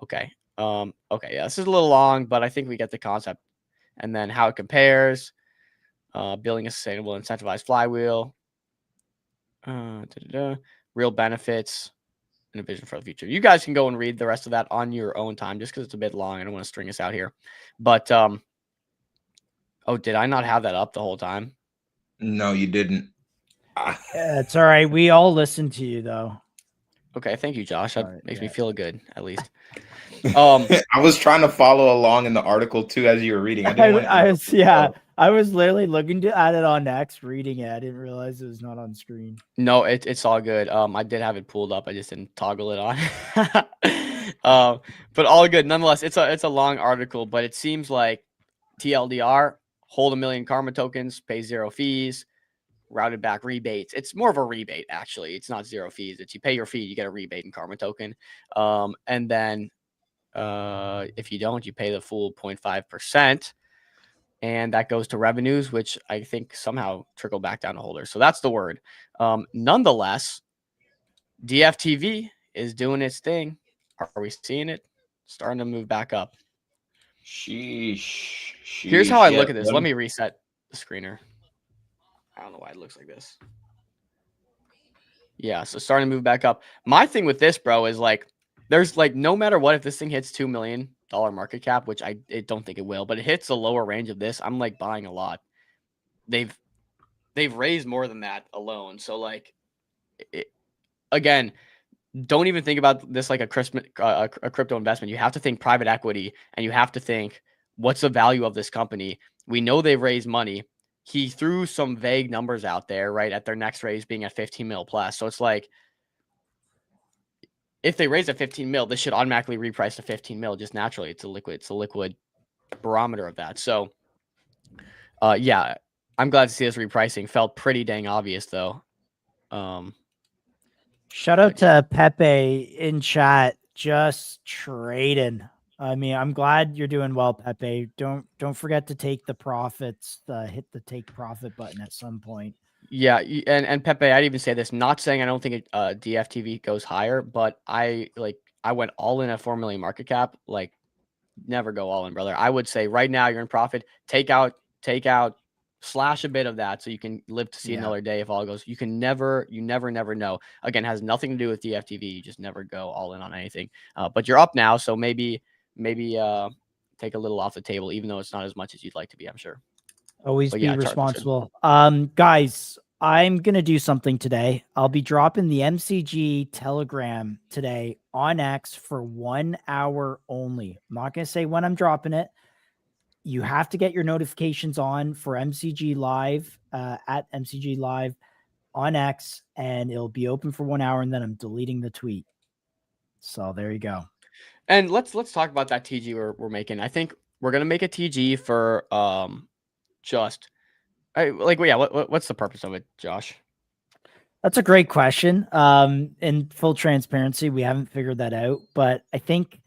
Okay. Okay. Yeah, this is a little long, but I think we get the concept. And then how it compares. Building a sustainable, incentivized flywheel. Real benefits. And a vision for the future. You guys can go and read the rest of that on your own time just because it's a bit long. I don't want to string us out here. But, oh, did I not have that up the whole time? No, you didn't. Yeah, it's all right. We all listen to you though. Okay, thank you, Josh. That makes me feel good, at least. I was trying to follow along in the article too as you were reading. I didn't want to. I was literally looking at it on X, reading it. I didn't realize it was not on screen. No, it's all good. I did have it pulled up. I just didn't toggle it on. But all good. Nonetheless, it's a long article, but it seems like TLDR, hold 1 million Karma tokens, pay 0 fees, routed back rebates. It's more of a rebate, actually. It's not 0 fees. It's you pay your fee, you get a rebate in Karma token. And then if you don't, you pay the full 0.5%. And that goes to revenues, which I think somehow trickle back down to holders. So that's the word. Nonetheless, DFTV is doing its thing. Are we seeing it? Starting to move back up. Sheesh. Here's how I look at this. Let me reset the screener. I don't know why it looks like this. Yeah, so starting to move back up. My thing with this, bro, is like, there's like, no matter what, if this thing hits $2 million market cap, which I don't think it will, but it hits the lower range of this, I'm like buying a lot. They've raised more than that alone. So like, again, don't even think about this like a crypto investment. You have to think private equity, and you have to think, what's the value of this company? We know they've raised money. He threw some vague numbers out there, right, at their next raise being at 15 mil plus. So it's like, if they raise at 15 mil, this should automatically reprice to 15 mil just naturally. It's a liquid barometer of that. So, yeah, I'm glad to see this repricing. Felt pretty dang obvious though. Shout out to Pepe in chat, just trading. I mean, I'm glad you're doing well, Pepe. Don't forget to take the profits, hit the take profit button at some point. Yeah, and Pepe, I'd even say this, not saying I don't think DFTV goes higher, but I went all in at 4 million market cap. Like, never go all in, brother. I would say right now you're in profit. Take out, slash a bit of that so you can live to see another day if all goes. You never know. Again, it has nothing to do with DFTV. You just never go all in on anything. But you're up now, so maybe take a little off the table, even though it's not as much as you'd like to be, I'm sure. Always be responsible. Guys, I'm going to do something today. I'll be dropping the MCG Telegram today on X for 1 hour only. I'm not going to say when I'm dropping it. You have to get your notifications on for MCG Live at MCG Live on X, and it'll be open for 1 hour, and then I'm deleting the tweet. So there you go. And let's talk about that TG we're making. I think we're going to make a TG for what's the purpose of it, Josh? That's a great question. In full transparency, we haven't figured that out, but I think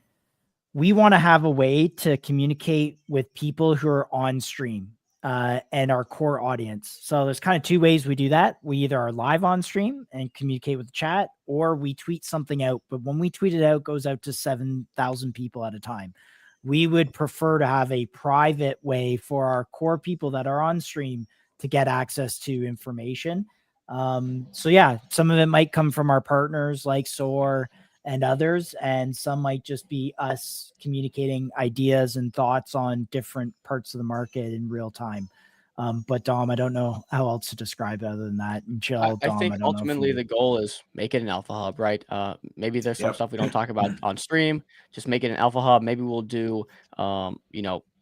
we want to have a way to communicate with people who are on stream and our core audience. So there's kind of two ways we do that. We either are live on stream and communicate with the chat, or we tweet something out. But when we tweet it out, it goes out to 7,000 people at a time. We would prefer to have a private way for our core people that are on stream to get access to information. So yeah, some of it might come from our partners like SOAR and others, and some might just be us communicating ideas and thoughts on different parts of the market in real time. But Dom, I don't know how else to describe it other than that. And Chill, I think ultimately the goal is make it an alpha hub, right? Maybe there's some stuff we don't talk about on stream. Just make it an alpha hub. Maybe we'll do,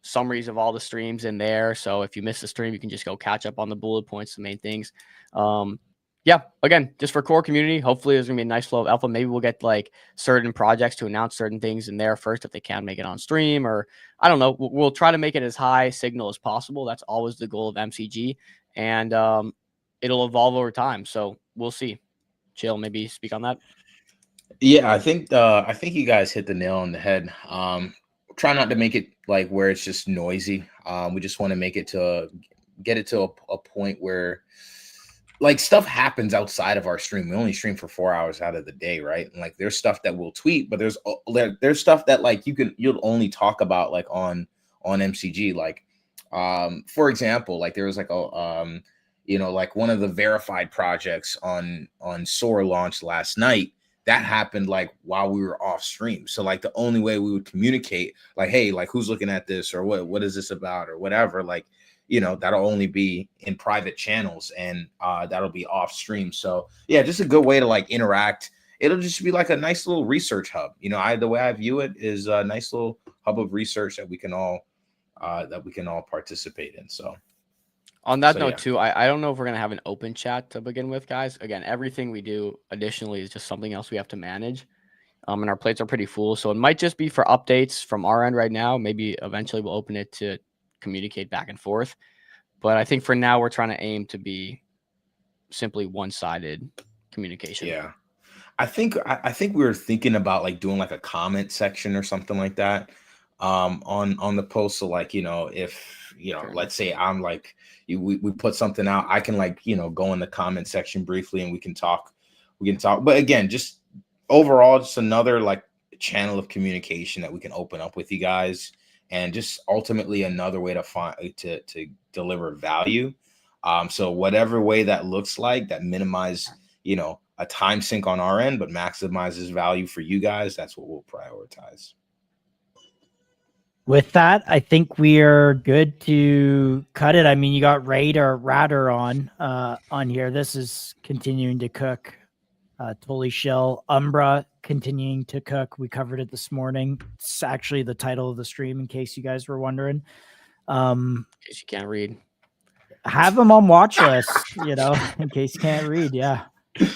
summaries of all the streams in there. So if you miss the stream, you can just go catch up on the bullet points, the main things. Yeah, again, just for core community, hopefully there's gonna be a nice flow of alpha. Maybe we'll get like certain projects to announce certain things in there first if they can make it on stream, or I don't know. We'll try to make it as high signal as possible. That's always the goal of MCG, and it'll evolve over time. So we'll see. Chill, maybe speak on that. Yeah, I think you guys hit the nail on the head. Try not to make it like where it's just noisy. We just want to make it get it to a point where like stuff happens outside of our stream. We only stream for 4 hours out of the day, right? And like there's stuff that we'll tweet, but there's stuff that like you'll only talk about like on MCG. Like for example, like there was like a like one of the verified projects on SOAR launched last night. That happened like while we were off stream. So like the only way we would communicate, like, hey, like who's looking at this, or what is this about, or whatever, like that'll only be in private channels, and that'll be off stream. So yeah, just a good way to like interact. It'll just be like a nice little research hub. The way I view it is a nice little hub of research that we can all participate in. So on that note too, I don't know if we're gonna have an open chat to begin with, guys. Again, everything we do additionally is just something else we have to manage. And our plates are pretty full. So it might just be for updates from our end right now. Maybe eventually we'll open it to communicate back and forth. But I think for now we're trying to aim to be simply one-sided communication. Yeah. I think we were thinking about like doing like a comment section or something like that on the post. So like, if, let's say I'm like, we put something out, I can like, go in the comment section briefly and we can talk. But again, just overall, just another like channel of communication that we can open up with you guys, and just ultimately another way to find to deliver value. So whatever way that looks like, that minimize, a time sink on our end, but maximizes value for you guys, that's what we'll prioritize. With that, I think we are good to cut it. I mean, you got Radar on here. This is continuing to cook. Totally Shell, Umbra continuing to cook. We covered it this morning. It's actually the title of the stream, in case you guys were wondering. In case you can't read. Have them on watch list, in case you can't read. Yeah.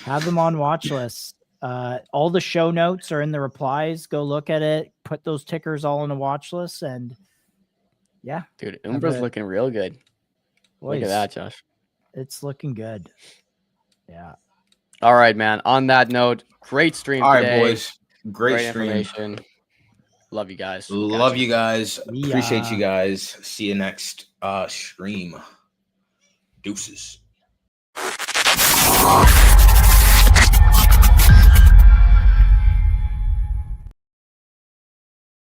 Have them on watch list. All the show notes are in the replies. Go look at it. Put those tickers all in a watch list. And yeah. Dude, Umbra's looking real good. Look at that, Josh. It's looking good. Yeah. All right, man. On that note, great stream today. All right, boys. Great stream. Information. Love you guys. Love you guys. Appreciate you guys. See you next stream. Deuces.